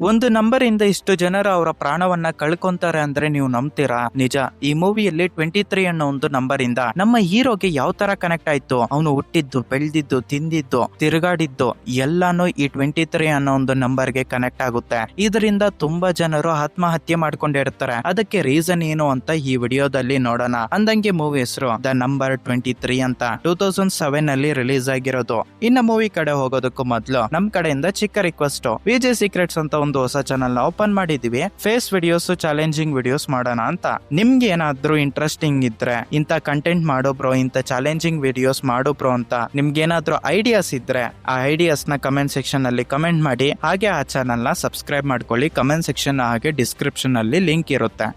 ಒಂದು ನಂಬರ್ ಇಂದ ಇಷ್ಟು ಜನರು ಅವರ ಪ್ರಾಣವನ್ನ ಕಳ್ಕೊಂತಾರೆ ಅಂದ್ರೆ ನೀವು ನಂಬ್ತೀರಾ? ನಿಜ. ಈ ಮೂವಿಯಲ್ಲಿ 23 ಅನ್ನೋ ಒಂದು ನಂಬರ್ ಇಂದ ನಮ್ಮ ಹೀರೋಗೆ ಯಾವ ತರ ಕನೆಕ್ಟ್ ಆಯ್ತು, ಅವನು ಹುಟ್ಟಿದ್ದು, ಬೆಳೆದಿದ್ದು, ತಿಂದಿದ್ದು, ತಿರುಗಾಡಿದ್ದು ಎಲ್ಲಾನು ಈ 23 ಅನ್ನೋ ಒಂದು ನಂಬರ್ಗೆ ಕನೆಕ್ಟ್ ಆಗುತ್ತೆ. ಇದರಿಂದ ತುಂಬಾ ಜನರು ಆತ್ಮಹತ್ಯೆ ಮಾಡ್ಕೊಂಡಿರ್ತಾರೆ. ಅದಕ್ಕೆ ರೀಸನ್ ಏನು ಅಂತ ಈ ವಿಡಿಯೋದಲ್ಲಿ ನೋಡೋಣ. ಅಂದಂಗೆ ಮೂವಿ ಹೆಸರು ದ ನಂಬರ್ 23 ಅಂತ 2007 ಅಲ್ಲಿ ರಿಲೀಸ್ ಆಗಿರೋದು. ಇನ್ನ ಮೂವಿ ಕಡೆ ಹೋಗೋದಕ್ಕೂ ಮೊದಲು ನಮ್ ಕಡೆಯಿಂದ ಚಿಕ್ಕ ರಿಕ್ವೆಸ್ಟ್, ವಿಜೆ ಸೀಕ್ರೆಟ್ಸ್ ಅಂತ ಒಂದು ಹೊಸ ಚಾನಲ್ ನ ಓಪನ್ ಮಾಡಿದೀವಿ. ಫೇಸ್ ವಿಡಿಯೋಸ್, ಚಾಲೆಂಜಿಂಗ್ ವಿಡಿಯೋಸ್ ಮಾಡೋಣ ಅಂತ. ನಿಮ್ಗೆ ಏನಾದ್ರೂ ಇಂಟ್ರೆಸ್ಟಿಂಗ್ ಇದ್ರೆ ಇಂತ ಕಂಟೆಂಟ್ ಮಾಡೋ ಬ್ರೋ, ಇಂತ ಚಾಲೆಂಜಿಂಗ್ ವಿಡಿಯೋಸ್ ಮಾಡೋ ಬ್ರೋ ಅಂತ ನಿಮ್ಗೆ ಏನಾದ್ರೂ ಐಡಿಯಾಸ್ ಇದ್ರೆ ಆ ಐಡಿಯಾಸ್ ನ ಕಮೆಂಟ್ ಸೆಕ್ಷನ್ ಅಲ್ಲಿ ಕಮೆಂಟ್ ಮಾಡಿ. ಹಾಗೆ ಆ ಚಾನಲ್ ನ ಸಬ್ಸ್ಕ್ರೈಬ್ ಮಾಡ್ಕೊಳ್ಳಿ. ಕಮೆಂಟ್ ಸೆಕ್ಷನ್ ಹಾಗೆ ಡಿಸ್ಕ್ರಿಪ್ಷನ್ ಅಲ್ಲಿ ಲಿಂಕ್ ಇರುತ್ತೆ.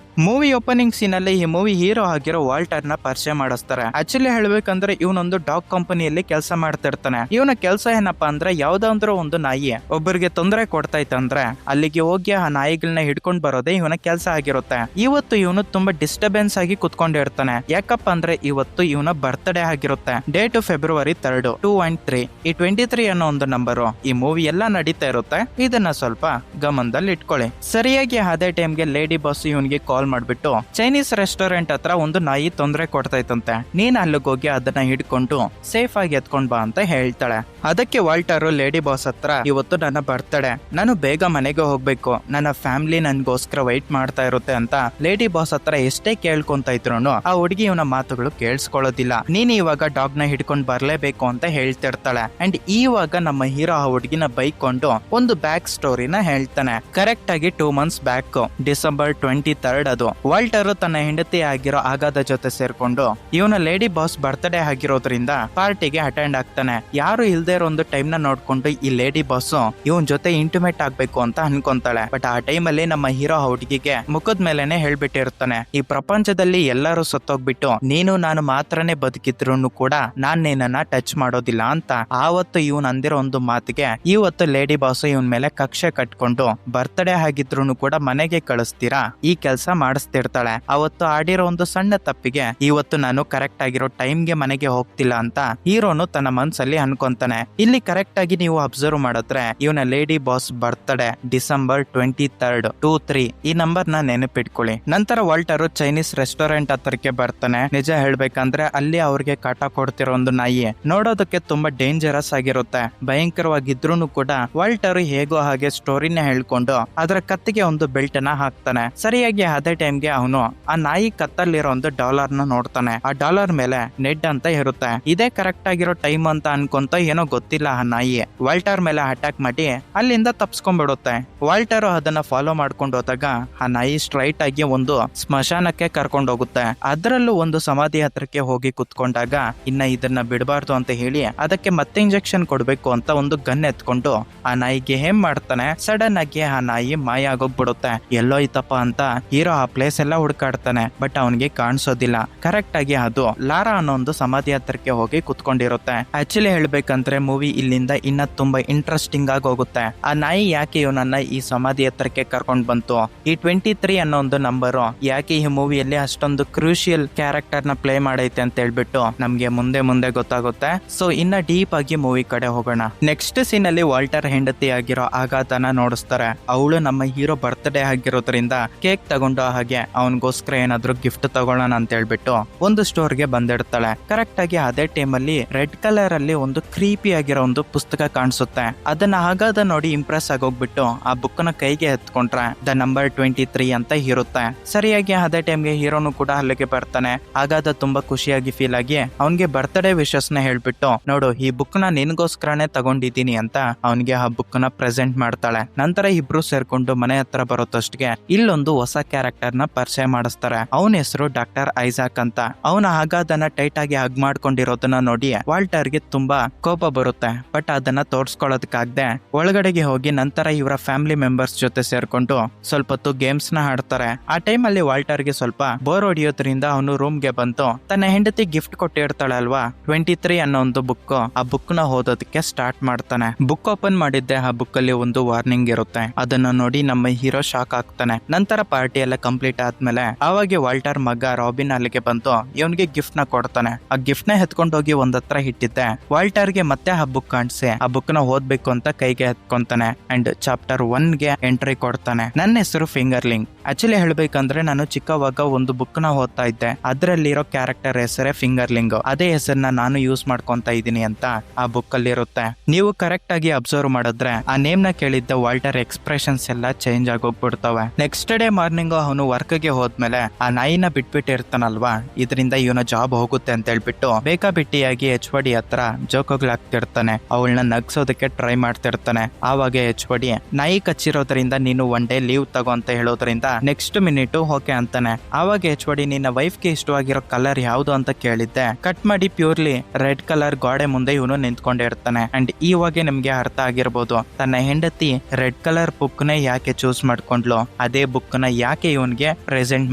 ಮೂವಿ ಓಪನಿಂಗ್ ಸೀನ್ ಅಲ್ಲಿ ಈ ಮೂವಿ ಹೀರೋ ಆಗಿರೋ ವಾಲ್ಟರ್ ನ ಪರಿಚಯ ಮಾಡಿಸ್ತಾರೆ. ಆಕ್ಚುಲಿ ಹೇಳ್ಬೇಕಂದ್ರೆ ಇವನೊಂದು ಡಾಗ್ ಕಂಪನಿಯಲ್ಲಿ ಕೆಲಸ ಮಾಡ್ತಿರ್ತಾನೆ. ಇವನ ಕೆಲಸ ಏನಪ್ಪಾ ಅಂದ್ರೆ ಯಾವ್ದಾದ್ರು ಒಂದು ನಾಯಿ ಒಬ್ಬರಿಗೆ ತೊಂದರೆ ಕೊಡ್ತಾ ಇತ್ತಂದ್ರೆ ಅಲ್ಲಿಗೆ ಹೋಗಿ ಆ ನಾಯಿಗಳನ್ನ ಹಿಡ್ಕೊಂಡ್ ಬರೋದೇ ಇವನ ಕೆಲಸ ಆಗಿರುತ್ತೆ. ಇವತ್ತು ಇವನು ತುಂಬಾ ಡಿಸ್ಟರ್ಬೆನ್ಸ್ ಆಗಿ ಕುತ್ಕೊಂಡಿರ್ತಾನೆ. ಯಾಕಪ್ಪ ಅಂದ್ರೆ ಇವತ್ತು ಇವನ ಬರ್ತ್ಡೇ ಆಗಿರುತ್ತೆ. Date February 3, 2 and 3. ಈ 23 ಅನ್ನೋ ಒಂದು ನಂಬರು ಈ ಮೂವಿ ಎಲ್ಲ ನಡೀತಾ ಇರುತ್ತೆ. ಇದನ್ನ ಸ್ವಲ್ಪ ಗಮನದಲ್ಲಿ ಇಟ್ಕೊಳ್ಳಿ. ಸರಿಯಾಗಿ ಅದೇ ಟೈಮ್ಗೆ ಲೇಡಿ ಬಾಸ್ ಇವನ್ಗೆ ಕಾಲ್ ಮಾಡ್ಬಿಟ್ಟು ಚೈನೀಸ್ ರೆಸ್ಟೋರೆಂಟ್ ಹತ್ರ ಒಂದು ನಾಯಿ ತೊಂದರೆ ಕೊಡ್ತಾ ಇತ್ತಂತೆ. ನೀನ್ ಅಲ್ಲಿಗೆ ಹೋಗಿ ಅದನ್ನ ಹಿಡ್ಕೊಂಡು ಸೇಫ್ ಆಗಿ ಎತ್ಕೊಂಡ್ ಬಾ ಅಂತ ಹೇಳ್ತಾಳೆ. ಅದಕ್ಕೆ ವಾಲ್ಟರ್ ಲೇಡಿ ಬಾಸ್ ಹತ್ರ, ಇವತ್ತು ನನ್ನ ಬರ್ತ್ಡೇ, ನಾನು ಬೇಗ ಮನೆಗೆ ಹೋಗ್ಬೇಕು, ನನ್ನ ಫ್ಯಾಮಿಲಿ ನನ್ಗೋಸ್ಕರ ವೈಟ್ ಮಾಡ್ತಾ ಇರುತ್ತೆ ಅಂತ ಲೇಡಿ ಬಾಸ್ ಹತ್ರ ಎಷ್ಟೇ ಕೇಳ್ಕೊಂತ ಇದ್ರು ಆ ಹುಡುಗಿ ಇವನ ಮಾತುಗಳು ಕೇಳಿಸ್ಕೊಳ್ಳೋದಿಲ್ಲ. ನೀನ್ ಇವಾಗ ಡಾಗ್ ನ ಹಿಡ್ಕೊಂಡ್ ಬರ್ಲೇಬೇಕು ಅಂತ ಹೇಳ್ತಿರ್ತಾಳೆ. ಅಂಡ್ ಇವಾಗ ನಮ್ಮ ಹೀರೋ ಆ ಹುಡುಗಿನ ಬೈಕೊಂಡು ಒಂದು ಬ್ಯಾಕ್ ಸ್ಟೋರಿನ ಹೇಳ್ತಾನೆ. ಕರೆಕ್ಟ್ ಆಗಿ 2 months ಬ್ಯಾಕ್ ಡಿಸೆಂಬರ್ 23 ಅದು ವಾಲ್ಟರ್ ತನ್ನ ಹೆಂಡತಿ ಆಗಿರೋ ಆಗಾದ ಜೊತೆ ಸೇರ್ಕೊಂಡು ಇವನ ಲೇಡಿ ಬಾಸ್ ಬರ್ತ್ಡೇ ಆಗಿರೋದ್ರಿಂದ ಪಾರ್ಟಿಗೆ ಅಟೆಂಡ್ ಆಗ್ತಾನೆ. ಯಾರು ಇಲ್ದೇ ಇರೋ ಒಂದು ಟೈಮ್ ನ ನೋಡ್ಕೊಂಡು ಈ ಲೇಡಿ ಬಾಸ್ ಇವನ್ ಜೊತೆ ಇಂಟಿಮೇಟ್ ಆಗ್ಬೇಕು ಅಂತ ಅನ್ಕೊಂತಾಳೆ. ಬಟ್ ಆ ಟೈಮ್ ಅಲ್ಲಿ ನಮ್ಮ ಹೀರೋ ಹುಡುಗಿಗೆ ಮುಖದ ಮೇಲೆನೆ ಹೇಳ್ಬಿಟ್ಟಿರ್ತಾನೆ, ಈ ಪ್ರಪಂಚದಲ್ಲಿ ಎಲ್ಲರೂ ಸತ್ತೋಗ್ಬಿಟ್ಟು ನೀನು ನಾನು ಮಾತ್ರನೇ ಬದುಕಿದ್ರು ಕೂಡ ನಾನ್ ನಿನ್ನ ಟಚ್ ಮಾಡೋದಿಲ್ಲ ಅಂತ. ಆವತ್ತು ಇವನ್ ಅಂದಿರೋ ಒಂದು ಮಾತಿಗೆ ಇವತ್ತು ಲೇಡಿ ಬಾಸ್ ಇವನ್ ಮೇಲೆ ಕಕ್ಷೆ ಕಟ್ಕೊಂಡು ಬರ್ತ್ಡೇ ಆಗಿದ್ರು ಕೂಡ ಮನೆಗೆ ಕಳಿಸ್ತೀರಾ, ಈ ಕೆಲಸ ಮಾಡಿಸ್ತಿರ್ತಾಳೆ. ಅವತ್ತು ಆಡಿರೋ ಒಂದು ಸಣ್ಣ ತಪ್ಪಿಗೆ ಇವತ್ತು ನಾನು ಕರೆಕ್ಟ್ ಆಗಿರೋ ಟೈಮ್ಗೆ ಮನೆಗೆ ಹೋಗ್ತಿಲ್ಲ ಅಂತ ಹೀರೋನು ತನ್ನ ಮನ್ಸಲ್ಲಿ ಅನ್ಕೊಂತಾನೆ. ಇಲ್ಲಿ ಕರೆಕ್ಟ್ ಆಗಿ ನೀವು ಅಬ್ಸರ್ವ್ ಮಾಡಿದ್ರೆ ಇವನ ಲೇಡಿ ಬಾಸ್ ಬರ್ತ್ಡೇ ಡಿಸೆಂಬರ್ 23, 2, 3 ಈ ನಂಬರ್ ನ ನೆನಪಿಟ್ಕೊಳ್ಳಿ. ನಂತರ ವಾಲ್ಟರ್ ಚೈನೀಸ್ ರೆಸ್ಟೋರೆಂಟ್ ಹತ್ರಕ್ಕೆ ಬರ್ತಾನೆ. ನಿಜ ಹೇಳ್ಬೇಕಂದ್ರೆ ಅಲ್ಲಿ ಅವ್ರಿಗೆ ಕಾಟ ಕೊಡ್ತಿರೋ ಒಂದು ನಾಯಿ ನೋಡೋದಕ್ಕೆ ತುಂಬಾ ಡೇಂಜರಸ್ ಆಗಿರುತ್ತೆ. ಭಯಂಕರವಾಗಿದ್ರು ಕೂಡ ವಾಲ್ಟರ್ ಹೇಗೋ ಹಾಗೆ ಸ್ಟೋರಿನ ಹೇಳ್ಕೊಂಡು ಅದರ ಕತ್ತಿಗೆ ಒಂದು ಬೆಲ್ಟ್ ನ ಹಾಕ್ತಾನೆ. ಸರಿಯಾಗಿ ಅದೇ ಟೈಮ್ಗೆ ಅವನು ಆ ನಾಯಿ ಕತ್ತಲ್ಲಿರೋ ಒಂದು ಡಾಲರ್ ನ ನೋಡ್ತಾನೆ. ಆ ಡಾಲರ್ ಮೇಲೆ ನೆಡ್ ಅಂತ ಇರುತ್ತೆ. ಇದೇ ಕರೆಕ್ಟ್ ಆಗಿರೋ ಟೈಮ್ ಅಂತ ಅನ್ಕೊಂತ ಏನೋ ಗೊತ್ತಿಲ್ಲ ಆ ನಾಯಿ ವಾಲ್ಟರ್ ಮೇಲೆ ಅಟ್ಯಾಕ್ ಮಾಡಿ ಅಲ್ಲಿಂದ ತಪ್ಸ್ಕೊಂಡ್ಬಿಡುತ್ತೆ. ವಾಲ್ಟರ್ ಅದನ್ನ ಫಾಲೋ ಮಾಡ್ಕೊಂಡು ಹೋದಾಗ ಆ ನಾಯಿ ಸ್ಟ್ರೈಟ್ ಆಗಿ ಒಂದು ಸ್ಮಶಾನಕ್ಕೆ ಕರ್ಕೊಂಡು ಹೋಗುತ್ತೆ. ಅದರಲ್ಲೂ ಒಂದು ಸಮಾಧಿ ಹತ್ರಕ್ಕೆ ಹೋಗಿ ಕುತ್ಕೊಂಡಾಗ ಇನ್ನ ಇದನ್ನ ಬಿಡಬಾರ್ದು ಅಂತ ಹೇಳಿ ಅದಕ್ಕೆ ಮತ್ತೆ ಇಂಜೆಕ್ಷನ್ ಕೊಡ್ಬೇಕು ಅಂತ ಒಂದು ಗನ್ ಎತ್ಕೊಂಡು ಆ ನಾಯಿಗೆ ಏನ್ ಮಾಡ್ತಾನೆ. ಸಡನ್ ಆಗಿ ಆ ನಾಯಿ ಮಾಯ ಆಗೋಗ್ಬಿಡುತ್ತೆ. ಎಲ್ಲೋ ಐತಪ್ಪ ಅಂತ ಹೀರೋ ಆ ಪ್ಲೇಸ್ ಎಲ್ಲ ಹುಡುಕಾಡ್ತಾನೆ. ಬಟ್ ಅವನಿಗೆ ಕಾಣಿಸೋದಿಲ್ಲ. ಕರೆಕ್ಟ್ ಆಗಿ ಅದು ಲಾರಾ ಅನ್ನೋ ಒಂದು ಸಮಾಧಿ ಹತ್ರಕ್ಕೆ ಹೋಗಿ ಕುತ್ಕೊಂಡಿರುತ್ತೆ. ಆಕ್ಚುಲಿ ಹೇಳ್ಬೇಕಂದ್ರೆ ಮೂವಿ ಇಲ್ಲಿಂದ ಇನ್ನ ತುಂಬಾ ಇಂಟ್ರೆಸ್ಟಿಂಗ್ ಆಗಿ ಹೋಗುತ್ತೆ. ಆ ನಾಯಿ ಯಾಕೆ ಇವನನ್ನ ಈ ಸಮಾಧಿ ಹತ್ರಕ್ಕೆ ಕರ್ಕೊಂಡ್ ಬಂತು, ಈ 23 ಅನ್ನೋ ಒಂದು ನಂಬರು ಯಾಕೆ ಈ ಮೂವಿಯಲ್ಲಿ ಅಷ್ಟೊಂದು ಕ್ರೂಷಿಯಲ್ ಕ್ಯಾರೆಕ್ಟರ್ ನ ಪ್ಲೇ ಮಾಡೈತೆ ಅಂತ ಹೇಳ್ಬಿಟ್ಟು ನಮ್ಗೆ ಮುಂದೆ ಗೊತ್ತಾಗುತ್ತೆ. ಸೊ ಇನ್ನ ಡೀಪ್ ಆಗಿ ಮೂವಿ ಕಡೆ ಹೋಗೋಣ. ನೆಕ್ಸ್ಟ್ ಸೀನ್ ಅಲ್ಲಿ ವಾಲ್ಟರ್ ಹೆಂಡತಿ ಆಗಿರೋ ಆಘಾತನ ನೋಡಿಸ್ತಾರೆ. ಅವಳು ನಮ್ಮ ಹೀರೋ ಬರ್ತ್ಡೇ ಆಗಿರೋದ್ರಿಂದ ಕೇಕ್ ತಗೊಂಡು ಹಾಗೆ ಅವನಿಗೋಸ್ಕರ ಏನಾದ್ರು ಗಿಫ್ಟ್ ತಗೊಳ್ಳೋಣ ಅಂತ ಹೇಳ್ಬಿಟ್ಟು ಒಂದು ಸ್ಟೋರ್ಗೆ ಬಂದಿಡ್ತಾಳೆ. ಕರೆಕ್ಟ್ ಆಗಿ ಅದೇ ಟೈಮ್ ಅಲ್ಲಿ ರೆಡ್ ಕಲರ್ ಅಲ್ಲಿ ಒಂದು ಕ್ರೀಪಿ ಆಗಿರೋ ಒಂದು ಪುಸ್ತಕ ಕಾಣಿಸುತ್ತೆ. ಅದನ್ನ ಆಗಾದ ನೋಡಿ ಇಂಪ್ರೆಸ್ ಆಗೋಗ್ಬಿಟ್ಟು ಆ ಬುಕ್ ನ ಕೈಗೆ ಎತ್ಕೊಂಡ್ರೆ ದ ನಂಬರ್ 23 ಅಂತ ಇರುತ್ತೆ. ಸರಿಯಾಗಿ ಅದೇ ಟೈಮ್ಗೆ ಹೀರೋನು ಕೂಡ ಅಲ್ಲಿಗೆ ಬರ್ತಾನೆ. ಆಗಾದ ತುಂಬಾ ಖುಷಿಯಾಗಿ ಫೀಲ್ ಆಗಿ ಅವನ್ಗೆ ಬರ್ತ್ಡೇ ವಿಶಸ್ ನ ಹೇಳ್ಬಿಟ್ಟು, ನೋಡು ಈ ಬುಕ್ ನ ನಿನ್ಗೋಸ್ಕರನೇ ತಗೊಂಡಿದ್ದೀನಿ ಅಂತ ಅವನ್ಗೆ ಆ ಬುಕ್ ನ ಪ್ರೆಸೆಂಟ್ ಮಾಡ್ತಾಳೆ. ನಂತರ ಇಬ್ರು ಸೇರ್ಕೊಂಡು ಮನೆ ಹತ್ರ ಬರೋತಷ್ಟಿಗೆ ಇಲ್ಲೊಂದು ಹೊಸ ಕ್ಯಾರೆಕ್ಟರ್ ನ ಪರಿಚಯ ಮಾಡಿಸ್ತಾರೆ. ಅವನ ಹೆಸರು ಡಾಕ್ಟರ್ ಐಸಾಕ್ ಅಂತ. ಅವನ ಆಗಾದನ್ನ ಟೈಟ್ ಆಗಿ ಹಗ್ ಮಾಡ್ಕೊಂಡಿರೋದನ್ನ ನೋಡಿ ವಾಲ್ಟರ್ ಗೆ ತುಂಬಾ ಕೋಪ ಬರುತ್ತೆ. ಬಟ್ ಅದನ್ನ ತೋರ್ಸ್ಕೊಳ್ಳೋದಕ್ಕಾಗದೆ ಒಳಗಡೆಗೆ ಹೋಗಿ ನಂತರ ಇವರ ಫ್ಯಾಮಿಲಿ ಮೆಂಬರ್ಸ್ ಜೊತೆ ಸೇರ್ಕೊಂಡು ಸ್ವಲ್ಪ ಹೊತ್ತು ಗೇಮ್ಸ್ ನ ಆಡ್ತಾರೆ. ಆ ಟೈಮ್ ಅಲ್ಲಿ ವಾಲ್ಟರ್ ಗೆ ಸ್ವಲ್ಪ ಬೋರ್ ಹೊಡಿಯೋದ್ರಿಂದ ಅವನು ರೂಮ್ ಗೆ ಬಂತು ತನ್ನ ಹೆಂಡತಿ ಗಿಫ್ಟ್ ಕೊಟ್ಟಿರ್ತಾಳೆ ಅಲ್ವಾ 23 ಅನ್ನೋ ಒಂದು ಬುಕ್, ಆ ಬುಕ್ ನ ಓದೋದಕ್ಕೆ ಸ್ಟಾರ್ಟ್ ಮಾಡ್ತಾನೆ. ಬುಕ್ ಓಪನ್ ಮಾಡಿದ್ದೆ ಆ ಬುಕ್ ಅಲ್ಲಿ ಒಂದು ವಾರ್ನಿಂಗ್ ಇರುತ್ತೆ. ಅದನ್ನ ನೋಡಿ ನಮ್ಮ ಹೀರೋ ಶಾಕ್ ಆಗ್ತಾನೆ. ನಂತರ ಪಾರ್ಟಿ ಎಲ್ಲ ಕಂಪ್ಲೀಟ್ ಆದ್ಮೇಲೆ ಅವಾಗ ವಾಲ್ಟರ್ ಮಗ ರಾಬಿನ್ ಅಲ್ಲಿಗೆ ಬಂದು ಇವನ್ಗೆ ಗಿಫ್ಟ್ ನ ಕೊಡ್ತಾನೆ. ಆ ಗಿಫ್ಟ್ ನ ಎತ್ಕೊಂಡೋಗಿ ಒಂದತ್ರ ಇಟ್ಟಿದ್ದೆ. ವಾಲ್ಟರ್ಗೆ ಮತ್ತೆ ಆ ಬುಕ್ ಕಾಣಿಸಿ ಆ ಬುಕ್ ನ ಓದ್ಬೇಕು ಅಂತ ಕೈಗೆ ಎತ್ಕೊಂತಾನೆ ಅಂಡ್ ಚಾಪ್ಟರ್ 1 ಗೆ ಎಂಟ್ರಿ ಕೊಡ್ತಾನೆ. ನನ್ನ ಹೆಸರು ಫಿಂಗರ್ಲಿಂಗ್. ಆಕ್ಚುಲಿ ಹೇಳ್ಬೇಕಂದ್ರೆ ನಾನು ಚಿಕ್ಕವಾಗ ಒಂದು ಬುಕ್ ನ ಓದ್ತಾ ಇದ್ದೆ. ಅದ್ರಲ್ಲಿರೋ ಕ್ಯಾರೆಕ್ಟರ್ ಹೆಸರೇ ಫಿಂಗರ್ಲಿಂಗ್. ಅದೇ ಹೆಸರನ್ನ ನಾನು ಯೂಸ್ ಮಾಡ್ಕೊಂತ ಇದೀನಿ ಅಂತ ಆ ಬುಕ್ ಅಲ್ಲಿ ಇರುತ್ತೆ. ನೀವು ಕರೆಕ್ಟ್ ಆಗಿ ಅಬ್ಸರ್ವ್ ಮಾಡಿದ್ರೆ ಆ ನೇಮ್ ನ ಕೇಳಿದ್ದ ವಾಲ್ಟರ್ ಎಕ್ಸ್ಪ್ರೆಷನ್ಸ್ ಎಲ್ಲ ಚೇಂಜ್ ಆಗೋಗ್ಬಿಡ್ತವೆ. ನೆಕ್ಸ್ಟ್ ಡೇ ಮಾರ್ನಿಂಗ್ ಅವನು ವರ್ಕ್ ಗೆ ಹೋದ್ಮೇಲೆ ಆ ನಾಯಿನ ಬಿಟ್ಬಿಟ್ಟಿರ್ತಾನಲ್ವಾ, ಇದರಿಂದ ಇವನ ಜಾಬ್ ಹೋಗುತ್ತೆ ಅಂತ ಹೇಳ್ಬಿಟ್ಟು ಬೇಕಾಬಿಟ್ಟಿಯಾಗಿ HOD ಹತ್ರ ಜೋಕೋಗ್ಲಾಗ್ತಿರ್ತಾನೆ. ಅವಳನ್ನ ನಗ್ಸೋದಕ್ಕೆ ಟ್ರೈ ಮಾಡ್ತಿರ್ತಾನೆ. ಆವಾಗ HOD ನಾಯಿ ಕಚ್ಚಿರೋದ್ರಿಂದ ನೀನು ಒನ್ ಡೇ ಲೀವ್ ತಗೋ ಅಂತ ಹೇಳೋದ್ರಿಂದ ನೆಕ್ಸ್ಟ್ ಮಿನಿಟ್ ಓಕೆ ಅಂತಾನೆ. ಆವಾಗ HOD ನಿನ್ನ ವೈಫ್ ಗೆ ಇಷ್ಟವಾಗಿರೋ ಕಲರ್ ಯಾವ್ದು ಅಂತ ಕೇಳಿದ್ದೆ. ಕಟ್ ಮಾಡಿ ಪ್ಯೂರ್ಲಿ ರೆಡ್ ಕಲರ್ ಗೋಡೆ ಮುಂದೆ ಇವನು ನಿಂತ್ಕೊಂಡಿರ್ತಾನೆ. ಅಂಡ್ ಇವಾಗ ನಿಮ್ಗೆ ಅರ್ಥ ಆಗಿರ್ಬೋದು ತನ್ನ ಹೆಂಡತಿ ರೆಡ್ ಕಲರ್ ಬುಕ್ ನ ಯಾಕೆ ಚೂಸ್ ಮಾಡ್ಕೊಂಡ್ಲು, ಅದೇ ಬುಕ್ ನ ಯಾಕೆ ಇವನ್ಗೆ ಪ್ರೆಸೆಂಟ್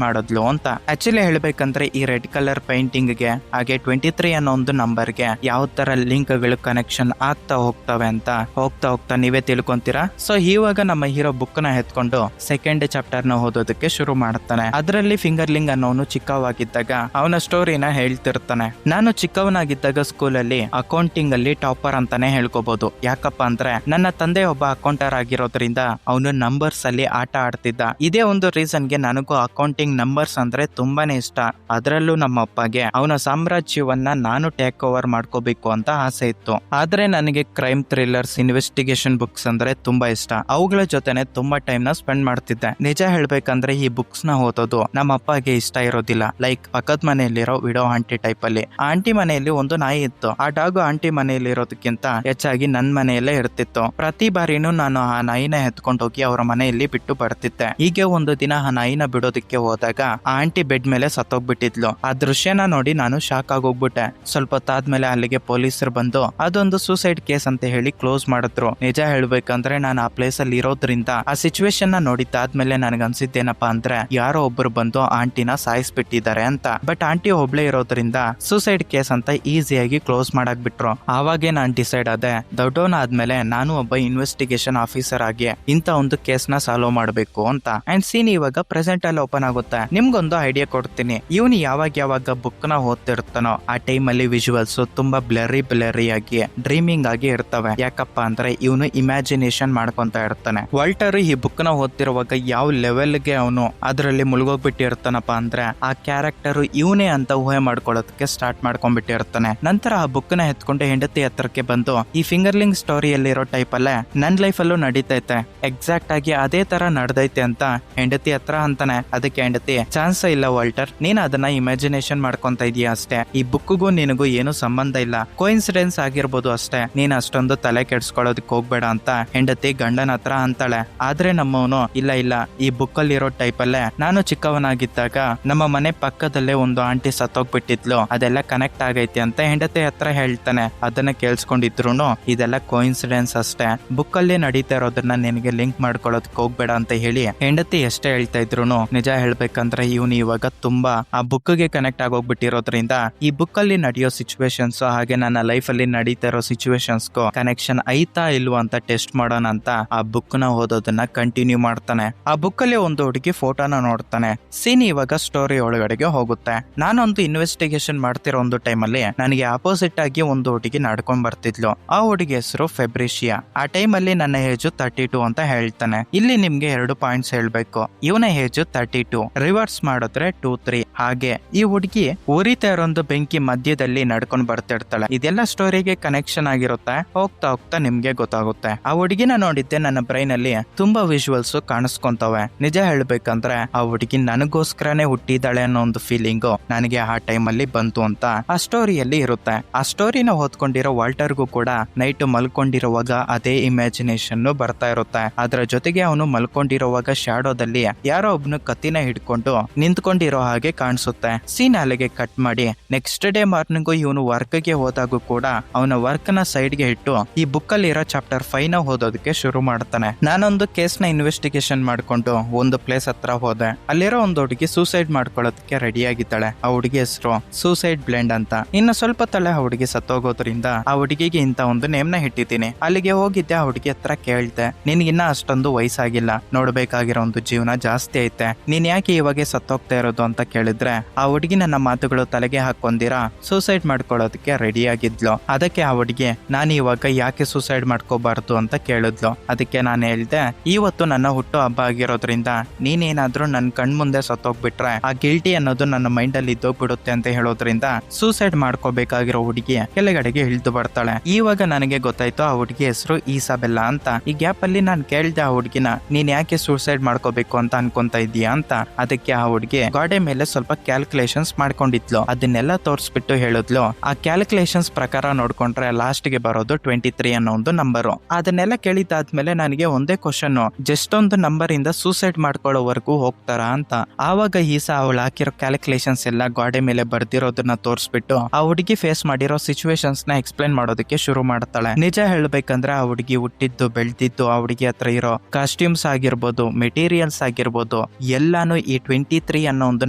ಮಾಡಿದ್ಲು ಅಂತ. ಆಕ್ಚುಲಿ ಹೇಳ್ಬೇಕಂದ್ರೆ ಈ ರೆಡ್ ಕಲರ್ ಪೇಂಟಿಂಗ್ ಗೆ ಹಾಗೆ 23 ಅನ್ನೋ ಒಂದು ನಂಬರ್ ಗೆ ಯಾವ ತರ ಲಿಂಕ್ ಗಳು ಕನೆಕ್ಷನ್ ಆಗ್ತಾ ಹೋಗ್ತವೆ ಅಂತ ಹೋಗ್ತಾ ನೀವೇ ತಿಳ್ಕೊಂತೀರಾ. ಸೊ ಇವಾಗ ನಮ್ಮ ಹೀರೋ ಬುಕ್ ನ ಎತ್ಕೊಂಡು ಸೆಕೆಂಡ್ ಚಾಪ್ಟರ್ ನ ಓದೋದಕ್ಕೆ ಶುರು ಮಾಡ್ತಾನೆ. ಅದರಲ್ಲಿ ಫಿಂಗರ್ಲಿಂಗ್ ಅನ್ನೋನು ಚಿಕ್ಕವಾಗಿದ್ದಾಗ ಅವನ ಸ್ಟೋರಿನ ಹೇಳ್ತಿರ್ತಾನೆ. ನಾನು ಚಿಕ್ಕವನಾಗಿದ್ದಾಗ ಸ್ಕೂಲಲ್ಲಿ ಅಕೌಂಟಿಂಗ್ ಅಲ್ಲಿ ಟಾಪರ್ ಅಂತಾನೆ ಹೇಳ್ಕೋಬಹುದು. ಯಾಕಪ್ಪ ಅಂದ್ರೆ ನನ್ನ ತಂದೆ ಒಬ್ಬ ಅಕೌಂಟರ್ ಆಗಿರೋದ್ರಿಂದ ಅವನು ನಂಬರ್ಸ್ ಅಲ್ಲಿ ಆಟ ಆಡ್ತಿದ್ದ. ಇದೇ ಒಂದು ರೀಸನ್ ಗೆ ನನಗೂ ಅಕೌಂಟಿಂಗ್ ನಂಬರ್ಸ್ ಅಂದ್ರೆ ತುಂಬಾನೇ ಇಷ್ಟ. ಅದರಲ್ಲೂ ನಮ್ಮ ಅಪ್ಪಗೆ ಅವನ ಸಾಮ್ರಾಜ್ಯವನ್ನ ನಾನು ಟೇಕ್ ಓವರ್ ಮಾಡ್ಕೋಬೇಕು ಅಂತ ಆಸೆ ಇತ್ತು. ಆದ್ರೆ ನನಗೆ ಕ್ರೈಮ್ ಥ್ರಿಲ್ಲರ್ಸ್, ಇನ್ವೆಸ್ಟಿಗೇಷನ್ ಬುಕ್ಸ್ ಅಂದ್ರೆ ತುಂಬಾ ಇಷ್ಟ. ಅವುಗಳ ಜೊತೆನೆ ತುಂಬಾ ಟೈಮ್ ನ ಸ್ಪೆಂಡ್ ಮಾಡ್ತಿದ್ದೆ. ನಿಜ ಹೇಳ್ಬೇಕಂದ್ರೆ ಈ ಬುಕ್ಸ್ ನ ಓದೋದು ನಮ್ಮ ಅಪ್ಪಗೆ ಇಷ್ಟ ಇರೋದಿಲ್ಲ. ಲೈಕ್ ಪಕ್ಕದ ಮನೆಯಲ್ಲಿರೋ ವಿಡೋ ಆಂಟಿ ಟೈಪ್ ಅಲ್ಲಿ. ಆ ಆಂಟಿ ಮನೆಯಲ್ಲಿ ಒಂದು ನಾಯಿ ಇತ್ತು. ಆ ಡಾಗು ಆಂಟಿ ಮನೆಯಲ್ಲಿ ಇರೋದಕ್ಕಿಂತ ಹೆಚ್ಚಾಗಿ ನನ್ ಮನೆಯಲ್ಲೇ ಇರ್ತಿತ್ತು. ಪ್ರತಿ ಬಾರಿನೂ ನಾನು ಆ ನಾಯಿನ ಎತ್ಕೊಂಡು ಹೋಗಿ ಅವರ ಮನೆಯಲ್ಲಿ ಬಿಟ್ಟು ಬರ್ತಿದ್ದೆ. ಹೀಗೆ ಒಂದು ದಿನ ಆ ನಾಯಿನ ಬಿಡೋದಕ್ಕೆ ಹೋದಾಗ ಆ ಆಂಟಿ ಬೆಡ್ ಮೇಲೆ ಸತ್ತೋಗ್ಬಿಟ್ಟಿದ್ಲು. ಆ ದೃಶ್ಯನ ನೋಡಿ ನಾನು ಶಾಕ್ ಆಗೋಗ್ಬಿಟ್ಟೆ. ಸ್ವಲ್ಪ ಹೊತ್ತಾದ್ಮೇಲೆ ಅಲ್ಲಿಗೆ ಪೊಲೀಸರು ಬಂದು ಅದೊಂದು ಸೂಸೈಡ್ ಕೇಸ್ ಅಂತ ಹೇಳಿ ಕ್ಲೋಸ್ ಮಾಡಿದ್ರು. ನಿಜ ಹೇಳ್ಬೇಕಂದ್ರೆ ನಾನು ಆ ಪ್ಲೇಸ್ ಅಲ್ಲಿ ಇರೋದ್ರಿಂದ ಆ ಸಿಚುವೇಶನ್ ನ ನೋಡಿದ್ದಾದ್ಮೇಲೆ ನನಗೆ ಅನ್ಸಿದ್ದೇನಪ್ಪಾ ಅಂದ್ರೆ ಯಾರೋ ಒಬ್ರು ಬಂದು ಆಂಟಿನ ಸಾಯಿಸ್ಬಿಟ್ಟಿದ್ದಾರೆ ಅಂತ. ಬಟ್ ಆಂಟಿ ಒಬ್ಳೆ ಇರೋದ್ರಿಂದ ಸೂಸೈಡ್ ಕೇಸ್ ಅಂತ ಈಸಿಯಾಗಿ ಕ್ಲೋಸ್ ಮಾಡಕ್ ಬಿಟ್ರು. ಆವಾಗೇ ನಾನು ಡಿಸೈಡ್ ಆದೆ, ದೊಡ್ಡವನ್ ಆದ್ಮೇಲೆ ನಾನು ಒಬ್ಬ ಇನ್ವೆಸ್ಟಿಗೇಷನ್ ಆಫೀಸರ್ ಆಗಿ ಇಂತ ಒಂದು ಕೇಸ್ ನ ಸಾಲ್ವ್ ಮಾಡಬೇಕು ಅಂತ. ಅಂಡ್ ಸೀನ್ ಇವಾಗ ಪ್ರೆಸೆಂಟ್ ಅಲ್ಲಿ ಓಪನ್ ಆಗುತ್ತೆ. ನಿಮ್ಗೊಂದು ಐಡಿಯಾ ಕೊಡ್ತೀನಿ. ಇವನು ಯಾವಾಗ ಬುಕ್ ನ ಓದ್ತಿರ್ತಾನೋ ಆ ಟೈಮ್ ಅಲ್ಲಿ ವಿಜುವಲ್ಸ್ ತುಂಬಾ ಬ್ಲರಿ ಆಗಿ ಡ್ರೀಮಿಂಗ್ ಆಗಿ ಇರ್ತವೆ. ಯಾಕಪ್ಪ ಅಂದ್ರೆ ಇವನು ಇಮ್ಯಾಜಿನೇಷನ್ ಮಾಡ್ಕೊಂತ ಇರ್ತಾನೆ. ವಾಲ್ಟರ್ ಈ ಬುಕ್ ನ ಓದ್ತಿರುವಾಗ ಯಾವ ಲೆವೆಲ್ ಗೆ ಅವನು ಅದರಲ್ಲಿ ಮುಳುಗೋಗ್ಬಿಟ್ಟಿರ್ತಾನಪ್ಪ ಅಂದ್ರೆ ಆ ಕ್ಯಾರೆಕ್ಟರ್ ಇವನೇ ಅಂತ ಊಹೆ ಮಾಡ್ಕೊಳ್ಳೋದಕ್ಕೆ ಸ್ಟಾರ್ಟ್ ಮಾಡ್ಕೊಂಡ್ಬಿಟ್ಟಿರ್ತಾನೆ. ನಂತರ ಆ ಬುಕ್ ನ ಎತ್ಕೊಂಡು ಹೆಂಡತಿ ಹತ್ರಕ್ಕೆ ಬಂದು ಈ ಫಿಂಗರ್ಲಿಂಗ್ ಸ್ಟೋರಿಯಲ್ಲಿರೋ ಟೈಪ್ ಅಲ್ಲೇ ನನ್ ಲೈಫ್ ಅಲ್ಲೂ ನಡೀತೈತೆ, ಎಕ್ಸಾಕ್ಟ್ ಆಗಿ ಅದೇ ತರ ನಡೆದೈತೆ ಅಂತ ಹೆಂಡತಿ ಹತ್ರ ಅಂತಾನೆ. ಅದಕ್ಕೆ ಹೆಂಡತಿ, ಚಾನ್ಸ್ ಇಲ್ಲ ವಾಲ್ಟರ್, ನೀನ್ ಅದನ್ನ ಇಮ್ಯಾಜಿನೇಷನ್ ಮಾಡ್ಕೊಂತ ಇದೀಯ ಅಷ್ಟೇ. ಈ ಬುಕ್ಗೂ ನಿನಗೂ ಏನು ಸಂಬಂಧ ಇಲ್ಲ, ಕೋಇನ್ಸಿಡೆನ್ಸ್ ಆಗಿರ್ಬೋದು ಅಷ್ಟೇ. ನೀನ್ ಅಷ್ಟೊಂದು ತಲೆ ಕೆಡ್ಸ್ಕೊಳ್ಳೋದಕ್ಕೆ ಹೋಗ್ಬೇಡ ಅಂತ ಹೆಂಡತಿ ಗಂಡನ ಹತ್ರ ಅಂತಾಳೆ. ಆದ್ರೆ ನಮ್ಮವನು ಇಲ್ಲ, ಈ ಬುಕ್ ಅಲ್ಲಿ ಇರೋ ಟೈಪ್ ಅಲ್ಲೇ ನಾನು ಚಿಕ್ಕವನಾಗಿದ್ದಾಗ ನಮ್ಮ ಮನೆ ಪಕ್ಕದಲ್ಲೇ ಒಂದು ಆಂಟಿ ಸತ್ತೋಗ್ಬಿಟ್ಟಿದ್ಲು, ಅದೆಲ್ಲ ಕನೆಕ್ಟ್ ಆಗೈತಿ ಅಂತ ಹೆಂಡತಿ ಹತ್ರ ಹೇಳ್ತಾನೆ. ಅದನ್ನ ಕೇಳಿಸ್ಕೊಂಡಿದ್ರು ಇದೆಲ್ಲ ಕೋಇನ್ಸಿಡೆನ್ಸ್ ಅಷ್ಟೇ, ಬುಕ್ ಅಲ್ಲಿ ನಡೀತಾ ಇರೋದನ್ನ ನಿನಗೆ ಲಿಂಕ್ ಮಾಡ್ಕೊಳ್ಳೋದಕ್ಕೆ ಹೋಗ್ಬೇಡ ಅಂತ ಹೇಳಿ ಹೆಂಡತಿ ಎಷ್ಟೇ ಹೇಳ್ತಾ ಇದ್ರು ನಿಜ ಹೇಳ್ಬೇಕಂದ್ರೆ ಇವನು ಇವಾಗ ತುಂಬಾ ಆ ಬುಕ್ ಗೆ ಕನೆಕ್ಟ್ ಆಗೋಗ್ಬಿಟ್ಟಿರೋದ್ರಿಂದ ಈ ಬುಕ್ ಅಲ್ಲಿ ನಡೆಯೋ ಸಿಚುವೇಶನ್ಸ್ ಹಾಗೆ ನನ್ನ ಲೈಫ್ ಅಲ್ಲಿ ನಡೀತಾ ಇರೋ ಸಿಚುವೇಶನ್ಸ್ ಕನೆಕ್ಷನ್ ಐತಾ ಇಲ್ವಾ ಅಂತ ಟೆಸ್ಟ್ ಮಾಡೋಣ ಅಂತ ಆ ಬುಕ್ ನ ಓದೋದನ್ನ ಕಂಟಿನ್ಯೂ ಮಾಡ್ತಾನೆ. ಆ ಬುಕ್ ಅಲ್ಲಿ ಒಂದು ಹುಡುಗಿ ಫೋಟೋನ ನೋಡ್ತಾನೆ. ಸೀನ್ ಇವಾಗ ಸ್ಟೋರಿ ಒಳಗಡೆಗೆ ಹೋಗುತ್ತೆ. ನಾನೊಂದು ಇನ್ವೆಸ್ಟಿಗೇಷನ್ ಮಾಡ್ತಿರೋ ಒಂದು ಟೈಮ್ ಅಲ್ಲಿ ನನಗೆ ಆಪೋಸಿಟ್ ಆಗಿ ಒಂದು ಹುಡುಗಿ ನಡ್ಕೊಂಡ್ ಬರ್ತಿದ್ಲು. ಆ ಹುಡುಗಿ ಹೆಸರು ಫೆಬ್ರಿಷಿಯಾ. ಆ ಟೈಮ್ ಅಲ್ಲಿ ನನ್ನ ಏಜ್ 32 ಅಂತ ಹೇಳ್ತಾನೆ. ಇಲ್ಲಿ ನಿಮ್ಗೆ 2 ಪಾಯಿಂಟ್ಸ್ ಹೇಳ್ಬೇಕು. ಇವನ ಏಜ್ 32, ರಿವರ್ಸ್ ಮಾಡಿದ್ರೆ 23. ಹಾಗೆ ಈ ಹುಡುಗಿ ಉರಿತಾ ಇರೋಂದು ಬೆಂಕಿ ಮಧ್ಯದಲ್ಲಿ ನಡ್ಕೊಂಡ್ ಬರ್ತಿರ್ತಾಳೆ. ಇದೆಲ್ಲ ಸ್ಟೋರಿಗೆ ಕನೆಕ್ಷನ್ ಆಗಿರುತ್ತೆ. ಹೋಗ್ತಾ ನಿಮ್ಗೆ ಗೊತ್ತಾಗುತ್ತೆ. ಆ ಹುಡುಗಿನ ನೋಡಿದ್ದೆ ನನ್ನ ಬ್ರೈನ್ ಅಲ್ಲಿ ತುಂಬಾ ವಿಜುವಲ್ಸ್ ಕಾಣಿಸ್ಕೊಂತವೆ. ನಿಜ ಹೇಳ್ಬೇಕಂದ್ರೆ ಆ ಹುಡುಗಿ ನನಗೋಸ್ಕರನೇ ಹುಟ್ಟಿದಾಳೆ ಅನ್ನೋ ಒಂದು ಫೀಲಿಂಗ್ ನನಗೆ ಆ ಟೈಮ್ ಅಲ್ಲಿ ಬಂತು ಅಂತ ಆ ಸ್ಟೋರಿಯಲ್ಲಿ ಇರುತ್ತೆ. ಆ ಸ್ಟೋರಿನ ಓದ್ಕೊಂಡಿರೋ ವಾಲ್ಟರ್ಗೂ ಕೂಡ ನೈಟ್ ಮಲ್ಕೊಂಡಿರುವಾಗ ಅದೇ ಇಮ್ಯಾಜಿನೇಷನ್ ಬರ್ತಾ ಇರುತ್ತೆ. ಅದರ ಜೊತೆಗೆ ಅವನು ಮಲ್ಕೊಂಡಿರುವಾಗ ಶಾಡೋದಲ್ಲಿ ಯಾರೋ ಒಬ್ನು ಕತ್ತಿನ ಹಿಡ್ಕೊಂಡು ನಿಂತ್ಕೊಂಡಿರೋ ಹಾಗೆ ಕಾಣಿಸುತ್ತೆ. ಸೀನ್ ಅಲ್ಲಿಗೆ ಕಟ್ ಮಾಡಿ ನೆಕ್ಸ್ಟ್ ಡೇ ಮಾರ್ನಿಂಗು ಇವನು ವರ್ಕ್ ಗೆ ಹೋದಾಗೂ ಕೂಡ ಅವನ ವರ್ಕ್ ನ ಸೈಡ್ ಗೆ ಇಟ್ಟು ಈ ಬುಕ್ ಅಲ್ಲಿ ಇರೋ ಚಾಪ್ಟರ್ 5 ನ ಓದೋದಕ್ಕೆ ಶುರು ಮಾಡ್ತಾನೆ. ನಾನೊಂದು ಕೇಸ್ ನ ಇನ್ವೆಸ್ಟಿಗೇಷನ್ ಮಾಡ್ಕೊಂಡು ಒಂದು ಪ್ಲೇಸ್ ಹತ್ರ ಹೋದೆ. ಅಲ್ಲಿರೋ ಒಂದು ಹುಡುಗಿ ಸೂಸೈಡ್ ಮಾಡ್ಕೊಳ್ಳೋದಕ್ಕೆ ರೆಡಿ ಆಗಿದ್ದಾಳೆ. ಆ ಹುಡುಗಿ ಹೆಸರು ಸೂಸೈಡ್ ಬ್ಲೆಂಡ್ ಅಂತ. ಇನ್ನು ಸ್ವಲ್ಪ ತಲೆ ಆ ಹುಡುಗಿ ಸತ್ತೋಗೋದ್ರಿಂದ ಆ ಹುಡುಗಿಗೆ ಇಂತ ಒಂದು ನೇಮ್ನ ಇಟ್ಟಿದ್ದೀನಿ. ಅಲ್ಲಿಗೆ ಹೋಗಿದ್ದೆ, ಆ ಹುಡುಗಿ ಹತ್ರ ಕೇಳ್ದೆ, ನಿನ್ಗಿನ್ನ ಅಷ್ಟೊಂದು ವಯಸ್ಸಾಗಿಲ್ಲ, ನೋಡ್ಬೇಕಾಗಿರೋ ಒಂದು ಜೀವನ ಜಾಸ್ತಿ ಐತೆ, ನೀನ್ ಯಾಕೆ ಇವಾಗ ಸತ್ತೋಗ್ತಾ ಇರೋದು ಅಂತ ಕೇಳಿದ್ರೆ ಆ ಹುಡುಗಿ ನನ್ನ ಮಾತುಗಳು ತಲೆಗೆ ಹಾಕೊಂದಿರಾ ಸೂಸೈಡ್ ಮಾಡ್ಕೊಳ್ಳೋದಕ್ಕೆ ರೆಡಿ ಆಗಿದ್ಲು. ಅದಕ್ಕೆ ಆ ಹುಡುಗಿ ನಾನು ಇವಾಗ ಯಾಕೆ ಸೂಸೈಡ್ ಮಾಡ್ಕೋಬಾರ್ದು ಅಂತ ಕೇಳಿದ್ಲು. ಅದಕ್ಕೆ ನಾನು ಹೇಳ್ದೆ, ಇವತ್ತು ನನ್ನ ಹುಟ್ಟು ಹಬ್ಬ ಆಗಿರೋದ್ರಿಂದ ನೀನೇನಾದ್ರೂ ನನ್ ಕಣ್ ಮುಂದೆ ಸತ್ತೋಗ್ಬಿಟ್ರೆ ಆ ಗಿಲ್ಟಿ ಅನ್ನೋದು ನನ್ನ ಮೈಂಡ್ ಅಲ್ಲಿ ಇದ್ದೋಗ್ಬಿಡುತ್ತೆ ಅಂತ ಹೇಳೋದ್ರಿಂದ ಸೂಸೈಡ್ ಮಾಡ್ಕೋಬೇಕಾಗಿರೋ ಹುಡುಗಿ ಕೆಳಗಡೆಗೆ ಇಳಿದು ಬರ್ತಾಳೆ. ಇವಾಗ ನನಗೆ ಗೊತ್ತಾಯ್ತು ಆ ಹುಡುಗಿ ಹೆಸರು ಈಸಾಬೆಲ್ಲಾ ಅಂತ. ಈ ಗ್ಯಾಪ್ ಅಲ್ಲಿ ನಾನು ಕೇಳ್ದೆ ಆ ಹುಡುಗಿನ, ನೀನ್ ಯಾಕೆ ಸೂಸೈಡ್ ಮಾಡ್ಕೋಬೇಕು ಅಂತ ಅನ್ಕೊಂತ ಇದೀಯಾ ಅಂತ. ಅದಕ್ಕೆ ಆ ಹುಡುಗಿ ಗಾಡೆ ಮೇಲೆ ಸ್ವಲ್ಪ ಕ್ಯಾಲ್ಕುಲೇಷನ್ಸ್ ಮಾಡ್ಕೊಂಡಿದ್ಲು. ಅದನ್ನೆಲ್ಲ ತೋರಿಸ್ಬಿಟ್ಟು ಹೇಳಿದ್ಲು, ಆ ಕ್ಯಾಲ್ಕುಲೇಷನ್ಸ್ ಪ್ರಕಾರ ನೋಡ್ಕೊಂಡ್ರೆ ಲಾಸ್ಟ್ ಗೆ ಬರೋದು 23 ಅನ್ನೋ ಒಂದು ನಂಬರು. ಅದನ್ನೆಲ್ಲ ಕೇಳಿದಾದ್ಮೇಲೆ ನನಗೆ ಒಂದೇ ಕ್ವಶನ್, ಜಸ್ಟ್ ಒಂದು ನಂಬರ್ ಇಂದ ಸೂಸೈಡ್ ಮಾಡ್ಕೊಳ್ಳೋವರೆಗೂ ಹೋಗ್ತಾರಾ ಅಂತ. ಆವಾಗ ಈಸಾ ಅವಳು ಹಾಕಿರೋ ಕ್ಯಾಲ್ಕುಲೇಷನ್ಸ್ ಎಲ್ಲ ಗಾಡೆ ಮೇಲೆ ಬರ್ದಿರೋದನ್ನ ತೋರಿಸ್ಬಿಟ್ಟು ಆ ಹುಡುಗಿ ಫೇಸ್ ಮಾಡಿರೋ ಸಿಚುವೇಶನ್ಸ್ ನ ಎಕ್ಸ್ಪ್ಲೇನ್ ಮಾಡೋದಕ್ಕೆ ಶುರು ಮಾಡ್ತಾಳೆ. ನಿಜ ಹೇಳ್ಬೇಕಂದ್ರೆ ಆ ಹುಡುಗಿ ಹುಟ್ಟಿದ್ದು ಬೆಳೆದಿದ್ದು ಆ ಹುಡುಗಿ ಹತ್ರ ಇರೋ ಕಾಸ್ಟ್ಯೂಮ್ಸ್ ಆಗಿರ್ಬೋದು, ಮೆಟೀರಿಯಲ್ಸ್ ಆಗಿರ್ಬೋದು, ಎಲ್ಲಾನು ಈ 23 ಅನ್ನೋ ಒಂದು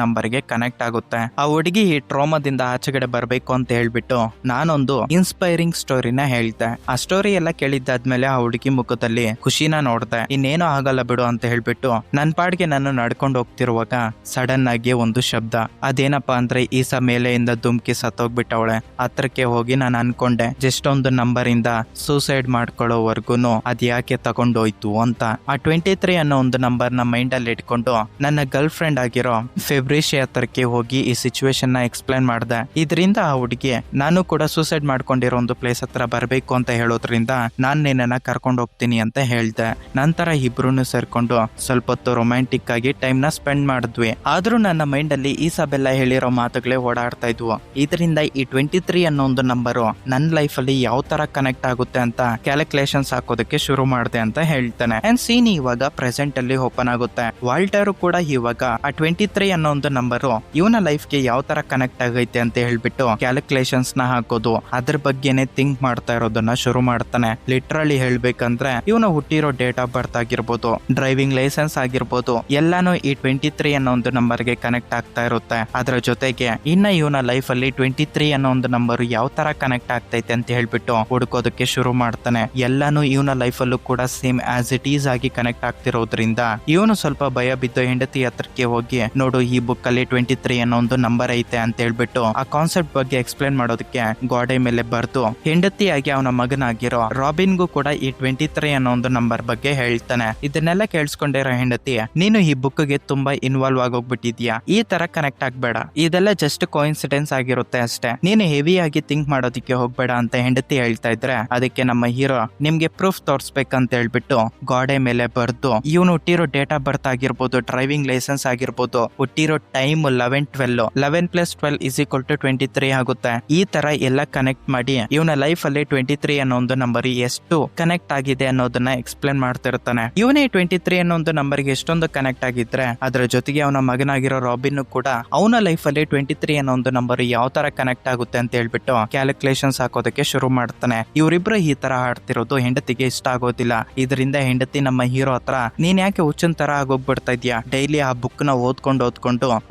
ನಂಬರ್ಗೆ ಕನೆಕ್ಟ್ ಆಗುತ್ತೆ. ಆ ಹುಡುಗಿ ಈ ಟ್ರೋಮಾದಿಂದ ಆಚೆಗಡೆ ಬರ್ಬೇಕು ಅಂತ ಹೇಳ್ಬಿಟ್ಟು ನಾನೊಂದು ಇನ್ಸ್ಪೈರಿಂಗ್ ಸ್ಟೋರಿನ ಹೇಳ್ದೆ. ಆ ಸ್ಟೋರಿ ಎಲ್ಲ ಕೇಳಿದ್ದಾದ್ಮೇಲೆ ಆ ಹುಡುಗಿ ಮುಖದಲ್ಲಿ ಖುಷಿನ ನೋಡ್ದೆ. ಇನ್ನೇನೋ ಆಗಲ್ಲ ಬಿಡು ಅಂತ ಹೇಳ್ಬಿಟ್ಟು ನನ್ ಪಾಡ್ಗೆ ನಾನು ನಡ್ಕೊಂಡು ಹೋಗ್ತಿರುವಾಗ ಸಡನ್ ಆಗಿ ಒಂದು ಶಬ್ದ. ಅದೇನಪ್ಪಾ ಅಂದ್ರೆ ಈಸಾ ಮೇಲೆಯಿಂದ ಧುಮ್ಕಿ ಸತ್ತೋಗ್ಬಿಟ್ಟವಳೆ. ಹತ್ರಕ್ಕೆ ಹೋಗಿ ನಾನು ಅನ್ಕೊಂಡೆ, ಜಸ್ಟ್ ಒಂದು ನಂಬರ್ ಇಂದ ಸೂಸೈಡ್ ಮಾಡ್ಕೊಳ್ಳೋವರ್ಗುನು ಅದ್ ಯಾಕೆ ತಗೊಂಡೋಯ್ತು ಅಂತ. ಆ 23 ಅನ್ನೋ ಒಂದು ನಂಬರ್ ನ ಮೈಂಡ್ ಅಲ್ಲಿ ಇಟ್ಕೊಂಡು ನನ್ನ ಗರ್ಲ್ ಫ್ರೆಂಡ್ ಆಗಿರೋ ಫೆಬ್ರಿಷಿಯಾ ಹತ್ರಕ್ಕೆ ಹೋಗಿ ಈ ಸಿಚುವೇಶನ್ ನ ಎಕ್ಸ್ಪ್ಲೇನ್ ಮಾಡ್ದೆ. ಇದರಿಂದ ಆ ಹುಡುಗಿ ನಾನು ಕೂಡ ಸೂಸೈಡ್ ಮಾಡ್ಕೊಂಡಿರೋ ಒಂದು ಪ್ಲೇಸ್ ಹತ್ರ ಬರ್ಬೇಕು ಅಂತ ಹೇಳೋದ್ರಿಂದ ನಾನ್ ನಿನ್ನ ಕರ್ಕೊಂಡು ಹೋಗ್ತೀನಿ ಅಂತ ಹೇಳ್ದೆ. ನಂತರ ಇಬ್ರು ಸೇರ್ಕೊಂಡು ಸ್ವಲ್ಪ ಹೊತ್ತು ರೊಮ್ಯಾಂಟಿಕ್ ಆಗಿ ಟೈಮ್ ನ ಸ್ಪೆಂಡ್ ಮಾಡಿದ್ವಿ. ಆದ್ರೂ ನನ್ನ ಮೈಂಡ್ ಅಲ್ಲಿ ಈಸಾಬೆಲ್ಲಾ ಹೇಳಿರೋ ಮಾತುಗಳೇ ಓಡಾಡ್ತಾ ಇದ್ವು. ಇದರಿಂದ ಈ 23 ಅನ್ನೋ ಒಂದು ನಂಬರು ನನ್ನ ಲೈಫ್ ಅಲ್ಲಿ ಯಾವ ತರ ಕನೆಕ್ಟ್ ಆಗುತ್ತೆ ಅಂತ ಕ್ಯಾಲ್ಕುಲೇಷನ್ಸ್ ಹಾಕೋದಕ್ಕೆ ಶುರು ಮಾಡಿದೆ ಅಂತ ಹೇಳ್ತಾನೆ. ಅಂಡ್ ಸೀನ್ ಇವಾಗ ಪ್ರೆಸೆಂಟ್ ಅಲ್ಲಿ ಓಪನ್ ಆಗುತ್ತೆ. ವಾಲ್ಟರ್ ಕೂಡ ಇವಾಗ ಆ 23 ಅನ್ನೋ ಒಂದು ನಂಬರು ಇವನ ಲೈಫ್ ಗೆ ಯಾವ ತರ ಕನೆಕ್ಟ್ ಆಗೈತೆ ಅಂತ ಹೇಳ್ಬಿಟ್ಟು ಕ್ಯಾಲ್ಕುಲೇಷನ್ಸ್ ನ ಹಾಕೋದು, ಅದ್ರ ಬಗ್ಗೆನೆ ಥಿಂಕ್ ಮಾಡ್ತಾ ಇರೋದನ್ನ ಶುರು ಮಾಡ್ತಾನೆ. ಲಿಟ್ರಲಿ ಹೇಳ್ಬೇಕಂದ್ರೆ ಇವನು ಹುಟ್ಟಿರೋ ಡೇಟ್ ಆಫ್ ಬರ್ತ್ ಆಗಿರ್ಬೋದು, ಡ್ರೈವಿಂಗ್ ಲೈಸೆನ್ಸ್ ಆಗಿರ್ಬೋದು, ಎಲ್ಲಾನು ಈ 23 ಅನ್ನೋ ಒಂದು ನಂಬರ್ ಗೆ ಕನೆಕ್ಟ್ ಆಗ್ತಾ ಇರುತ್ತೆ. ಅದ್ರ ಜೊತೆಗೆ ಇನ್ನ ಇವನ ಲೈಫ್ ಅಲ್ಲಿ 23 ಅನ್ನೋ ಒಂದು ನಂಬರ್ ಯಾವ ತರ ಕನೆಕ್ಟ್ ಆಗ್ತೈತೆ ಅಂತ ಹೇಳ್ಬಿಟ್ಟು ಹುಡುಕೋದಕ್ಕೆ ಶುರು ಮಾಡ್ತಾನೆ. ಎಲ್ಲಾನು ಇವನ ಲೈಫ್ ಅಲ್ಲೂ ಕೂಡ ಸೇಮ್ ಆಸ್ ಇಟ್ ಈಸ್ ಆಗಿ ಕನೆಕ್ಟ್ ಆಗ್ತಿರೋದ್ರಿಂದ ಇವನು ಸ್ವಲ್ಪ ಭಯ ಬಿದ್ದು ಹೆಂಡತಿ ಹತ್ರಕ್ಕೆ ಹೋಗಿ, ನೋಡು ಈ ಬುಕ್ ಅಲ್ಲಿ 23 ಅನ್ನೋ ಒಂದು ನಂಬರ್ ಐತೆ ಅಂತ ಹೇಳ್ಬಿಟ್ಟು ಆ ಕಾನ್ಸೆಪ್ಟ್ ಬಗ್ಗೆ ಎಕ್ಸ್ಪ್ಲೇನ್ ಮಾಡೋದಕ್ಕೆ ಗೋಡೆ ಮೇಲೆ ಬರ್ದು ಹೆಂಡತಿಯಾಗಿ ಅವನ ಮಗನಾಗಿರೋ ರಾಬಿನ್ಗೂ ಕೂಡ ಈ 23 ಅನ್ನೋ ಒಂದು ನಂಬರ್ ಬಗ್ಗೆ ಹೇಳ್ತಾನೆ. ಇದನ್ನೆಲ್ಲ ಕೇಳಿಸ್ಕೊಂಡಿರೋ ಹೆಂಡತಿ, ನೀನು ಈ ಬುಕ್ ಗೆ ತುಂಬಾ ಇನ್ವಾಲ್ವ್ ಆಗೋಗ್ಬಿಟ್ಟಿದ್ಯಾ, ಈ ತರ ಕನೆಕ್ಟ್ ಆಗ್ಬೇಡ, ಇದೆಲ್ಲ ಜಸ್ಟ್ ಕೋಇನ್ಸಿಡೆನ್ಸ್ ಆಗಿರುತ್ತೆ ಅಷ್ಟೇ, ನೀನು ಹೆವಿ ಆಗಿ ಥಿಂಕ್ ಮಾಡೋದಕ್ಕೆ ಹೋಗ್ಬೇಡ ಅಂತ ಹೆಂಡತಿ ಹೇಳ್ತಾ ಇದ್ರೆ ಅದಕ್ಕೆ ನಮ್ಮ ಹೀರೋ ನಿಮ್ಗೆ ಪ್ರೂಫ್ ತೋರ್ಸ್ಬೇಕಂತ ಹೇಳ್ಬಿಟ್ಟು ಗೋಡೆ ಮೇಲೆ ಬರ್ದು ಇವನು ಹುಟ್ಟಿರೋ ಡೇಟ್ ಆಫ್ ಬರ್ತ್ ಆಗಿರ್ಬೋದು, ಡ್ರೈವಿಂಗ್ ಲೈಸೆನ್ಸ್ ಆಗಿರ್ಬೋದು, ಹುಟ್ಟಿರೋ ಟೈಮ್ 11-12, 11+12 = 23 ಆಗುತ್ತೆ. ಈ ತರ ಎಲ್ಲ ಕನೆಕ್ಟ್ ಮಾಡಿ ಇವನ ಲೈಫ್ ಅಲ್ಲಿ 23 ಅನ್ನೋ ಒಂದು ನಂಬರ್ ಎಷ್ಟು ಕನೆಕ್ಟ್ ಆಗಿದೆ ಅನ್ನೋದನ್ನ ಎಕ್ಸ್ಪ್ಲೇನ್ ಮಾಡ್ತಿರ್ತಾನೆ. ಇವನೇ 23 ಅನ್ನೋ ಒಂದು ನಂಬರ್ ಗೆ ಎಷ್ಟೊಂದು ಕನೆಕ್ಟ್ ಆಗಿದ್ರೆ ಅದ್ರ ಜೊತೆಗೆ ಅವನ ಮಗನಾಗಿರೋ ರಾಬಿನ್ ಕೂಡ ಅವನ ಲೈಫ್ ಅಲ್ಲಿ 23 ಅನ್ನೋ ಒಂದು ನಂಬರ್ ಯಾವ ತರ ಕನೆಕ್ಟ್ ಆಗುತ್ತೆ ಅಂತ ಹೇಳ್ಬಿಟ್ಟು ಕ್ಯಾಲ್ಕುಲೇಷನ್ಸ್ ಹಾಕೋದಕ್ಕೆ ಶುರು ಮಾಡ್ತಾನೆ. ಇವರಿಬ್ರು ಈ ತರ ಆಡ್ತಿರೋದು ಹೆಂಡತಿಗೆ ಇಷ್ಟ ಆಗೋದಿಲ್ಲ. ಇದರಿಂದ ಹೆಂಡತಿ ನಮ್ಮ ಹೀರೋ ಹತ್ರ, ನೀನ್ ಯಾಕೆ ಹುಚ್ಚನ್ ತರ ಆಗೋಗ್ಬಿಡ್ತಾ ಇದ್ಯಾ, ಡೈಲಿ ಆ ಬುಕ್ ನ ಓದ್ಕೊಂಡು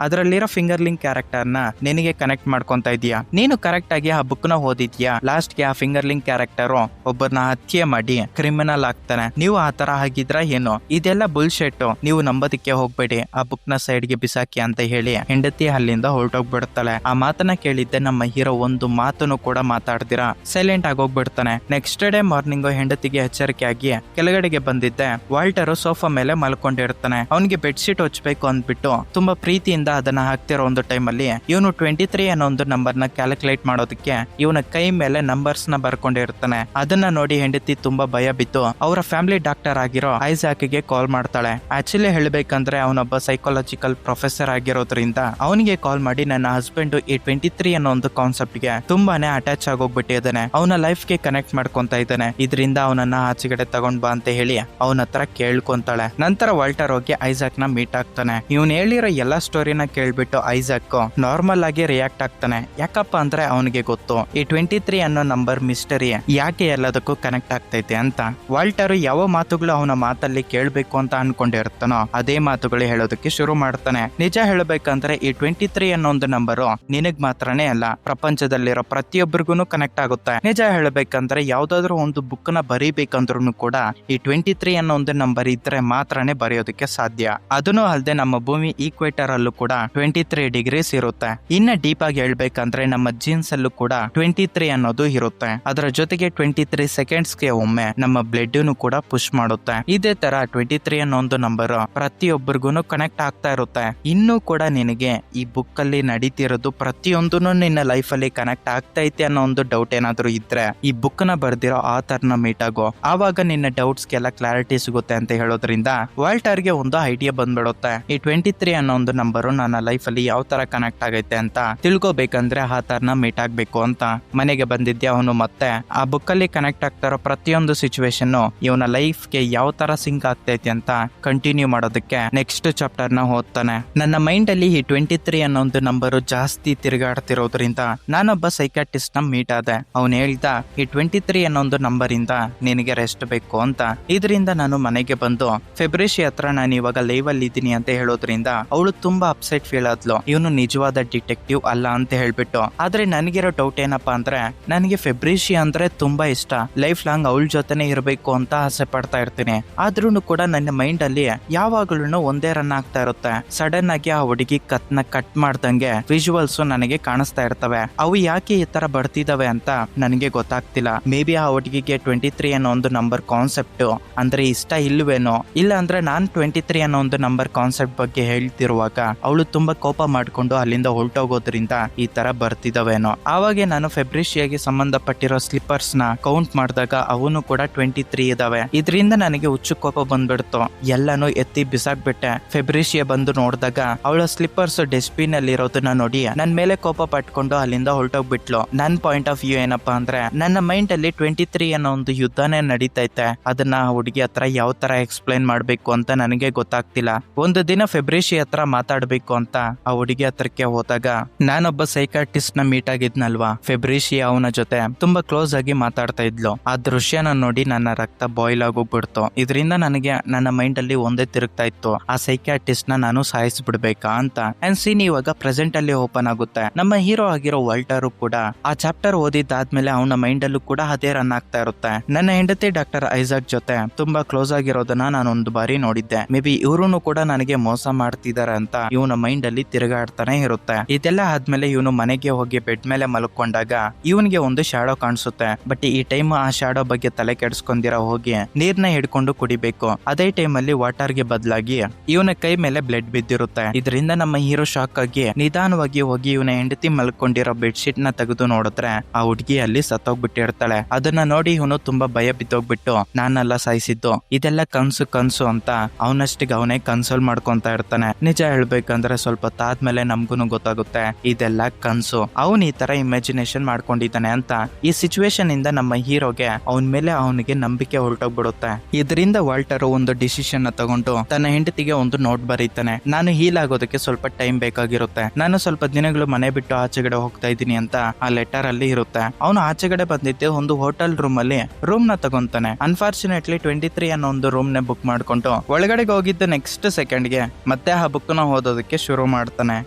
ಅದರಲ್ಲಿರೋ ಫಿಂಗರ್ ಲಿಂಕ್ ಕ್ಯಾರೆಕ್ಟರ್ ನ ನಿನಗೆ ಕನೆಕ್ಟ್ ಮಾಡ್ಕೊಂತ ಇದೀಯಾ, ನೀನು ಕರೆಕ್ಟ್ ಆಗಿ ಆ ಬುಕ್ ನ ಓದಿದ್ಯಾ, ಲಾಸ್ಟ್ ಗೆ ಆ ಫಿಂಗರ್ ಲಿಂಕ್ ಕ್ಯಾರೆಕ್ಟರ್ ಒಬ್ಬರನ್ನ ಹತ್ಯೆ ಮಾಡಿ ಕ್ರಿಮಿನಲ್ ಆಗ್ತಾನೆ, ನೀವು ಆ ತರ ಆಗಿದ್ರ ಏನು, ಇದೆಲ್ಲ ಬುಲ್ಶೆಟ್, ನೀವು ನಂಬೋದಕ್ಕೆ ಹೋಗ್ಬೇಡಿ, ಆ ಬುಕ್ ನ ಸೈಡ್ ಗೆ ಬಿಸಾಕಿ ಅಂತ ಹೇಳಿ ಹೆಂಡತಿ ಅಲ್ಲಿಂದ ಹೊರಟೋಗ್ಬಿಡ್ತಾಳೆ. ಆ ಮಾತನ್ನ ಕೇಳಿದ್ದೆ ನಮ್ಮ ಹೀರೋ ಒಂದು ಮಾತನ್ನು ಕೂಡ ಮಾತಾಡ್ದಿರಾ ಸೈಲೆಂಟ್ ಆಗೋಗ್ಬಿಡ್ತಾನೆ. ನೆಕ್ಸ್ಟ್ ಡೇ ಮಾರ್ನಿಂಗ್ ಹೆಂಡತಿಗೆ ಎಚ್ಚರಿಕೆ ಆಗಿ ಕೆಳಗಡೆಗೆ ಬಂದಿದ್ದೆ ವಾಲ್ಟರ್ ಸೋಫಾ ಮೇಲೆ ಮಲ್ಕೊಂಡಿರ್ತಾನೆ. ಅವನಿಗೆ ಬೆಡ್ ಶೀಟ್ ಹೊಚ್ಬೇಕು ಅಂದ್ಬಿಟ್ಟು ತುಂಬಾ ಪ್ರೀತಿಯಿಂದ ಅದನ್ನ ಹಾಕ್ತಿರೋ ಒಂದು ಟೈಮ್ ಅಲ್ಲಿ ಇವನು 23 ಅನ್ನೋ ಒಂದು ನಂಬರ್ ನ ಕ್ಯಾಲ್ಕುಲೇಟ್ ಮಾಡೋದಕ್ಕೆ ಇವನ ಕೈ ಮೇಲೆ ನಂಬರ್ಸ್ ನ ಬರ್ಕೊಂಡಿರ್ತಾನೆ. ಅದನ್ನ ನೋಡಿ ಹೆಂಡತಿ ತುಂಬಾ ಭಯ ಬಿದ್ದು ಅವರ ಫ್ಯಾಮಿಲಿ ಡಾಕ್ಟರ್ ಆಗಿರೋ ಐಸಾಕ್ ಗೆ ಕಾಲ್ ಮಾಡ್ತಾಳೆ. ಆಕ್ಚುಲಿ ಹೇಳ್ಬೇಕಂದ್ರೆ ಅವನೊಬ್ಬ ಸೈಕಾಲಜಿಕಲ್ ಪ್ರೊಫೆಸರ್ ಆಗಿರೋದ್ರಿಂದ ಅವನಿಗೆ ಕಾಲ್ ಮಾಡಿ, ನನ್ನ ಹಸ್ಬೆಂಡ್ ಈ 23 ಅನ್ನೋ ಒಂದು ಕಾನ್ಸೆಪ್ಟ್ ಗೆ ತುಂಬಾನೇ ಅಟ್ಯಾಚ್ ಆಗೋಗ್ಬಿಟ್ಟಿದ್ದಾನೆ, ಅವನ ಲೈಫ್ ಗೆ ಕನೆಕ್ಟ್ ಮಾಡ್ಕೊಂತ ಇದ್ದಾನೆ, ಇದರಿಂದ ಅವನನ್ನ ಆಚೆಗಡೆ ತಗೊಂಡ್ ಬಾ ಅಂತ ಹೇಳಿ ಅವನ ಹತ್ರ ಕೇಳ್ಕೊಂತಾಳೆ. ನಂತರ ವಾಲ್ಟರ್ ಹೋಗಿ ಐಸಾಕ್ ನ ಮೀಟ್ ಆಗ್ತಾನೆ. ಇವನ್ ಹೇಳಿರೋ ಎಲ್ಲಾ ಸ್ಟೋರಿನ ಕೇಳ್ಬಿಟ್ಟು ಐಸಾಕ್ ನಾರ್ಮಲ್ ಆಗಿ ರಿಯಾಕ್ಟ್ ಆಗ್ತಾನೆ. ಯಾಕಪ್ಪ ಅಂದ್ರೆ ಅವನಿಗೆ ಗೊತ್ತು ಈ 23 ಅನ್ನೋ ನಂಬರ್ ಮಿಸ್ಟರಿ ಯಾಕೆ ಎಲ್ಲದಕ್ಕೂ ಕನೆಕ್ಟ್ ಆಗ್ತೈತೆ ಅಂತ. ವಾಲ್ಟರ್ ಯಾವ ಮಾತುಗಳು ಅವನ ಮಾತಲ್ಲಿ ಕೇಳ್ಬೇಕು ಅಂತ ಅನ್ಕೊಂಡಿರ್ತಾನೆ. ಆಗ್ತಾನೋ ಅದೇ ಮಾತುಗಳು ಹೇಳೋದಕ್ಕೆ ಶುರು ಮಾಡ್ತಾನೆ. ನಿಜ ಹೇಳಬೇಕಂದ್ರೆ ಈ 23 ಅನ್ನೋ ಒಂದು ನಂಬರು ನಿನಗ್ ಮಾತ್ರನೇ ಅಲ್ಲ, ಪ್ರಪಂಚದಲ್ಲಿರೋ ಪ್ರತಿಯೊಬ್ಬರಿಗೂ ಕನೆಕ್ಟ್ ಆಗುತ್ತೆ. ನಿಜ ಹೇಳಬೇಕಂದ್ರೆ ಯಾವ್ದಾದ್ರು ಒಂದು ಬುಕ್ ನ ಬರೀಬೇಕಂದ್ರೂ ಕೂಡ ಈ 23 ಅನ್ನೋ ಒಂದು ನಂಬರ್ ಇದ್ರೆ ಮಾತ್ರನೇ ಬರೆಯೋದಕ್ಕೆ ಸಾಧ್ಯ. ಅದನ್ನು ಅಲ್ಲದೆ ನಮ್ಮ ಭೂಮಿ ಈಕ್ವೇಟರ್ ಅಲ್ಲೂ ಕೂಡ 23 ಡಿಗ್ರೀಸ್ ಇರುತ್ತೆ. ಇನ್ನ ಡೀಪ್ ಆಗಿ ಹೇಳ್ಬೇಕಂದ್ರೆ ನಮ್ಮ ಜೀನ್ಸ್ ಅಲ್ಲೂ ಕೂಡ 23 ಅನ್ನೋದು ಇರುತ್ತೆ. ಅದರ ಜೊತೆಗೆ 23 ಸೆಕೆಂಡ್ಸ್ ಗೆ ಒಮ್ಮೆ ನಮ್ಮ ಬ್ಲಡ್ ಕೂಡ ಪುಷ್ ಮಾಡುತ್ತೆ. ಇದೇ ತರ 23 ಅನ್ನೋ ಒಂದು ನಂಬರ್ ಪ್ರತಿಯೊಬ್ಬರಿಗೂ ಕನೆಕ್ಟ್ ಆಗ್ತಾ ಇರುತ್ತೆ. ಇನ್ನೂ ಕೂಡ ನಿನಗೆ ಈ ಬುಕ್ ಅಲ್ಲಿ ನಡೀತಿರೋದು ಪ್ರತಿಯೊಂದೂ ನಿನ್ನ ಲೈಫ್ ಅಲ್ಲಿ ಕನೆಕ್ಟ್ ಆಗ್ತೈತೆ ಅನ್ನೋ ಒಂದು ಡೌಟ್ ಏನಾದ್ರು ಇದ್ರೆ ಈ ಬುಕ್ ನ ಬರ್ದಿರೋ ಆಥರ್ನ ಮೀಟ್ ಆಗೋ. ಆವಾಗ ನಿನ್ನ ಡೌಟ್ಸ್ ಗೆಲ್ಲ ಕ್ಲಾರಿಟಿ ಸಿಗುತ್ತೆ ಅಂತ ಹೇಳೋದ್ರಿಂದ ವಾಲ್ಟರ್ ಗೆ ಒಂದು ಐಡಿಯಾ ಬಂದ್ಬಿಡುತ್ತೆ. ಈ 23 ಅನ್ನೋ ಒಂದು ನಂಬರು ನನ್ನ ಲೈಫ್ ಅಲ್ಲಿ ಯಾವ ತರ ಕನೆಕ್ಟ್ ಆಗೈತೆ ಅಂತ ತಿಳ್ಕೊಬೇಕಂದ್ರೆ ಆಥರ್ನ ಮೀಟ್ ಆಗ್ಬೇಕು ಅಂತ ಮನೆಗೆ ಬಂದಿದ್ದೆ ಅವನು. ಮತ್ತೆ ಆ ಬುಕ್ ಅಲ್ಲಿ ಕನೆಕ್ಟ್ ಆಗ್ತಾರೋ ಪ್ರತಿಯೊಂದು ಸಿಚುವೇಶನ್ ಇವನ ಲೈಫ್ ಗೆ ಯಾವ ತರ ಸಿಂಕ್ ಆಗ್ತೈತಿ ಅಂತ ಕಂಟಿನ್ಯೂ ಮಾಡೋದಕ್ಕೆ ನೆಕ್ಸ್ಟ್ ಚಾಪ್ಟರ್ ನ ಓದ್ತಾನೆ. ನನ್ನ ಮೈಂಡ್ ಅಲ್ಲಿ ಈ 23 ಅನ್ನೋ ಒಂದು ನಂಬರು ಜಾಸ್ತಿ ತಿರುಗಾಡ್ತಿರೋದ್ರಿಂದ ನಾನೊಬ್ಬ ಸೈಕಾಟಿಸ್ಟ್ ನ ಮೀಟ್ ಆದೆ. ಅವನು ಹೇಳ್ದ ಈ 23 ಅನ್ನೋ ಒಂದು ನಂಬರ್ ಇಂದ ನಿನಗೆ ರೆಸ್ಟ್ ಬೇಕು ಅಂತ. ಇದರಿಂದ ನಾನು ಮನೆಗೆ ಬಂದು ಫೆಬ್ರಿಷಿ ಹತ್ರ ನಾನು ಇವಾಗ ಲೈವ್ ಅಲ್ಲಿ ಇದ್ದೀನಿ ಅಂತ ಹೇಳೋದ್ರಿಂದ ಅವಳು ತುಂಬಾ ಅಪ್ಸೆಟ್ ಫೀಲ್ ಆದ್ಲು. ಇವನು ನಿಜವಾದ ಡಿಟೆಕ್ಟಿವ್ ಅಲ್ಲ ಅಂತ ಹೇಳ್ಬಿಟ್ಟು. ಆದ್ರೆ ನನಗಿರೋ ಡೌಟ್ ಏನಪ್ಪಾ ಅಂದ್ರೆ ನನಗೆ ಫೆಬ್ರಿಷಿ ಅಂದ್ರೆ ತುಂಬಾ ಇಷ್ಟ, ಲೈಫ್ ಲಾಂಗ್ ಅವಳ ಜೊತೆನೆ ಇರಬೇಕು ಅಂತ ಆಸೆ ಪಡ್ತಾ ಇರ್ತೀನಿ. ಆದ್ರೂ ಕೂಡ ನನ್ನ ಮೈಂಡ್ ಅಲ್ಲಿ ಯಾವಾಗ್ಲೂ ಒಂದೇ ರನ್ ಆಗ್ತಾ ಇರುತ್ತೆ. ಸಡನ್ ಆಗಿ ಆ ಹುಡುಗಿ ಕಟ್ ಮಾಡ್ದಂಗೆ ವಿಜುವಲ್ಸ್ ನನಗೆ ಕಾಣಿಸ್ತಾ ಇರ್ತವೆ. ಅವು ಯಾಕೆ ಈ ತರ ಬರ್ತಿದಾವೆ ಅಂತ ನನಗೆ ಗೊತ್ತಾಗ್ತಿಲ್ಲ. ಮೇ ಬಿ ಆ ಹುಡುಗಿಗೆ 23 ಅನ್ನೋ ಒಂದು ನಂಬರ್ ಕಾನ್ಸೆಪ್ಟ್ ಅಂದ್ರೆ ಇಷ್ಟ ಇಲ್ವೇನೋ, ಇಲ್ಲ ಅಂದ್ರೆ ನಾನ್ 23 ಅನ್ನೋ ಒಂದು ನಂಬರ್ ಕಾನ್ಸೆಪ್ಟ್ ಬಗ್ಗೆ ಹೇಳ್ತಿರುವಾಗ ಅವಳು ತುಂಬಾ ಕೋಪ ಮಾಡ್ಕೊಂಡು ಅಲ್ಲಿಂದ ಹೊರಟೋಗೋದ್ರಿಂದ ಈ ತರ ಬರ್ತಿದಾವೇನೋ. ಆವಾಗ ನಾನು ಫೆಬ್ರಿಷಿಯಾಗಿ ಸಂಬಂಧಪಟ್ಟಿರೋ ಸ್ಲಿಪ್ಪರ್ಸ್ ನ ಕೌಂಟ್ ಮಾಡಿದಾಗ ಅವನು ಕೂಡ 23 ಇದಾವೆ. ಇದರಿಂದ ನನಗೆ ಹುಚ್ಚು ಕೋಪ ಬಂದ್ಬಿಡ್ತು. ಎಲ್ಲಾನು ಎತ್ತಿ ಬಿಸಾಕ್ಬಿಟ್ಟೆ. ಫೆಬ್ರಿಷಿಯಾ ಬಂದು ನೋಡಿದಾಗ ಅವಳ ಸ್ಲಿಪ್ಪರ್ಸ್ ಡಸ್ಟ್ಬಿನ್ ಅಲ್ಲಿ ಇರೋದನ್ನ ನೋಡಿ ನನ್ ಮೇಲೆ ಕೋಪ ಪಟ್ಕೊಂಡು ಅಲ್ಲಿಂದ ಹೊರಟೋಗ್ಬಿಟ್ಲು. ನನ್ ಪಾಯಿಂಟ್ ಆಫ್ ವ್ಯೂ ಏನಪ್ಪಾ ಅಂದ್ರೆ ನನ್ನ ಮೈಂಡ್ ಅಲ್ಲಿ 23 ಅನ್ನೋ ಒಂದು ಯುದ್ಧನೇ ನಡೀತೈತೆ. ಅದನ್ನ ಹುಡುಗಿ ಹತ್ರ ಯಾವ ತರ ಎಕ್ಸ್ಪ್ಲೈನ್ ಮಾಡ್ಬೇಕು ಅಂತ ನನಗೆ ಗೊತ್ತಾಗ್ತಿಲ್ಲ. ಒಂದು ದಿನ ಫೆಬ್ರಿಷಿ ಹತ್ರ ಮಾತಾಡ್ಬೇಕು ಅಂತ ಆ ಹುಡುಗಿ ಹತ್ರಕ್ಕೆ ಹೋದಾಗ ನಾನೊಬ್ಬ ಸೈಕಾಟಿಸ್ಟ್ ನ ಮೀಟ್ ಆಗಿದ್ನಲ್ವಾ, ಫೆಬ್ರಿಷಿ ಅವನ ಜೊತೆ ತುಂಬಾ ಕ್ಲೋಸ್ ಆಗಿ ಮಾತಾಡ್ತಾ ಇದ್ಲು. ಆ ದೃಶ್ಯನ ನೋಡಿ ನನ್ನ ರಕ್ತ ಬಾಯ್ಲ್ ಆಗೋಗ್ಬಿಡ್ತು. ಇದರಿಂದ ನನಗೆ ನನ್ನ ಮೈಂಡ್ ಅಲ್ಲಿ ಒಂದೇ ತಿರುಗ್ತಾ ಇತ್ತು, ಆ ಸೈಕಾಟಿಸ್ಟ್ ನ ನಾನು ಸಾಯಿಸ್ಬಿಡ್ಬೇಕಾ ಅಂತ. ಅಂಡ್ ಸೀನ್ ಇವಾಗ ಪ್ರೆಸೆಂಟ್ ಅಲ್ಲಿ ಓಪನ್ ಆಗುತ್ತೆ. ನಮ್ಮ ಹೀರೋ ಆಗಿರೋ ವಾಲ್ಟರ್ ಕೂಡ ಆ ಚಾಪ್ಟರ್ ಓದಿದ್ದಾದ್ಮೇಲೆ ಅವನ ಮೈಂಡ್ ಅಲ್ಲೂ ಕೂಡ ಅದೇ ರನ್ ಆಗ್ತಾ ಇರುತ್ತೆ. ನನ್ನ ಹೆಂಡತಿ ಡಾಕ್ಟರ್ ಐಸಾಕ್ ಜೊತೆ ತುಂಬಾ ಕ್ಲೋಸ್ ಆಗಿರೋದನ್ನ ನಾನು ಒಂದು ಬಾರಿ ನೋಡಿದ್ದೆ. ಮೇ ಬಿ ಇವ್ರು ಕೂಡ ನನಗೆ ಮೋಸ ಮಾಡ್ತಿದಾರೆ ಅಂತ ಇವನ ಮೈಂಡ್ ಅಲ್ಲಿ ತಿರುಗಾಡ್ತಾನೆ ಇರುತ್ತೆ. ಇದೆಲ್ಲ ಆದ್ಮೇಲೆ ಇವನು ಮನೆಗೆ ಹೋಗಿ ಬೆಡ್ ಮೇಲೆ ಮಲ್ಕೊಂಡಾಗ ಇವನ್ಗೆ ಒಂದು ಶಾಡೋ ಕಾಣಿಸುತ್ತೆ. ಬಟ್ ಈ ಟೈಮ್ ಆ ಶಾಡೋ ಬಗ್ಗೆ ತಲೆ ಕೆಡಿಸ್ಕೊಂಡಿರ ಹೋಗಿ ನೀರ್ನ ಹಿಡ್ಕೊಂಡು ಕುಡಿಬೇಕು. ಅದೇ ಟೈಮ್ ಅಲ್ಲಿ ವಾಟರ್ ಗೆ ಬದಲಾಗಿ ಇವನ ಕೈ ಮೇಲೆ ಬ್ಲಡ್ ಬಿದ್ದಿರುತ್ತೆ. ಇದರಿಂದ ನಮ್ಮ ಹೀರೋ ಶಾಕ್ ಆಗಿ ನಿಧಾನವಾಗಿ ಹೋಗಿ ಇವನ ಹೆಂಡತಿ ಮಲ್ಕೊಂಡಿರೋ ಬೆಡ್ ಶೀಟ್ ನ ತೆಗೆದು ನೋಡಿದ್ರೆ ಆ ಹುಡುಗಿ ಅಲ್ಲಿ ಸತ್ತೋಗ್ಬಿಟ್ಟಿರ್ತಾಳೆ. ಅದನ್ನ ನೋಡಿ ಇವನು ತುಂಬಾ ಭಯ ಬಿದ್ದೋಗ್ಬಿಟ್ಟು ನಾನೆಲ್ಲ ಸಾಯಿಸಿದ್ದು, ಇದೆಲ್ಲ ಕನ್ಸು ಅಂತ ಅವನಷ್ಟಿಗೆ ಅವನೇ ಕನ್ಸೋಲ್ ಮಾಡ್ಕೊಂತ ಇರ್ತಾನೆ. ನಿಜ ಹೇಳ್ಬೇಕಂದ್ರೆ ಸ್ವಲ್ಪ ತಾದ್ಮೇಲೆ ನಮ್ಗೂನು ಗೊತ್ತಾಗುತ್ತೆ ಇದೆಲ್ಲ ಕನ್ಸು, ಅವನ್ ಈ ತರ ಇಮ್ಯಾಜಿನೇಷನ್ ಮಾಡ್ಕೊಂಡಿದ್ದಾನೆ ಅಂತ. ಈ ಸಿಚುವೇಶನ್ ಇಂದ ನಮ್ಮ ಹೀರೋಗೆ ಅವನ ಮೇಲೆ ಅವನಿಗೆ ನಂಬಿಕೆ ಹೊರಟೋಗ್ಬಿಡುತ್ತೆ. ಇದರಿಂದ ವಾಲ್ಟರ್ ಒಂದು ಡಿಸಿಷನ್ ತಗೊಂಡು ತನ್ನ ಹೆಂಡತಿಗೆ ಒಂದು ನೋಟ್ ಬರೀತಾನೆ. ನಾನು ಹೀಲ್ ಆಗೋದಕ್ಕೆ ಸ್ವಲ್ಪ ಟೈಮ್ ಬೇಕಾಗಿರುತ್ತೆ, ನಾನು ಸ್ವಲ್ಪ ದಿನಗಳು ಮನೆ ಬಿಟ್ಟು ಆಚೆಗಡೆ ಹೋಗ್ತಾ ಇದ್ದೀನಿ ಅಂತ ಆ ಲೆಟರ್ ಅಲ್ಲಿ ಇರುತ್ತೆ. ಅವನು ಆಚೆಗಡೆ ಬಂದಿದ್ದೆ ಒಂದು ಹೋಟೆಲ್ ರೂಮ್ ಅಲ್ಲಿ ರೂಮ್ ನ ತಗೊಂತಾನೆ. ಅನ್ಫಾರ್ಚುನೇಟ್ಲಿ 23 ಅನ್ನೋ ಒಂದು ರೂಮ್ ನ ಬುಕ್ ಮಾಡ್ಕೊಂಡು ಒಳಗಡೆ ಹೋಗಿದ್ದ ನೆಕ್ಸ್ಟ್ ಸೆಕೆಂಡ್ ಗೆ ಮತ್ತೆ ಆ ಬುಕ್ ನ ಓದೋದಕ್ಕೆ ಶುರು ಮಾಡ್ತಾನೆ.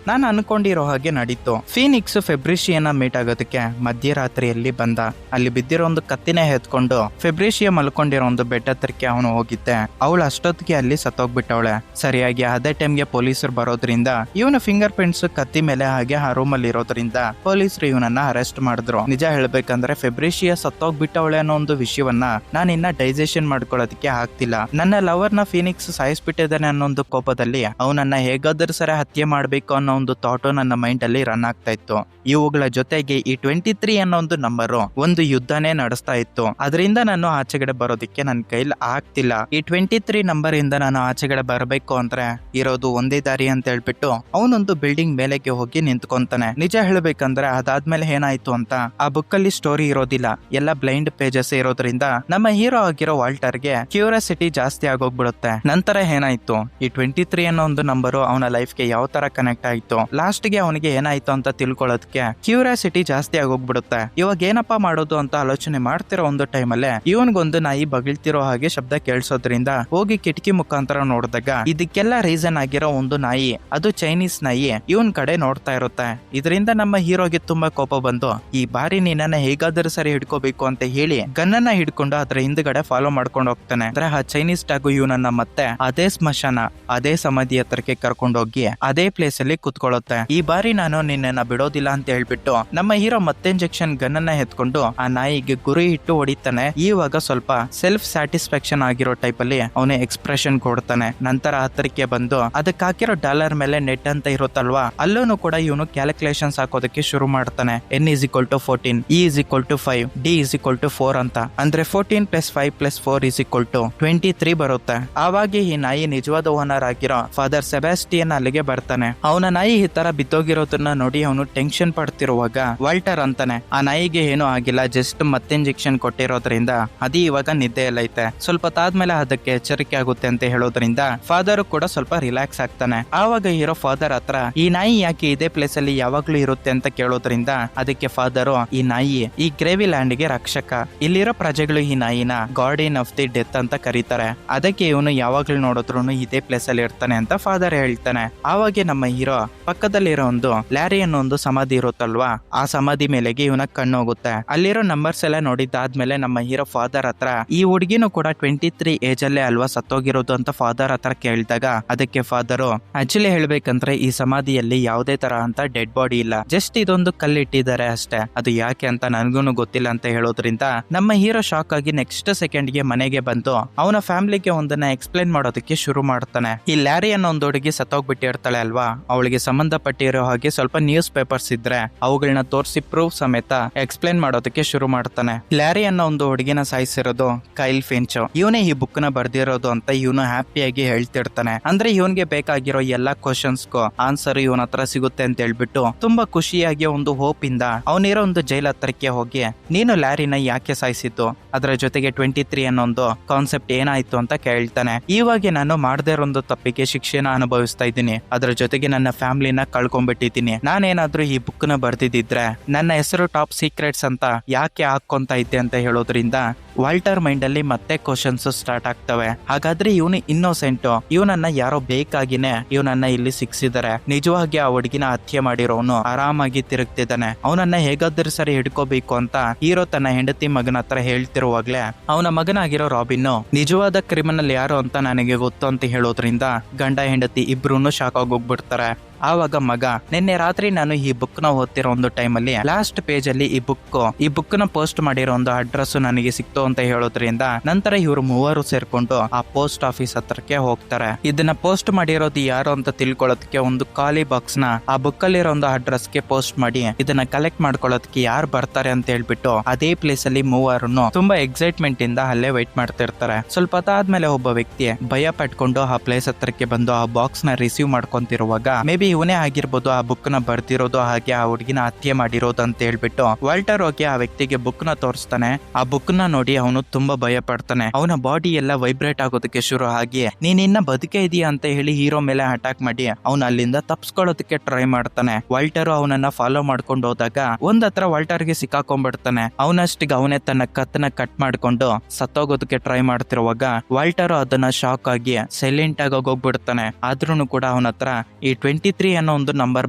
ನಾನು ಅನ್ಕೊಂಡಿರೋ ಹಾಗೆ ನಡೀತು. ಫೀನಿಕ್ಸ್ ಫೆಬ್ರಿಷಿಯನ್ನ ಮೀಟ್ ಆಗೋದಕ್ಕೆ ಮಧ್ಯರಾತ್ರಿಯಲ್ಲಿ ಬಂದ. ಅಲ್ಲಿ ಬಿದ್ದಿರೋ ಒಂದು ಕತ್ತಿನ ಎತ್ಕೊಂಡು ಫೆಬ್ರಿಷಿಯಾ ಮಲ್ಕೊಂಡಿರೋ ಒಂದು ಬೆಡ್ ಹತ್ರಕ್ಕೆ ಅವನು ಹೋಗಿದ್ದೆ. ಅವಳು ಅಷ್ಟೊತ್ತಿಗೆ ಅಲ್ಲಿ ಸತ್ತೋಗ್ಬಿಟ್ಟವಳೆ. ಸರಿಯಾಗಿ ಅದೇ ಟೈಮ್ಗೆ ಪೊಲೀಸರು ಬರೋದ್ರಿಂದ ಇವನ ಫಿಂಗರ್ ಪ್ರಿಂಟ್ಸ್ ಕತ್ತಿ ಮೇಲೆ ಹಾಗೆ ಆ ರೂಮ್ ಅಲ್ಲಿ ಇರೋದ್ರಿಂದ ಪೊಲೀಸರು ಇವನನ್ನ ಅರೆಸ್ಟ್ ಮಾಡಿದ್ರು. ನಿಜ ಹೇಳ್ಬೇಕಂದ್ರೆ ಫೆಬ್ರಿಷಿಯಾ ಸತ್ತೋಗ್ಬಿಟ್ಟವಳೆ ಅನ್ನೋ ಒಂದು ವಿಷಯವನ್ನ ನಾನಿನ್ನ ಡೈಜೆಷನ್ ಮಾಡ್ಕೊಳ್ಳೋದಕ್ಕೆ ಆಗ್ತಿಲ್ಲ. ನನ್ನ ಲವರ್ ನ ಫೀನಿಕ್ಸ್ ಸಾಯಿಸ್ಬಿಟ್ಟಿದ್ದಾನೆ ಅನ್ನೋ ಒಂದು ಕೋಪದಲ್ಲಿ ಅವನನ್ನ ಹೇಗಾದ್ರೂ ಸರಿ ಹತ್ಯೆ ಮಾಡ್ಬೇಕು ಅನ್ನೋ ಒಂದು ಥಾಟ್ ನನ್ನ ಮೈಂಡ್ ಅಲ್ಲಿ ರನ್ ಆಗ್ತಾ ಇತ್ತು. ಇವುಗಳ ಜೊತೆಗೆ ಈ 23 ಅನ್ನೋ ಒಂದು ನಂಬರು ಒಂದು ಯುದ್ಧನೇ ನಡೆಸ್ತಾ ಇತ್ತು. ಅದರಿಂದ ನಾನು ಆಚೆಗಡೆ ಬರೋದಕ್ಕೆ ನನ್ನ ಕೈಲಿ ಆಗ್ತಿಲ್ಲ. ಈ 23 ನಂಬರ್ ಇಂದ ನಾನು ಆಚೆಗಡೆ ಬರಬೇಕು ಅಂದ್ರೆ ಇರೋದು ಒಂದೇ ದಾರಿ ಅಂತ ಹೇಳ್ಬಿಟ್ಟು ಅವನೊಂದು ಬಿಲ್ಡಿಂಗ್ ಮೇಲೆಗೆ ಹೋಗಿ ನಿಂತ್ಕೊಂತಾನೆ. ನಿಜ ಹೇಳ್ಬೇಕಂದ್ರೆ ಅದಾದ್ಮೇಲೆ ಏನಾಯ್ತು ಅಂತ ಆ ಬುಕ್ ಅಲ್ಲಿ ಸ್ಟೋರಿ ಇರೋದಿಲ್ಲ, ಎಲ್ಲ ಬ್ಲೈಂಡ್ ಪೇಜಸ್ ಇರೋದ್ರಿಂದ ನಮ್ಮ ಹೀರೋ ಆಗಿರೋ ವಾಲ್ಟರ್ಗೆ ಕ್ಯೂರಿಯಾಸಿಟಿ ಜಾಸ್ತಿ ಆಗೋಗ್ಬಿಡುತ್ತೆ. ನಂತರ ಏನಾಯ್ತು, ಈ 23 ಅನ್ನೋ ಒಂದು ನಂಬರು ಅವನ ಲೈಫ್ಗೆ ಯಾವ ತರ ಕನೆಕ್ಟ್ ಆಯ್ತು, ಲಾಸ್ಟ್ ಗೆ ಅವನಿಗೆ ಏನಾಯ್ತು ಅಂತ ತಿಳ್ಕೊಳ್ಳೋದಕ್ಕೆ ಕ್ಯೂರಿಯಾಸಿಟಿ ಜಾಸ್ತಿ ಆಗೋಗ್ಬಿಡುತ್ತೆ. ಇವಾಗ ಏನಪ್ಪಾ ಮಾಡೋದು ಅಂತ ಆಲೋಚನೆ ಮಾಡ್ತಿರೋ ಒಂದು ಟೈಮಲ್ಲೇ ಇವನ್ಗೊಂದು ನಾಯಿ ಬಗಿಳ್ತಿರೋ ಹಾಗೆ ಶಬ್ದ ಕೇಳಿಸೋದ್ರಿಂದ ಹೋಗಿ ಕಿಟಕಿ ಮುಖಾಂತರ ಮುಖಾಂತರ ನೋಡಿದಾಗ ಇದಕ್ಕೆಲ್ಲ ರೀಸನ್ ಆಗಿರೋ ಒಂದು ನಾಯಿ, ಅದು ಚೈನೀಸ್ ನಾಯಿ ಇವನ್ ಕಡೆ ನೋಡ್ತಾ ಇರುತ್ತೆ. ಇದರಿಂದ ನಮ್ಮ ಹೀರೋಗೆ ತುಂಬಾ ಕೋಪ ಬಂದು ಈ ಬಾರಿ ನೀನನ್ನ ಹೇಗಾದ್ರೂ ಸರಿ ಹಿಡ್ಕೋಬೇಕು ಅಂತ ಹೇಳಿ ಗನ್ನನ್ನ ಹಿಡ್ಕೊಂಡು ಅದ್ರ ಹಿಂದ್ಗಡೆ ಫಾಲೋ ಮಾಡ್ಕೊಂಡು ಹೋಗ್ತಾನೆ. ಅಂದ್ರೆ ಆ ಚೈನೀಸ್ ಟಾಗು ಇವನನ್ನ ಮತ್ತೆ ಅದೇ ಸ್ಮಶಾನ, ಅದೇ ಸಮಾಧಿ ಹತ್ರಕ್ಕೆ ಕರ್ಕೊಂಡೋಗಿ ಅದೇ ಪ್ಲೇಸ್ ಅಲ್ಲಿ ಕುತ್ಕೊಳ್ಳುತ್ತೆ. ಈ ಬಾರಿ ನಾನು ನಿನ್ನನ್ನ ಬಿಡೋದಿಲ್ಲ ಅಂತ ಹೇಳ್ಬಿಟ್ಟು ನಮ್ಮ ಹೀರೋ ಮತ್ತೆ ಇಂಜೆಕ್ಷನ್ ಗನ್ನನ್ನ ಎತ್ಕೊಂಡು ಆ ನಾಯಿಗೆ ಗುರಿ ಇಟ್ಟು ಹೊಡಿತಾನೆ. ಇವಾಗ ಸ್ವಲ್ಪ ಸೆಲ್ಫ್ ಸ್ಯಾಟಿಸ್ಫ್ಯಾಕ್ಷನ್ ಆಗಿರೋ ಟೈಪ್ ಅಲ್ಲಿ ಅವನೇ ಎಕ್ಸ್ಪ್ರೆಷನ್ ಕೊಡ್ತಾನೆ. ನಂತರ ಹತ್ತಿರಕ್ಕೆ ಬಂದು ಅದಕ್ಕೆ ಹಾಕಿರೋ ಡಾಲರ್ ಮೇಲೆ ನೆಟ್ ಅಂತ ಇರುತ್ತಲ್ವಾ, ಅಲ್ಲೂ ಕೂಡ ಇವನು ಕ್ಯಾಲ್ಕುಲೇಷನ್ಸ್ ಹಾಕೋದಕ್ಕೆ ಶುರು ಮಾಡ್ತಾನೆ. n is equal to 14, e is equal to 5, d is equal to 4 ಅಂತ. ಅಂದ್ರೆ 14 plus 5 plus 4 is equal to 23 ಬರುತ್ತೆ. ಆವಾಗ ಈ ನಾಯಿ ನಿಜವಾದ ಓನರ್ ಆಗಿರೋ ಫಾದರ್ ಸೆಬಾಸ್ಟಿಯನ್ ಅಲ್ಲಿಗೆ ಬರ್ತಾನೆ. ಅವನ ನಾಯಿ ಈ ತರ ಬಿದ್ದೋಗಿರೋದನ್ನ ನೋಡಿ ಅವನು ಟೆನ್ಷನ್ ಪಡ್ತಿರುವಾಗ ವಾಲ್ಟರ್ ಅಂತಾನೆ, ಆ ನಾಯಿಗೆ ಏನೂ ಆಗಿಲ್ಲ, ಜಸ್ಟ್ ಮತ್ತೆ ಇಂಜೆಕ್ಷನ್ ಕೊಟ್ಟಿರೋದ್ರಿಂದ ಅದು ಇವಾಗ ನಿದ್ದೆಯಲ್ಲೈತೆ, ಸ್ವಲ್ಪ ತಾದ್ಮೇಲೆ ಅದಕ್ಕೆ ಎಚ್ಚರಿಕೆ ಆಗುತ್ತೆ ಅಂತ ಹೇಳೋದ್ರಿಂದ ಫಾದರ್ ಕೂಡ ಸ್ವಲ್ಪ ರಿಲ್ಯಾಕ್ಸ್ ಆಗ್ತಾನೆ. ಆವಾಗ ಹೀರೋ ಫಾದರ್ ಹತ್ರ ಈ ನಾಯಿ ಯಾಕೆ ಇದೇ ಪ್ಲೇಸ್ ಅಲ್ಲಿ ಯಾವಾಗ್ಲೂ ಇರುತ್ತೆ ಅಂತ ಕೇಳೋದ್ರಿಂದ ಅದಕ್ಕೆ ಫಾದರ್, ಈ ನಾಯಿ ಈ ಗ್ರೇವಿ ಲ್ಯಾಂಡ್ ಗೆ ರಕ್ಷಕ, ಇಲ್ಲಿರೋ ಪ್ರಜೆಗಳು ಈ ನಾಯಿನ ಗಾರ್ಡಿಯನ್ ಆಫ್ ದಿ ಡೆತ್ ಅಂತ ಕರೀತಾರೆ, ಅದಕ್ಕೆ ಇವನು ಯಾವಾಗ್ಲೂ ನೋಡಿದ್ರು ಇದೇ ಪ್ಲೇಸ್ ಅಲ್ಲಿ ಇರ್ತಾನೆ ಅಂತ ಫಾದರ್ ಹೇಳ್ತಾನೆ. ಆವಾಗ ನಮ್ಮ ಹೀರೋ ಪಕ್ಕದಲ್ಲಿರೋ ಒಂದು ಲ್ಯಾರಿ ಅನ್ನೋ ಒಂದು ಸಮಾಧಿ ಇರುತ್ತಲ್ವಾ, ಆ ಸಮಾಧಿ ಮೇಲೆಗೆ ಇವನ ಕಣ್ಣು ಹೋಗುತ್ತೆ. ಅಲ್ಲಿರೋ ನಂಬರ್ಸ್ ಎಲ್ಲ ನೋಡಿದ್ದಾದ್ಮೇಲೆ ನಮ್ಮ ಹೀರೋ ಫಾದರ್ ಹತ್ರ ಈ ಹುಡುಗಿನೂ ಕೂಡ 23 ಏಜ್ ಅಲ್ಲೇ ಅಲ್ವಾ ಸತ್ತೋಗಿರೋದು ಅಂತ ಫಾದರ್ ಹತ್ರ ಕೇಳಿದಾಗ ಅದಕ್ಕೆ ಫಾದರ್, ಆಕ್ಚುಲಿ ಹೇಳ್ಬೇಕಂದ್ರೆ ಈ ಸಮಾಧಿಯಲ್ಲಿ ಯಾವುದೇ ತರ ಅಂತ ಡೆಡ್ ಬಾಡಿ ಇಲ್ಲ, ಜಸ್ಟ್ ಇದೊಂದು ಕಲ್ಲಿಟ್ಟಿದ್ದಾರೆ ಅಷ್ಟೇ, ಅದು ಯಾಕೆ ಅಂತ ನನ್ಗೂನು ಗೊತ್ತಿಲ್ಲ ಅಂತ ಹೇಳೋದ್ರಿಂದ ನಮ್ಮ ಹೀರೋ ಶಾಕ್ ಆಗಿ ನೆಕ್ಸ್ಟ್ ಸೆಕೆಂಡ್ ಗೆ ಮನೆಗೆ ಬಂದು ಅವನ ಫ್ಯಾಮಿಲಿಗೆ ಒಂದನ್ನ ಎಕ್ಸ್ಪ್ಲೈನ್ ಮಾಡೋದಕ್ಕೆ ಶುರು ಮಾಡ್ತಾನೆ. ಈ ಲ್ಯಾರಿ ಅನ್ನೋ ಒಂದು ಹುಡುಗಿ ಸತ್ತೋಗ್ಬಿಟ್ಟಿರ್ತಾಳೆ ಅಲ್ವಾ, ಅವಳಿಗೆ ಸಂಬಂಧಪಟ್ಟಿರೋ ಹಾಗೆ ಸ್ವಲ್ಪ ನ್ಯೂಸ್ ಪೇಪರ್ಸ್ ಇದ್ರೆ ಅವುಗಳನ್ನ ತೋರಿಸಿ ಪ್ರೂಫ್ ಸಮೇತ ಎಕ್ಸ್ಪ್ಲೈನ್ ಮಾಡೋದಕ್ಕೆ ಶುರು ಮಾಡ್ತಾನೆ. ಲ್ಯಾರಿ ಅನ್ನೋ ಒಂದು ಹುಡುಗಿನ ಸಾಯಿಸಿರೋದು ಕೈಲ್ ಫಿಂಚ್, ಇವನೇ ಈ ಬುಕ್ ನ ಬರ್ದಿರೋದು ಅಂತ ಇವನು ಹ್ಯಾಪಿಯಾಗಿ ಹೇಳ್ತಿರ್ತಾನೆ. ಅಂದ್ರೆ ಇವನ್ಗೆ ಬೇಕಾಗಿರೋ ಎಲ್ಲಾ ಕ್ವಶನ್ಸ್ಗೂ ಆನ್ಸರ್ ಇವನ ಹತ್ರ ಸಿಗುತ್ತೆ ಅಂತ ಹೇಳ್ಬಿಟ್ಟು ತುಂಬಾ ಖುಷಿಯಾಗಿ ಒಂದು ಹೋಪ್ ಇಂದ ಅವನಿರೋ ಒಂದು ಜೈಲ್ ಹತ್ರಕ್ಕೆ ಹೋಗಿ, ನೀನು ಲ್ಯಾರಿನ ಯಾಕೆ ಸಾಯಿಸಿದ್ದು, ಅದರ ಜೊತೆಗೆ 23 ಅನ್ನೋ ಒಂದು ಕಾನ್ಸೆಪ್ಟ್ ಏನಾಯ್ತು ಅಂತ ಕೇಳ್ತಾನೆ. ಇವಾಗ ನಾನು ಮಾಡದೇ ಇರೋ ಒಂದು ತಪ್ಪಿಗೆ ಶಿಕ್ಷೆನ ಅನುಭವಿಸ್ತಾ ಇದ್ದೀನಿ, ಅದರ ಜೊತೆಗೆ ನನ್ನ ಫ್ಯಾಮಿಲಿನ ಕಳ್ಕೊಂಡ್ಬಿಟ್ಟಿದ್ದೀನಿ, ನಾನೇನಾದ್ರೂ ಈ ಬುಕ್ ನ ಬರ್ದಿದ್ರೆ ನನ್ನ ಹೆಸರು ಟಾಪ್ ಸೀಕ್ರೆಟ್ಸ್ ಅಂತ ಯಾಕೆ ಹಾಕೊಂತ ಇದ್ದೆ ಅಂತ ಹೇಳೋದ್ರಿಂದ ವಾಲ್ಟರ್ ಮೈಂಡ್ ಅಲ್ಲಿ ಮತ್ತೆ ಕ್ವಶನ್ಸ್ ಸ್ಟಾರ್ಟ್ ಆಗ್ತವೆ. ಹಾಗಾದ್ರೆ ಇವನು ಇನ್ನೋಸೆಂಟ್, ಇವನನ್ನ ಯಾರೋ ಬೇಕಾಗಿನೇ ಇವನನ್ನ ಇಲ್ಲಿ ಸಿಕ್ಸಿದ್ದಾರೆ, ನಿಜವಾಗಿ ಆ ಹುಡುಗಿನ ಹತ್ಯೆ ಮಾಡಿರೋನು ಆರಾಮಾಗಿ ತಿರುಗ್ತಿದ್ದಾನೆ, ಅವನನ್ನ ಹೇಗಾದ್ರೂ ಸರಿ ಹಿಡ್ಕೋಬೇಕು ಅಂತ ಹೀರೋ ತನ್ನ ಹೆಂಡತಿ ಮಗನ ಹತ್ರ ಹೇಳ್ತಿರುವಾಗ್ಲೇ ಅವನ ಮಗನಾಗಿರೋ ರಾಬಿನ್ ನಿಜವಾದ ಕ್ರಿಮಿನಲ್ ಯಾರು ಅಂತ ನನಗೆ ಗೊತ್ತು ಅಂತ ಹೇಳೋದ್ರಿಂದ ಗಂಡ ಹೆಂಡತಿ ಇಬ್ರು ಶಾಕ್ ಆಗೋಗ್ಬಿಡ್ತಾರೆ. ಆವಾಗ ಮಗ, ನಿನ್ನೆ ರಾತ್ರಿ ನಾನು ಈ ಬುಕ್ ನ ಓದ್ತಿರೋ ಒಂದು ಟೈಮ್ ಅಲ್ಲಿ ಲಾಸ್ಟ್ ಪೇಜ್ ಅಲ್ಲಿ ಈ ಬುಕ್ ನ ಪೋಸ್ಟ್ ಮಾಡಿರೋ ಒಂದು ಅಡ್ರೆಸ್ ನನಗೆ ಸಿಕ್ತು ಅಂತ ಹೇಳೋದ್ರಿಂದ ನಂತರ ಇವರು ಮೂವರು ಸೇರ್ಕೊಂಡು ಆ ಪೋಸ್ಟ್ ಆಫೀಸ್ ಹತ್ರಕ್ಕೆ ಹೋಗ್ತಾರೆ. ಇದನ್ನ ಪೋಸ್ಟ್ ಮಾಡಿರೋದು ಯಾರು ಅಂತ ತಿಳ್ಕೊಳ್ಳೋದಕ್ಕೆ ಒಂದು ಖಾಲಿ ಬಾಕ್ಸ್ ನ ಆ ಬುಕ್ ಅಲ್ಲಿರೋ ಒಂದು ಅಡ್ರೆಸ್ ಗೆ ಪೋಸ್ಟ್ ಮಾಡಿ ಇದನ್ನ ಕಲೆಕ್ಟ್ ಮಾಡ್ಕೊಳ್ಳೋದಕ್ಕೆ ಯಾರು ಬರ್ತಾರೆ ಅಂತ ಹೇಳ್ಬಿಟ್ಟು ಅದೇ ಪ್ಲೇಸ್ ಅಲ್ಲಿ ಮೂವರು ತುಂಬಾ ಎಕ್ಸೈಟ್ಮೆಂಟ್ ಇಂದ ಅಲ್ಲೇ ವೈಟ್ ಮಾಡ್ತಿರ್ತಾರೆ. ಸ್ವಲ್ಪ ಹೊತ್ತಾದ್ಮೇಲೆ ಒಬ್ಬ ವ್ಯಕ್ತಿ ಭಯ ಪಟ್ಕೊಂಡು ಆ ಪ್ಲೇಸ್ ಹತ್ರಕ್ಕೆ ಬಂದು ಆ ಬಾಕ್ಸ್ ನ ರಿಸೀವ್ ಮಾಡ್ಕೊಂತಿರುವಾಗ ಮೇ ಬಿ ಇವನೇ ಆಗಿರ್ಬೋದು ಆ ಬುಕ್ ನ ಬರ್ದಿರೋದು, ಹಾಗೆ ಆ ಹುಡುಗಿನ ಹತ್ಯೆ ಮಾಡಿರೋದು ಅಂತ ಹೇಳ್ಬಿಟ್ಟು ವಾಲ್ಟರ್ ಹೋಗಿ ಆ ವ್ಯಕ್ತಿಗೆ ಬುಕ್ ನ ತೋರಿಸ್ತಾನೆ. ಆ ಬುಕ್ ನ ನೋಡಿ ಅವನು ತುಂಬಾ ಭಯ ಪಡ್ತಾನೆ, ಅವನ ಬಾಡಿ ಎಲ್ಲ ವೈಬ್ರೇಟ್ ಆಗೋದಕ್ಕೆ ಶುರು ಆಗಿ ನೀನಿನ್ನ ಬದುಕೆ ಇದೆಯಾ ಅಂತ ಹೇಳಿ ಹೀರೋ ಮೇಲೆ ಅಟ್ಯಾಕ್ ಮಾಡಿ ಅವನ ಅಲ್ಲಿಂದ ತಪ್ಸ್ಕೊಳ್ಳೋದಕ್ಕೆ ಟ್ರೈ ಮಾಡ್ತಾನೆ. ವಾಲ್ಟರ್ ಅವನನ್ನ ಫಾಲೋ ಮಾಡ್ಕೊಂಡು ಹೋದಾಗ ಒಂದ್ ಹತ್ರ ವಾಲ್ಟರ್ಗೆ ಸಿಕ್ಕಾಕೊಂಡ್ಬಿಡ್ತಾನೆ. ಅವನಷ್ಟಿಗೆ ಅವನೇ ತನ್ನ ಕತ್ತನ್ನ ಕಟ್ ಮಾಡ್ಕೊಂಡು ಸತ್ತೋಗೋದಕ್ಕೆ ಟ್ರೈ ಮಾಡ್ತಿರುವಾಗ ವಾಲ್ಟರ್ ಅದನ್ನ ಶಾಕ್ ಆಗಿ ಸೈಲೆಂಟ್ ಆಗಿ ಹೋಗ್ಬಿಡ್ತಾನೆ. ಆದ್ರೂ ಕೂಡ ಅವನ ಹತ್ರ ಈ 23 ಅನ್ನೋ ಒಂದು ನಂಬರ್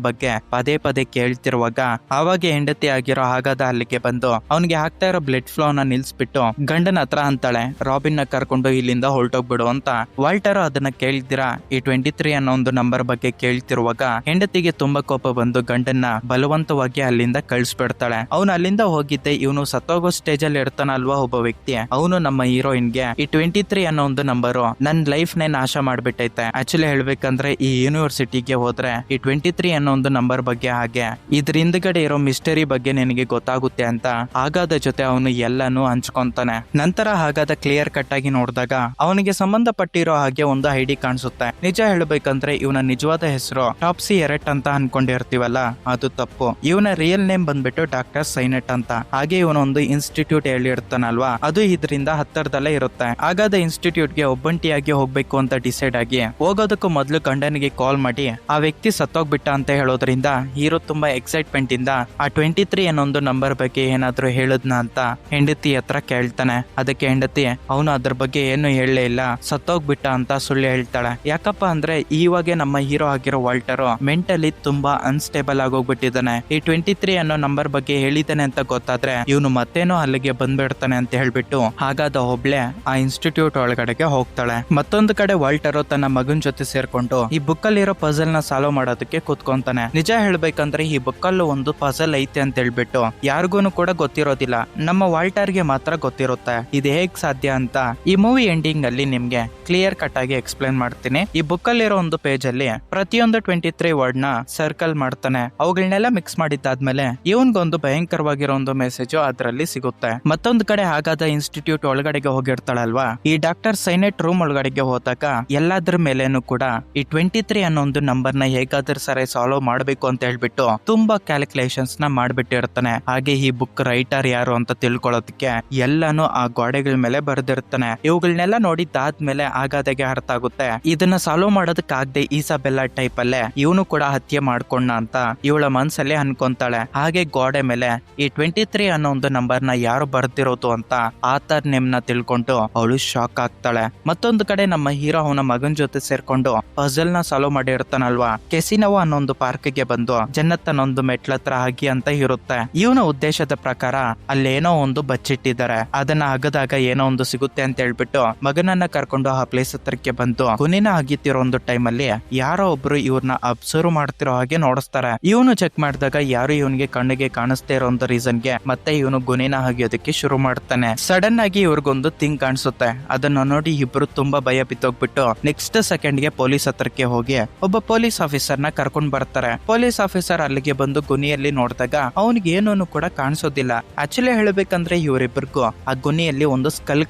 ಬಗ್ಗೆ ಪದೇ ಪದೇ ಕೇಳ್ತಿರುವಾಗ ಅವಾಗ ಹೆಂಡತಿ ಆಗಿರೋ ಆಗಾದ ಅಲ್ಲಿಗೆ ಬಂದು ಅವನಿಗೆ ಆಗ್ತಾ ಇರೋ ಬ್ಲಡ್ ಫ್ಲೋ ನ ನಿಲ್ಸ್ಬಿಟ್ಟು ಗಂಡನ ಹತ್ರ ಅಂತಾಳೆ, ರಾಬಿನ್ ನ ಕರ್ಕೊಂಡು ಇಲ್ಲಿಂದ ಹೊರಟೋಗ್ಬಿಡು ಅಂತ. ವಾಲ್ಟರ್ ಅದನ್ನ ಕೇಳ್ತೀರಾ ಈ 23 ಅನ್ನೋ ಒಂದು ನಂಬರ್ ಬಗ್ಗೆ ಕೇಳ್ತಿರುವಾಗ ಹೆಂಡತಿಗೆ ತುಂಬಾ ಕೋಪ ಬಂದು ಗಂಡನ್ನ ಬಲವಂತವಾಗಿ ಅಲ್ಲಿಂದ ಕಳಿಸ್ಬಿಡ್ತಾಳೆ. ಅವನು ಅಲ್ಲಿಂದ ಹೋಗಿದ್ದೆ ಇವನು ಸತ್ತೋಗೋ ಸ್ಟೇಜ್ ಅಲ್ಲಿ ಇರ್ತಾನಲ್ವಾ ಒಬ್ಬ ವ್ಯಕ್ತಿ, ಅವನು ನಮ್ಮ ಹೀರೋಯಿನ್ಗೆ ಈ 23 ಅನ್ನೋ ಒಂದು ನಂಬರು ನನ್ ಲೈಫ್ ನೇ ನಾಶ ಮಾಡ್ಬಿಟ್ಟೈತೆ. ಆಕ್ಚುಲಿ ಹೇಳ್ಬೇಕಂದ್ರೆ ಈ ಯೂನಿವರ್ಸಿಟಿಗೆ ಹೋದ್ರೆ ಈ 23 ಅನ್ನೋ ಒಂದು ನಂಬರ್ ಬಗ್ಗೆ ಹಾಗೆ ಇದ್ರ ಹಿಂದ್ಗಡೆ ಇರೋ ಮಿಸ್ಟರಿ ಬಗ್ಗೆ ನಿನಗೆ ಗೊತ್ತಾಗುತ್ತೆ ಅಂತ ಆಗಾದ ಜೊತೆ ಅವನು ಎಲ್ಲಾನು ಹಂಚ್ಕೊಂತಾನೆ. ನಂತರ ಆಗಾದ ಕ್ಲಿಯರ್ ಕಟ್ ಆಗಿ ನೋಡಿದಾಗ ಅವನಿಗೆ ಸಂಬಂಧಪಟ್ಟಿರೋ ಹಾಗೆ ಒಂದು ಐಡಿ ಕಾಣಿಸುತ್ತೆ. ನಿಜ ಹೇಳ್ಬೇಕಂದ್ರೆ ಇವನ ನಿಜವಾದ ಹೆಸರು ಟಾಪ್ಸಿ ಎರೆಟ್ ಅಂತ ಅನ್ಕೊಂಡಿರ್ತೀವಲ್ಲ, ಅದು ತಪ್ಪು. ಇವನ ರಿಯಲ್ ನೇಮ್ ಬಂದ್ಬಿಟ್ಟು ಡಾಕ್ಟರ್ ಸೈನೆಟ್ ಅಂತ. ಹಾಗೆ ಇವನೊಂದು ಇನ್ಸ್ಟಿಟ್ಯೂಟ್ ಹೇಳಿರ್ತಾನಲ್ವಾ, ಅದು ಇದರಿಂದ ಹತ್ತಿರದಲ್ಲೇ ಇರುತ್ತೆ. ಆಗಾದ ಇನ್ಸ್ಟಿಟ್ಯೂಟ್ ಗೆ ಒಬ್ಬಂಟಿಯಾಗಿ ಹೋಗ್ಬೇಕು ಅಂತ ಡಿಸೈಡ್ ಆಗಿ ಹೋಗೋದಕ್ಕೂ ಮೊದಲು ಗಂಡನಿಗೆ ಕಾಲ್ ಮಾಡಿ ಆ ವ್ಯಕ್ತಿ ವ್ಯಕ್ತಿ ಸತ್ತೋಗ್ಬಿಟ್ಟ ಅಂತ ಹೇಳೋದ್ರಿಂದ ಹೀರೋ ತುಂಬಾ ಎಕ್ಸೈಟ್ಮೆಂಟ್ ಇಂದ ಆ 23 ಅನ್ನೋ ನಂಬರ್ ಬಗ್ಗೆ ಏನಾದ್ರೂ ಹೇಳದ್ನ ಅಂತ ಹೆಂಡತಿ ಹತ್ರ ಕೇಳ್ತಾನೆ. ಅದಕ್ಕೆ ಹೆಂಡತಿ ಅವನು ಅದ್ರ ಬಗ್ಗೆ ಏನು ಹೇಳಲೇ ಇಲ್ಲ, ಸತ್ತೋಗ್ಬಿಟ್ಟ ಅಂತ ಸುಳ್ಳು ಹೇಳ್ತಾಳೆ. ಯಾಕಪ್ಪ ಅಂದ್ರೆ ಇವಾಗೆ ನಮ್ಮ ಹೀರೋ ಆಗಿರೋ ವಾಲ್ಟರ್ ಮೆಂಟಲಿ ತುಂಬಾ ಅನ್ಸ್ಟೇಬಲ್ ಆಗೋಗ್ಬಿಟ್ಟಿದ್ದಾನೆ. ಈ 23 ಅನ್ನೋ ನಂಬರ್ ಬಗ್ಗೆ ಹೇಳಿದ್ದಾನೆ ಅಂತ ಗೊತ್ತಾದ್ರೆ ಇವನು ಮತ್ತೇನೋ ಅಲ್ಲಿಗೆ ಬಂದ್ಬಿಡ್ತಾನೆ ಅಂತ ಹೇಳ್ಬಿಟ್ಟು ಹಾಗಾದ ಒಬ್ಳೆ ಆ ಇನ್ಸ್ಟಿಟ್ಯೂಟ್ ಒಳಗಡೆಗೆ ಹೋಗ್ತಾಳೆ. ಮತ್ತೊಂದು ಕಡೆ ವಾಲ್ಟರ್ ತನ್ನ ಮಗನ್ ಜೊತೆ ಸೇರ್ಕೊಂಡು ಈ ಬುಕ್ ಅಲ್ಲಿರೋ ಪಜಲ್ ನ ಸಾಲ್ವ್ ಮಾಡೋದಕ್ಕೆ ಕೂತ್ಕೊಂತಾನೆ. ನಿಜ ಹೇಳ್ಬೇಕಂದ್ರೆ ಈ ಬುಕ್ ಅಲ್ಲೂ ಒಂದು ಪಜಲ್ ಐತೆ ಅಂತ ಹೇಳ್ಬಿಟ್ಟು ಯಾರಿಗೂನು ಕೂಡ ಗೊತ್ತಿರೋದಿಲ್ಲ, ನಮ್ಮ ವಾಲ್ಟರ್ಗೆ ಮಾತ್ರ ಗೊತ್ತಿರುತ್ತೆ. ಇದು ಹೇಗ್ ಸಾಧ್ಯ ಅಂತ ಈ ಮೂವಿ ಎಂಡಿಂಗ್ ಅಲ್ಲಿ ನಿಮ್ಗೆ ಕ್ಲಿಯರ್ ಕಟ್ ಆಗಿ ಎಕ್ಸ್ಪ್ಲೇನ್ ಮಾಡ್ತೀನಿ. ಈ ಬುಕ್ ಅಲ್ಲಿರೋ ಒಂದು ಪೇಜ್ ಅಲ್ಲಿ ಪ್ರತಿಯೊಂದು 23 ವರ್ಡ್ ನ ಸರ್ಕಲ್ ಮಾಡ್ತಾನೆ. ಅವುಗಳನ್ನೆಲ್ಲ ಮಿಕ್ಸ್ ಮಾಡಿದ್ದಾದ್ಮೇಲೆ ಇವನ್ಗೊಂದು ಭಯಂಕರವಾಗಿರೋ ಒಂದು ಮೆಸೇಜ್ ಅದರಲ್ಲಿ ಸಿಗುತ್ತೆ. ಮತ್ತೊಂದು ಕಡೆ ಹಾಗಾದ ಇನ್ಸ್ಟಿಟ್ಯೂಟ್ ಒಳಗಡೆಗೆ ಹೋಗಿರ್ತಾಳಲ್ವಾ, ಈ ಡಾಕ್ಟರ್ ಸೈನೆಟ್ ರೂಮ್ ಒಳಗಡೆಗೆ ಹೋದಾಗ ಎಲ್ಲಾದ್ರ ಮೇಲೇನು ಕೂಡ ಈ 23 ಅನ್ನೋ ಒಂದು ನಂಬರ್ ನ ಹೇಗಾದ್ರೂ ಸರಿ ಸಾಲ್ವ್ ಮಾಡ್ಬೇಕು ಅಂತ ಹೇಳ್ಬಿಟ್ಟು ತುಂಬಾ ಕ್ಯಾಲ್ಕುಲೇಷನ್ಸ್ ನ ಮಾಡ್ಬಿಟ್ಟಿರ್ತಾನೆ. ಹಾಗೆ ಈ ಬುಕ್ ರೈಟರ್ ಯಾರು ಅಂತ ತಿಳ್ಕೊಳ್ಳೋದಕ್ಕೆ ಎಲ್ಲಾನು ಆ ಗೋಡೆಗಳ ಮೇಲೆ ಬರೆದಿರ್ತಾನೆ. ಇವುಗಳನ್ನೆಲ್ಲ ನೋಡಿದ್ದಾದ್ಮೇಲೆ ಆಗಾದಾಗೆ ಅರ್ಥ ಆಗುತ್ತೆ ಇದನ್ನ ಸಾಲ್ವ್ ಮಾಡೋದಕ್ಕಾಗದೆ ಈಸಾಬೆಲ್ಲಾ ಟೈಪ್ ಅಲ್ಲೇ ಇವನು ಕೂಡ ಹತ್ಯೆ ಮಾಡ್ಕೊಂಡ ಅಂತ ಇವಳ ಮನ್ಸಲ್ಲಿ ಅನ್ಕೊಂತಾಳೆ. ಹಾಗೆ ಗೋಡೆ ಮೇಲೆ ಈ 23 ಅನ್ನೋ ಒಂದು ನಂಬರ್ ನ ಯಾರು ಬರ್ದಿರೋದು ಅಂತ ಆತರ್ ನೇಮ್ ನ ತಿಳ್ಕೊಂಡು ಅವಳು ಶಾಕ್ ಆಗ್ತಾಳೆ. ಮತ್ತೊಂದು ಕಡೆ ನಮ್ಮ ಹೀರೋ ಅವನ ಮಗನ್ ಜೊತೆ ಸೇರ್ಕೊಂಡು ಪಜಲ್ ನ ಸಾಲ್ವ್ ಮಾಡಿರ್ತಾನಲ್ವಾ, ಕೆಸಿನೋ ಅನ್ನೋ ಒಂದು ಪಾರ್ಕ್ ಗೆ ಬಂದು ಜನ್ನತ್ ಅನ್ನೊಂದು ಮೆಟ್ಲತ್ರ ಆಗಿ ಅಂತ ಇರುತ್ತೆ. ಇವನ ಉದ್ದೇಶದ ಪ್ರಕಾರ ಅಲ್ಲೇನೋ ಒಂದು ಬಚ್ಚಿಟ್ಟಿದ್ದಾರೆ, ಅದನ್ನ ಅಗದಾಗ ಏನೋ ಒಂದು ಸಿಗುತ್ತೆ ಅಂತ ಹೇಳ್ಬಿಟ್ಟು ಮಗನನ್ನ ಕರ್ಕೊಂಡು ಆ ಪ್ಲೇಸ್ ಹತ್ರಕ್ಕೆ ಬಂದು ಗುನಿನ ಆಗಿತ್ತಿರೋ ಒಂದು ಟೈಮ್ ಅಲ್ಲಿ ಯಾರೋ ಒಬ್ರು ಇವ್ರನ್ನ ಅಬ್ಸರ್ವ್ ಮಾಡ್ತಿರೋ ಹಾಗೆ ನೋಡಿಸ್ತಾರೆ. ಇವನು ಚೆಕ್ ಮಾಡಿದಾಗ ಯಾರು ಇವನಿಗೆ ಕಣ್ಣಿಗೆ ಕಾಣಿಸ್ತಾ ಇರೋ ಒಂದು ರೀಸನ್ಗೆ ಮತ್ತೆ ಇವನು ಗುನಿನ ಆಗಿಯೋದಕ್ಕೆ ಶುರು ಮಾಡ್ತಾನೆ. ಸಡನ್ ಆಗಿ ಇವ್ರಿಗೊಂದು ಥಿಂಗ್ ಕಾಣಿಸುತ್ತೆ. ಅದನ್ನ ನೋಡಿ ಇಬ್ರು ತುಂಬಾ ಭಯ ಬಿತ್ತೋಗ್ಬಿಟ್ಟು ನೆಕ್ಸ್ಟ್ ಸೆಕೆಂಡ್ ಗೆ ಪೊಲೀಸ್ ಹತ್ರಕ್ಕೆ ಹೋಗಿ ಒಬ್ಬ ಪೊಲೀಸ್ ಆಫೀಸರ್ ನ ಕರ್ಕೊಂಡ್ ಬರ್ತಾರೆ. ಪೊಲೀಸ್ ಆಫೀಸರ್ ಅಲ್ಲಿಗೆ ಬಂದು ಗುನಿಯಲ್ಲಿ ನೋಡಿದಾಗ ಅವನಿಗೆ ಏನೂ ಕೂಡ ಕಾಣಿಸೋದಿಲ್ಲ. ಆಕ್ಚುಲಿ ಹೇಳ್ಬೇಕಂದ್ರೆ ಇವರಿಬ್ಬರಿಗೂ ಆ ಗುನಿಯಲ್ಲಿ ಒಂದು ಸ್ಕಲ್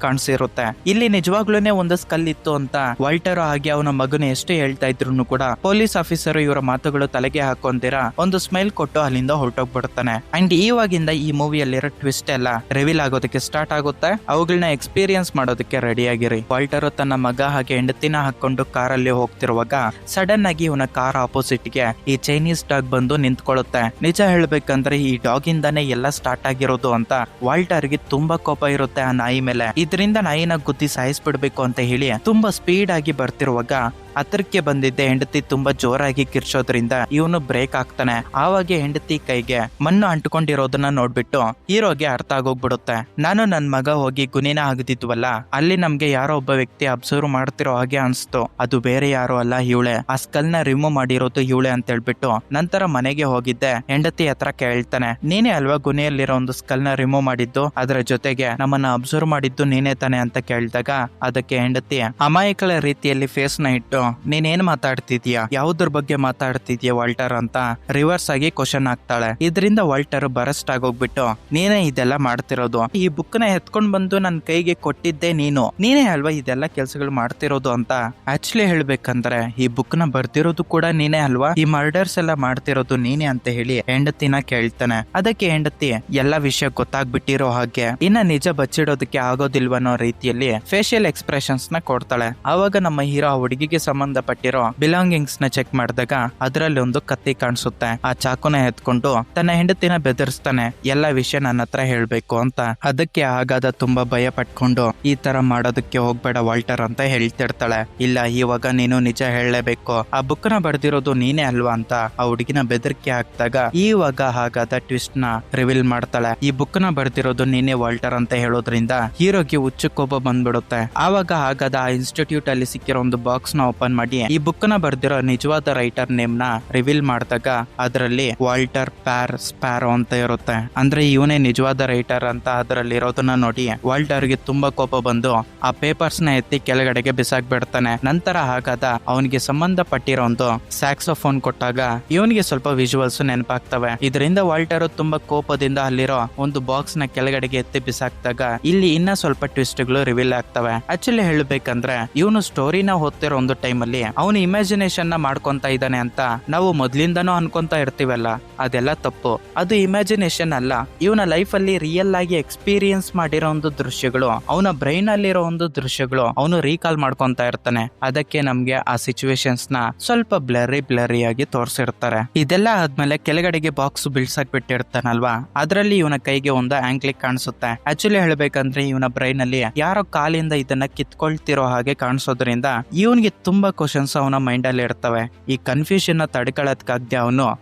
ಕಾಣಿಸಿರುತ್ತೆ. ಇಲ್ಲಿ ನಿಜವಾಗ್ಲೂನೆ ಒಂದು ಸ್ಕಲ್ ಇತ್ತು ಅಂತ ವಾಲ್ಟರ್ ಹಾಗೆ ಅವನ ಮಗನ ಎಷ್ಟು ಹೇಳ್ತಾ ಇದ್ರು ಕೂಡ ಪೊಲೀಸ್ ಆಫೀಸರ್ ಇವರ ಮಾತುಗಳು ತಲೆಗೆ ಹಾಕೊಂದಿರ ಒಂದು ಸ್ಮೈಲ್ ಕೊಟ್ಟು ಅಲ್ಲಿಂದ ಹೊರಟೋಗ್ಬಿಡ್ತಾನೆ. ಅಂಡ್ ಇವಾಗಿಂದ ಈ ಮೂವಿಯಲ್ಲಿರೋ ಟ್ವಿಸ್ಟ್ ಎಲ್ಲ ರಿವೀಲ್ ಆಗೋದಕ್ಕೆ ಸ್ಟಾರ್ಟ್ ಆಗುತ್ತೆ. ಅವುಗಳನ್ನ ಎಕ್ಸ್ಪೀರಿಯನ್ಸ್ ಮಾಡೋದಕ್ಕೆ ರೆಡಿ ಆಗಿರಿ. ವಾಲ್ಟರ್ ತನ್ನ ಮಗ ಹಾಗೆ ಹೆಂಡತಿನ ಹಾಕೊಂಡು ಕಾರಲ್ಲಿ ಹೋಗ್ತಿರುವಾಗ ಸಡನ್ ಆಗಿ ಇವನ ಕಾರ್ ಆಪೋಸಿಟ್ ಗೆ ಈ ಚೈನೀಸ್ ಡಾಗ್ ಬಂದು ನಿಂತ್ಕೊಳ್ಳುತ್ತೆ. ನಿಜ ಹೇಳ್ಬೇಕಂದ್ರೆ ಈ ಡಾಗ್ ಇಂದಾನೆ ಎಲ್ಲ ಸ್ಟಾರ್ಟ್ ಆಗಿರೋದು ಅಂತ ವಾಲ್ಟರ್ ಗೆ ತುಂಬಾ ಕೋಪ ಇರುತ್ತೆ ಆ ನಾಯಿ ಮೇಲೆ. ಇದರಿಂದ ನಾಯಿನ ಗುದ್ದಿ ಸಾಯಿಸ್ಬಿಡ್ಬೇಕು ಅಂತ ಹೇಳಿ ತುಂಬಾ ಸ್ಪೀಡ್ ಆಗಿ ಬರ್ತಿರುವಾಗ ಹತ್ರಕ್ಕೆ ಬಂದಿದ್ದೆ ಹೆಂಡತಿ ತುಂಬಾ ಜೋರಾಗಿ ಕಿರ್ಚೋದ್ರಿಂದ ಇವನು ಬ್ರೇಕ್ ಆಗ್ತಾನೆ. ಆವಾಗ ಹೆಂಡತಿ ಕೈಗೆ ಮಣ್ಣು ಅಂಟ್ಕೊಂಡಿರೋದನ್ನ ನೋಡ್ಬಿಟ್ಟು ಹೀರೋಗೆ ಅರ್ಥ ಆಗೋಗ್ಬಿಡುತ್ತೆ. ನಾನು ನನ್ ಮಗ ಹೋಗಿ ಗುನಿನ ಆಗದಿದ್ವಲ್ಲ, ಅಲ್ಲಿ ನಮ್ಗೆ ಯಾರೋ ಒಬ್ಬ ವ್ಯಕ್ತಿ ಅಬ್ಸರ್ವ್ ಮಾಡ್ತಿರೋ ಹಾಗೆ ಅನ್ಸ್ತು. ಅದು ಬೇರೆ ಯಾರು ಅಲ್ಲ, ಇವಳೆ. ಆ ಸ್ಕಲ್ ನ ರಿಮೂವ್ ಮಾಡಿರೋದು ಇವಳೆ ಅಂತ ಹೇಳ್ಬಿಟ್ಟು ನಂತರ ಮನೆಗೆ ಹೋಗಿದ್ದೆ ಹೆಂಡತಿ ಹತ್ರ ಕೇಳ್ತಾನೆ, ನೀನೇ ಅಲ್ವಾ ಗುನಿಯಲ್ಲಿರೋ ಒಂದು ಸ್ಕಲ್ ನ ರಿಮೂವ್ ಮಾಡಿದ್ದು, ಅದರ ಜೊತೆಗೆ ನಮ್ಮನ್ನ ಅಬ್ಸರ್ವ್ ಮಾಡಿದ್ದು ನೀನೇ ತಾನೆ ಅಂತ ಕೇಳಿದಾಗ ಅದಕ್ಕೆ ಹೆಂಡತಿ ಅಮಾಯಕಳ ರೀತಿಯಲ್ಲಿ ಫೇಸ್ ನ ಇಟ್ಟು ನೀನೇನ್ ಮಾತಾಡ್ತಿದ್ಯಾ, ಯಾವುದ್ರ ಬಗ್ಗೆ ಮಾತಾಡ್ತಿದ್ಯಾ ವಾಲ್ಟರ್ ಅಂತ ರಿವರ್ಸ್ ಆಗಿ ಕ್ವಶನ್ ಆಗ್ತಾಳೆ. ಇದರಿಂದ ವಾಲ್ಟರ್ ಬರಸ್ಟ್ ಆಗೋಗ್ಬಿಟ್ಟು ನೀನೇ ಇದೆಲ್ಲ ಮಾಡ್ತಿರೋದು, ಈ ಬುಕ್ ನ ಎತ್ಕೊಂಡ್ ಬಂದು ನನ್ ಕೈಗೆ ಕೊಟ್ಟಿದ್ದೆ ನೀನೇ ಅಲ್ವಾ ಇದೆಲ್ಲ ಕೆಲ್ಸಗಳು ಮಾಡ್ತಿರೋದು ಅಂತ. ಆಕ್ಚುಲಿ ಹೇಳ್ಬೇಕಂದ್ರೆ ಈ ಬುಕ್ ನ ಬರ್ದಿರೋದು ಕೂಡ ನೀನೇ ಅಲ್ವಾ, ಈ ಮರ್ಡರ್ಸ್ ಎಲ್ಲ ಮಾಡ್ತಿರೋದು ನೀನೇ ಅಂತ ಹೇಳಿ ಹೆಂಡತಿನ ಕೇಳ್ತಾನೆ. ಅದಕ್ಕೆ ಹೆಂಡತಿ ಎಲ್ಲಾ ವಿಷಯ ಗೊತ್ತಾಗ್ಬಿಟ್ಟಿರೋ ಹಾಗೆ ಇನ್ನ ನಿಜ ಬಚ್ಚಿಡೋದಕ್ಕೆ ಆಗೋದಿಲ್ವನ್ನೋ ರೀತಿಯಲ್ಲಿ ಫೇಶಿಯಲ್ ಎಕ್ಸ್ಪ್ರೆಷನ್ಸ್ ನ ಕೊಡ್ತಾಳೆ. ಆವಾಗ ನಮ್ಮ ಹೀರೋ ಆ ಹುಡುಗಿಗೆ ಸಂಬಂಧಪಟ್ಟಿರೋ ಬಿಲಾಂಗಿಂಗ್ಸ್ ನ ಚೆಕ್ ಮಾಡಿದಾಗ ಅದರಲ್ಲಿ ಒಂದು ಕತ್ತಿ ಕಾಣಿಸುತ್ತೆ. ಆ ಚಾಕುನ ಎತ್ಕೊಂಡು ತನ್ನ ಹೆಂಡತಿನ ಬೆದರಿಸ್ತಾನೆ, ಎಲ್ಲಾ ವಿಷಯ ನನ್ನ ಹತ್ರ ಹೇಳ್ಬೇಕು ಅಂತ. ಅದಕ್ಕೆ ಆಗಾದ ತುಂಬಾ ಭಯ ಪಟ್ಕೊಂಡು ಈ ತರ ಮಾಡೋದಕ್ಕೆ ಹೋಗ್ಬೇಡ ವಾಲ್ಟರ್ ಅಂತ ಹೇಳ್ತಿರ್ತಾಳೆ. ಇಲ್ಲ, ಇವಾಗ ನೀನು ನಿಜ ಹೇಳಲೇಬೇಕು, ಆ ಬುಕ್ ನ ಬರ್ದಿರೋದು ನೀನೇ ಅಲ್ವಾ ಅಂತ ಆ ಹುಡುಗಿನ ಬೆದರಿಕೆ ಹಾಕ್ದಾಗ ಇವಾಗ ಹಾಗಾದ ಟ್ವಿಸ್ಟ್ ನ ರಿವೀಲ್ ಮಾಡ್ತಾಳೆ. ಈ ಬುಕ್ ನ ಬರ್ದಿರೋದು ನೀನೇ ವಾಲ್ಟರ್ ಅಂತ ಹೇಳೋದ್ರಿಂದ ಹೀರೋಗೆ ಹುಚ್ಚು ಕೋಪ ಬಂದ್ಬಿಡುತ್ತೆ. ಆವಾಗ ಹಾಗಾದ ಆ ಇನ್ಸ್ಟಿಟ್ಯೂಟ್ ಅಲ್ಲಿ ಸಿಕ್ಕಿರೋ ಒಂದು ಬಾಕ್ಸ್ ನ ಓಪನ್ ಮಾಡಿ ಈ ಬುಕ್ ನ ಬರ್ದಿರೋ ನಿಜವಾದ ರೈಟರ್ ನೇಮ್ ನ ರಿವೀಲ್ ಮಾಡಿದಾಗ ಅದರಲ್ಲಿ ವಾಲ್ಟರ್ ಪ್ಯಾರ್ ಸ್ಪ್ಯಾರೋ ಅಂತ ಇರುತ್ತೆ. ಅಂದ್ರೆ ಇವನೇ ನಿಜವಾದ ರೈಟರ್ ಅಂತ ಅದರಲ್ಲಿ ಇರೋದನ್ನ ನೋಡಿ ವಾಲ್ಟರ್ ಗೆ ತುಂಬಾ ಕೋಪ ಬಂದು ಆ ಪೇಪರ್ಸ್ ನ ಎತ್ತಿ ಕೆಳಗಡೆಗೆ ಬಿಸಾಕ್ಬಿಡ್ತಾನೆ. ನಂತರ ಹಾಗಾದ ಅವನಿಗೆ ಸಂಬಂಧಪಟ್ಟಿರೋ ಒಂದು ಸ್ಯಾಕ್ಸೋಫೋನ್ ಕೊಟ್ಟಾಗ ಇವನಿಗೆ ಸ್ವಲ್ಪ ವಿಜುವಲ್ಸ್ ನೆನಪಾಗ್ತವೆ. ಇದರಿಂದ ವಾಲ್ಟರ್ ತುಂಬಾ ಕೋಪದಿಂದ ಅಲ್ಲಿರೋ ಒಂದು ಬಾಕ್ಸ್ ನ ಕೆಳಗಡೆಗೆ ಎತ್ತಿ ಬಿಸಾಕ್ದಾಗ ಇಲ್ಲಿ ಇನ್ನ ಸ್ವಲ್ಪ ಟ್ವಿಸ್ಟ್ ಗಳು ರಿವೀಲ್ ಆಗ್ತವೆ. ಆಕ್ಚುಲಿ ಹೇಳ್ಬೇಕಂದ್ರೆ ಇವನು ಸ್ಟೋರಿನ ಓದ್ತಿರೋ ಒಂದು ಟೈಮ್ ಟೈಮಲ್ಲಿ ಅವನು ಇಮ್ಯಾಜಿನೇಷನ್ ನ ಮಾಡ್ಕೊಂತ ಇದ್ದಾನೆ ಅಂತ ನಾವು ಮೊದ್ಲಿಂದನೂ ಅನ್ಕೊಂತ ಇರ್ತೀವಲ್ಲ, ಅದೆಲ್ಲ ತಪ್ಪು. ಅದು ಇಮ್ಯಾಜಿನೇಷನ್ ಅಲ್ಲ, ಇವನ ಲೈಫ್ ಅಲ್ಲಿ ರಿಯಲ್ ಆಗಿ ಎಕ್ಸ್ಪೀರಿಯನ್ಸ್ ಮಾಡಿರೋ ಒಂದು ದೃಶ್ಯಗಳು, ಅವನ ಬ್ರೈನ್ ಅಲ್ಲಿರೋ ಒಂದು ದೃಶ್ಯಗಳು ಅವನು ರೀಕಾಲ್ ಮಾಡ್ಕೊಂತ ಇರ್ತಾನೆ. ಅದಕ್ಕೆ ನಮ್ಗೆ ಆ ಸಿಚುವೇಶನ್ಸ್ ನ ಸ್ವಲ್ಪ ಬ್ಲರಿ ಆಗಿ ತೋರಿಸಿರ್ತಾರೆ. ಇದೆಲ್ಲ ಆದ್ಮೇಲೆ ಕೆಳಗಡೆಗೆ ಬಾಕ್ಸ್ ಬಿಳ್ಸಾಕ್ ಬಿಟ್ಟಿರ್ತಾನಲ್ವಾ, ಅದ್ರಲ್ಲಿ ಇವನ ಕೈಗೆ ಒಂದು ಆಂಕ್ಲಿಕ್ ಕಾಣಿಸುತ್ತೆ. ಆಕ್ಚುಲಿ ಹೇಳ್ಬೇಕಂದ್ರೆ ಇವನ ಬ್ರೈನ್ ಅಲ್ಲಿ ಯಾರೋ ಕಾಲಿಂದ ಇದನ್ನ ಕಿತ್ಕೊಳ್ತಿರೋ ಹಾಗೆ ಕಾಣಿಸೋದ್ರಿಂದ ಇವನ್ಗೆ ತುಂಬಾ ಕ್ವಶನ್ಸ್ ಅವನ ಮೈಂಡ್ ಅಲ್ಲಿ ಇರ್ತವೆ. ಈ ಕನ್ಫ್ಯೂಷನ್ ನ ತಡ್ಕೊಳಕ್ಕಾಗ್ದೆ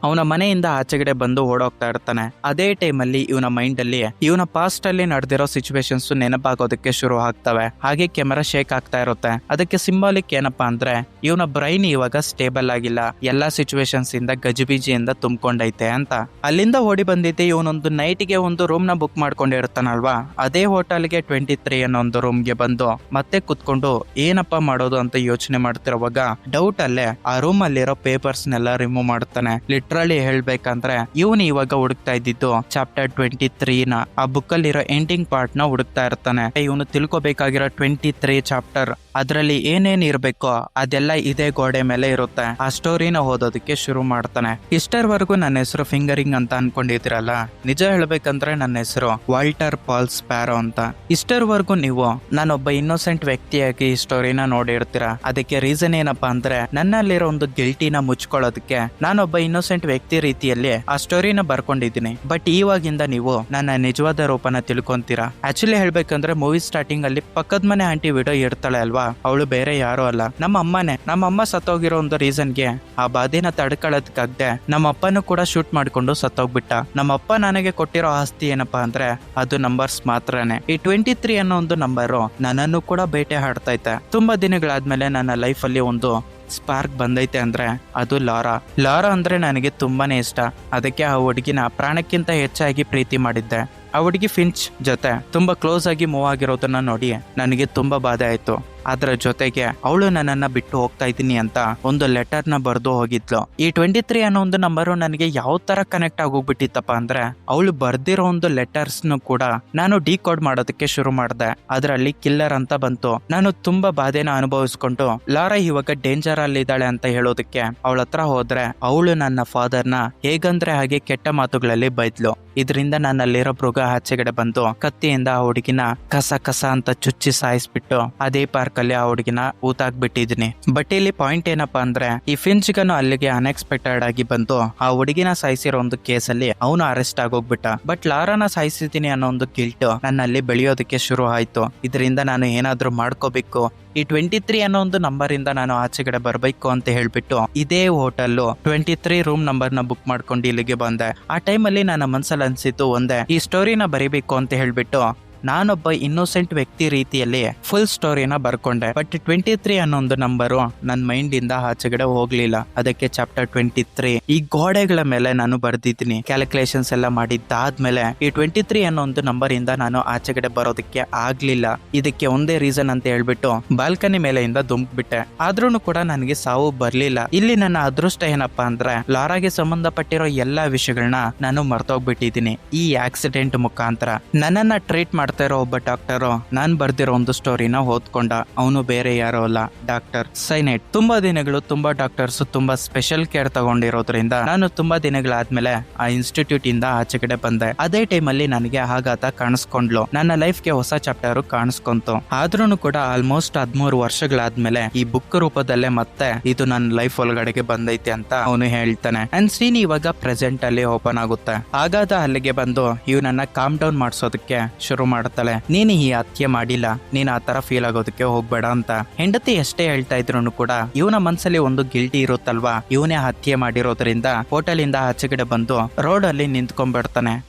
ಅವನ ಮನೆಯಿಂದ ಆಚೆಗಡೆ ಬಂದು ಓಡೋಗ್ತಾ ಇರ್ತಾನೆ. ಅದೇ ಟೈಮ್ ಅಲ್ಲಿ ಇವನ ಮೈಂಡ್ ಅಲ್ಲಿ ಇವನ ಪಾಸ್ಟ್ ಅಲ್ಲಿ ನಡೆದಿರೋ ಸಿಚುವೇಶನ್ಸ್ ನೆನಪಾಗೋದಕ್ಕೆ ಶುರು ಆಗ್ತವೆ. ಹಾಗೆ ಕೆಮರಾ ಶೇಕ್ ಆಗ್ತಾ ಇರುತ್ತೆ. ಅದಕ್ಕೆ ಸಿಂಬಾಲಿಕ್ ಏನಪ್ಪಾ ಅಂದ್ರೆ ಇವನ ಬ್ರೈನ್ ಇವಾಗ ಸ್ಟೇಬಲ್ ಆಗಿಲ್ಲ, ಎಲ್ಲಾ ಸಿಚುವೇಶನ್ಸ್ ಇಂದ ಗಜಿಬಿಜಿಯಿಂದ ತುಂಬಿಕೊಂಡೈತೆ ಅಂತ. ಅಲ್ಲಿಂದ ಓಡಿ ಬಂದಿದ್ದೆ ಇವನೊಂದು ನೈಟ್ ಗೆ ಒಂದು ರೂಮ್ ನ ಬುಕ್ ಮಾಡ್ಕೊಂಡಿರ್ತಾನಲ್ವಾ, ಅದೇ ಹೋಟೆಲ್ಗೆ 23 ಅನ್ನೋ ಒಂದು ರೂಮ್ ಗೆ ಬಂದು ಮತ್ತೆ ಕುತ್ಕೊಂಡು ಏನಪ್ಪಾ ಮಾಡೋದು ಅಂತ ಯೋಚನೆ ಮಾಡ್ತಿರುವಾಗ ಡೌಟ್ ಅಲ್ಲೇ ಆ ರೂಮ್ ಅಲ್ಲಿರೋ ಪೇಪರ್ಸ್ ನೆಲ್ಲ ರಿಮೂವ್ ಮಾಡ್ತಾನೆ. ಲಿಟ್ರಲಿ ಹೇಳ್ಬೇಕಂದ್ರೆ ಇವನು ಇವಾಗ ಹುಡುಕ್ತಾ ಇದ್ದಿದ್ದು ಚಾಪ್ಟರ್ 23 ನ, ಆ ಬುಕ್ ಅಲ್ಲಿರೋ ಎಂಡಿಂಗ್ ಪಾರ್ಟ್ ನ ಹುಡುಕ್ತಾ ಇರ್ತಾನೆ. ಇವನು ತಿಳ್ಕೊಬೇಕಾಗಿರೋ 23 ಚಾಪ್ಟರ್ ಅದ್ರಲ್ಲಿ ಏನೇನ್ ಇರ್ಬೇಕೋ ಅದೆಲ್ಲ ಇದೇ ಗೋಡೆ ಮೇಲೆ ಇರುತ್ತೆ. ಆ ಸ್ಟೋರಿನ ಓದೋದಕ್ಕೆ ಶುರು ಮಾಡ್ತಾನೆ. ಇಷ್ಟರ್ವರೆಗೂ ನನ್ನ ಹೆಸರು ಫಿಂಗರಿಂಗ್ ಅಂತ ಅನ್ಕೊಂಡಿದ್ದೀರಲ್ಲ, ನಿಜ ಹೇಳ್ಬೇಕಂದ್ರೆ ನನ್ನ ಹೆಸರು ವಾಲ್ಟರ್ ಪಾಲ್ ಸ್ಪ್ಯಾರೋ ಅಂತ. ಇಷ್ಟರ್ವರೆಗೂ ನೀವು ನಾನೊಬ್ಬ ಇನ್ನೋಸೆಂಟ್ ವ್ಯಕ್ತಿಯಾಗಿ ಈ ಸ್ಟೋರಿನ ನೋಡಿರ್ತೀರಾ. ಅದಕ್ಕೆ ರೀಸನ್ ಏನಪ್ಪಾ ಅಂದ್ರೆ ನನ್ನಲ್ಲಿರೋ ಒಂದು ಗಿಲ್ಟಿನ ಮುಚ್ಕೊಳ್ಳೋದಕ್ಕೆ ನಾನೊಬ್ಬ ಇನ್ನೋಸೆಂಟ್ ವ್ಯಕ್ತಿ ರೀತಿಯಲ್ಲಿ ಆ ಸ್ಟೋರಿನ ಬರ್ಕೊಂಡಿದ್ದೀನಿ. ಬಟ್ ಇವಾಗಿಂದ ನೀವು ನನ್ನ ನಿಜವಾದ ರೂಪನ ತಿಳ್ಕೊಂತೀರಾ. ಆಕ್ಚುಲಿ ಹೇಳ್ಬೇಕಂದ್ರೆ ಮೂವಿ ಸ್ಟಾರ್ಟಿಂಗ್ ಅಲ್ಲಿ ಪಕ್ಕದ ಮನೆ ಆಂಟಿ ವಿಡೋ ಇರ್ತಾಳೆ ಅಲ್ವಾ, ಅವಳು ಬೇರೆ ಯಾರು ಅಲ್ಲ, ನಮ್ಮ ಅಮ್ಮನೇ. ನಮ್ಮ ಅಮ್ಮ ಸತ್ತೋಗಿರೋ ಒಂದು ರೀಸನ್ಗೆ ಆ ಬಾಧೆನ ತಡ್ಕೊಳ್ಳೋದಕ್ಕಾಗ್ದೆ ನಮ್ಮ ಅಪ್ಪನೂ ಕೂಡ ಶೂಟ್ ಮಾಡ್ಕೊಂಡು ಸತ್ತೋಗ್ಬಿಟ್ಟ. ನಮ್ಮ ಅಪ್ಪ ನನಗೆ ಕೊಟ್ಟಿರೋ ಆಸ್ತಿ ಏನಪ್ಪಾ ಅಂದ್ರೆ ಅದು ನಂಬರ್ಸ್ ಮಾತ್ರನೇ. ಈ 23 ಅನ್ನೋ ಒಂದು ನಂಬರು ನನ್ನನ್ನು ಕೂಡ ಬೇಟೆ ಹಾಡ್ತೈತೆ. ತುಂಬಾ ದಿನಗಳಾದ್ಮೇಲೆ ನನ್ನ ಲೈಫ್ ಅಲ್ಲಿ ಒಂದು ಸ್ಪಾರ್ಕ್ ಬಂದೈತೆ ಅಂದ್ರೆ ಅದು ಲಾರಾ ಅಂದ್ರೆ ನನಗೆ ತುಂಬಾನೇ ಇಷ್ಟ. ಅದಕ್ಕೆ ಆ ಹುಡುಗಿನ ಪ್ರಾಣಕ್ಕಿಂತ ಹೆಚ್ಚಾಗಿ ಪ್ರೀತಿ ಮಾಡಿದ್ದೆ. ಆ ಹುಡುಗಿ ಫಿಂಚ್ ಜೊತೆ ತುಂಬಾ ಕ್ಲೋಸ್ ಆಗಿ ಮೂವ್ ಆಗಿರೋದನ್ನ ನೋಡಿ ನನಗೆ ತುಂಬಾ ಬಾಧೆ ಆಯ್ತು. ಅದ್ರ ಜೊತೆಗೆ ಅವಳು ನನ್ನನ್ನ ಬಿಟ್ಟು ಹೋಗ್ತಾ ಇದ್ದೀನಿ ಅಂತ ಒಂದು ಲೆಟರ್ ನ ಬರ್ದು ಹೋಗಿದ್ಲು. ಈ 23 ಅನ್ನೋ ಒಂದು ನಂಬರು ನನಗೆ ಯಾವ ತರ ಕನೆಕ್ಟ್ ಆಗೋಗ್ಬಿಟ್ಟಿತ್ತಪ್ಪ ಅಂದ್ರೆ ಅವಳು ಬರ್ದಿರೋ ಒಂದು ಲೆಟರ್ಸ್ ಕೂಡ ನಾನು ಡಿಕೋಡ್ ಮಾಡೋದಕ್ಕೆ ಶುರು ಮಾಡಿದೆ. ಅದರಲ್ಲಿ ಕಿಲ್ಲರ್ ಅಂತ ಬಂತು. ನಾನು ತುಂಬಾ ಬಾಧೆನ ಅನುಭವಿಸ್ಕೊಂಡು ಲಾರಾ ಇವಾಗ ಡೇಂಜರ್ ಅಲ್ಲಿ ಇದ್ದಾಳೆ ಅಂತ ಹೇಳೋದಕ್ಕೆ ಅವಳ ಹತ್ರ ಹೋದ್ರೆ ಅವಳು ನನ್ನ ಫಾದರ್ನ ಹೇಗಂದ್ರೆ ಹಾಗೆ ಕೆಟ್ಟ ಮಾತುಗಳಲ್ಲಿ ಬೈದ್ಲು. ಇದರಿಂದ ನನ್ನಲ್ಲಿರೋ ಮೃಗ ಆಚೆಗಡೆ ಬಂದು ಕತ್ತಿಯಿಂದ ಆ ಹುಡುಗಿನ ಕಸ ಅಂತ ಚುಚ್ಚಿ ಸಾಯಿಸ್ಬಿಟ್ಟು ಅದೇ ಪಾರ್ಕ್ ಅಲ್ಲಿ ಆ ಹುಡುಗಿನ ಊತಾಕ್ಬಿಟ್ಟಿದೀನಿ. ಬಟ್ ಇಲ್ಲಿ ಪಾಯಿಂಟ್ ಏನಪ್ಪಾ ಅಂದ್ರೆ ಈ ಫಿಂಚ್ಗನು ಅಲ್ಲಿಗೆ ಅನ್ಎಕ್ಸ್ಪೆಕ್ಟೆಡ್ ಆಗಿ ಬಂದು ಆ ಹುಡುಗಿನ ಸಾಯಿಸಿರೋ ಒಂದು ಕೇಸಲ್ಲಿ ಅವನು ಅರೆಸ್ಟ್ ಆಗೋಗ್ಬಿಟ್ಟ. ಬಟ್ ಲಾರಾನ ಸಾಯಿಸಿದೀನಿ ಅನ್ನೋ ಒಂದು ಗಿಲ್ಟ್ ನನ್ನಲ್ಲಿ ಬೆಳೆಯೋದಕ್ಕೆ ಶುರು ಆಯ್ತು. ಇದರಿಂದ ನಾನು ಏನಾದ್ರೂ ಮಾಡ್ಕೋಬೇಕು, ಈ 23 ಅನ್ನೋ ಒಂದು ನಂಬರ್ ಇಂದ ನಾನು ಆಚೆಗಡೆ ಬರ್ಬೇಕು ಅಂತ ಹೇಳ್ಬಿಟ್ಟು ಇದೇ ಹೋಟೆಲ್ 23 ರೂಮ್ ನಂಬರ್ ನ ಬುಕ್ ಮಾಡ್ಕೊಂಡು ಇಲ್ಲಿಗೆ ಬಂದೆ. ಆ ಟೈಮಲ್ಲಿ ನನ್ನ ಮನ್ಸಲ್ಲಿ ಅನ್ಸಿತ್ತು ಒಂದೇ, ಈ ಸ್ಟೋರಿನ ಬರಿಬೇಕು ಅಂತ ಹೇಳ್ಬಿಟ್ಟು ನಾನೊಬ್ಬ ಇನ್ನೋಸೆಂಟ್ ವ್ಯಕ್ತಿ ರೀತಿಯಲ್ಲಿ ಫುಲ್ ಸ್ಟೋರಿನ ಬರ್ಕೊಂಡೆ. ಬಟ್ 23 ಅನ್ನೋ ಒಂದು ನಂಬರು ನನ್ನ ಮೈಂಡ್ ಇಂದ ಆಚೆಗಡೆ ಹೋಗ್ಲಿಲ್ಲ. ಅದಕ್ಕೆ ಚಾಪ್ಟರ್ 23 ಈ ಗೋಡೆಗಳ ಮೇಲೆ ನಾನು ಬರ್ದಿದ್ದೀನಿ. ಕ್ಯಾಲ್ಕುಲೇಷನ್ಸ್ ಎಲ್ಲ ಮಾಡಿದ್ದಾದ್ಮೇಲೆ ಈ 23 ಅನ್ನೋ ಒಂದು ನಂಬರ್ ಇಂದ ನಾನು ಆಚೆಗಡೆ ಬರೋದಕ್ಕೆ ಆಗ್ಲಿಲ್ಲ. ಇದಕ್ಕೆ ಒಂದೇ ರೀಸನ್ ಅಂತ ಹೇಳ್ಬಿಟ್ಟು ಬಾಲ್ಕನಿ ಮೇಲೆಯಿಂದ ದುಮ್ಕ್ಬಿಟ್ಟೆ. ಆದ್ರೂ ಕೂಡ ನನಗೆ ಸಾವು ಬರ್ಲಿಲ್ಲ. ಇಲ್ಲಿ ನನ್ನ ಅದೃಷ್ಟ ಏನಪ್ಪಾ ಅಂದ್ರೆ ಲಾರಾಗೆ ಸಂಬಂಧಪಟ್ಟಿರೋ ಎಲ್ಲಾ ವಿಷಯಗಳನ್ನ ನಾನು ಮರ್ತೋಗ್ಬಿಟ್ಟಿದ್ದೀನಿ. ಈ ಆಕ್ಸಿಡೆಂಟ್ ಮುಖಾಂತರ ನನ್ನನ್ನ ಟ್ರೀಟ್ ಮಾಡ್ತಾ ಇರೋ ಒಬ್ಬ ಡಾಕ್ಟರ್ ನಾನ್ ಬರ್ದಿರೋ ಒಂದು ಸ್ಟೋರಿನ ಓದ್ಕೊಂಡ. ಅವನು ಬೇರೆ ಯಾರೋ ಅಲ್ಲ, ಡಾಕ್ಟರ್ ಸೈನೆಟ್. ತುಂಬಾ ದಿನಗಳು ತುಂಬಾ ಡಾಕ್ಟರ್ಸ್ ತುಂಬಾ ಸ್ಪೆಷಲ್ ಕೇರ್ ತಗೊಂಡಿರೋದ್ರಿಂದ ನಾನು ತುಂಬಾ ದಿನಗಳಾದ್ಮೇಲೆ ಆ ಇನ್ಸ್ಟಿಟ್ಯೂಟ್ ಇಂದ ಆಚೆಗಡೆ ಬಂದೆ. ಅದೇ ಟೈಮ್ ಅಲ್ಲಿ ನನಗೆ ಆಘಾತ ಕಾಣಿಸ್ಕೊಂಡ್ಲು. ನನ್ನ ಲೈಫ್ಗೆ ಹೊಸ ಚಾಪ್ಟರ್ ಕಾಣಿಸ್ಕೊಂತು. ಆದ್ರೂ ಕೂಡ ಆಲ್ಮೋಸ್ಟ್ 13 ವರ್ಷಗಳಾದ್ಮೇಲೆ ಈ ಬುಕ್ ರೂಪದಲ್ಲೇ ಮತ್ತೆ ಇದು ನನ್ನ ಲೈಫ್ ಒಳಗಡೆಗೆ ಬಂದೈತೆ ಅಂತ ಅವನು ಹೇಳ್ತಾನೆ. ಅಂಡ್ ಸೀನ್ ಇವಾಗ ಪ್ರೆಸೆಂಟ್ ಅಲ್ಲಿ ಓಪನ್ ಆಗುತ್ತೆ. ಆಗಾದ ಅಲ್ಲಿಗೆ ಬಂದು ಇವನನ್ನ ಕಾಮ್ ಡೌನ್ ಮಾಡಿಸೋದಕ್ಕೆ ಶುರು ಮಾಡ್ತಾಳೆ. ನೀನು ಈ ಹತ್ಯೆ ಮಾಡಿಲ್ಲ, ನೀನ್ ಆ ತರ ಫೀಲ್ ಆಗೋದಕ್ಕೆ ಹೋಗ್ಬೇಡ ಅಂತ. ಹೆಂಡತಿ ಎಷ್ಟೇ ಹೇಳ್ತಾ ಇದ್ರು ಕೂಡ ಇವನ ಮನ್ಸಲ್ಲಿ ಒಂದು ಗಿಲ್ಟಿ ಇರುತ್ತಲ್ವಾ, ಇವನೇ ಹತ್ಯೆ ಮಾಡಿರೋದ್ರಿಂದ ಹೋಟೆಲ್ ಇಂದ ಆಚೆಗಡೆ ಬಂದು ರೋಡ್ ಅಲ್ಲಿ ನಿಂತ್ಕೊಂಡ್ಬಿಡ್ತಾನೆ.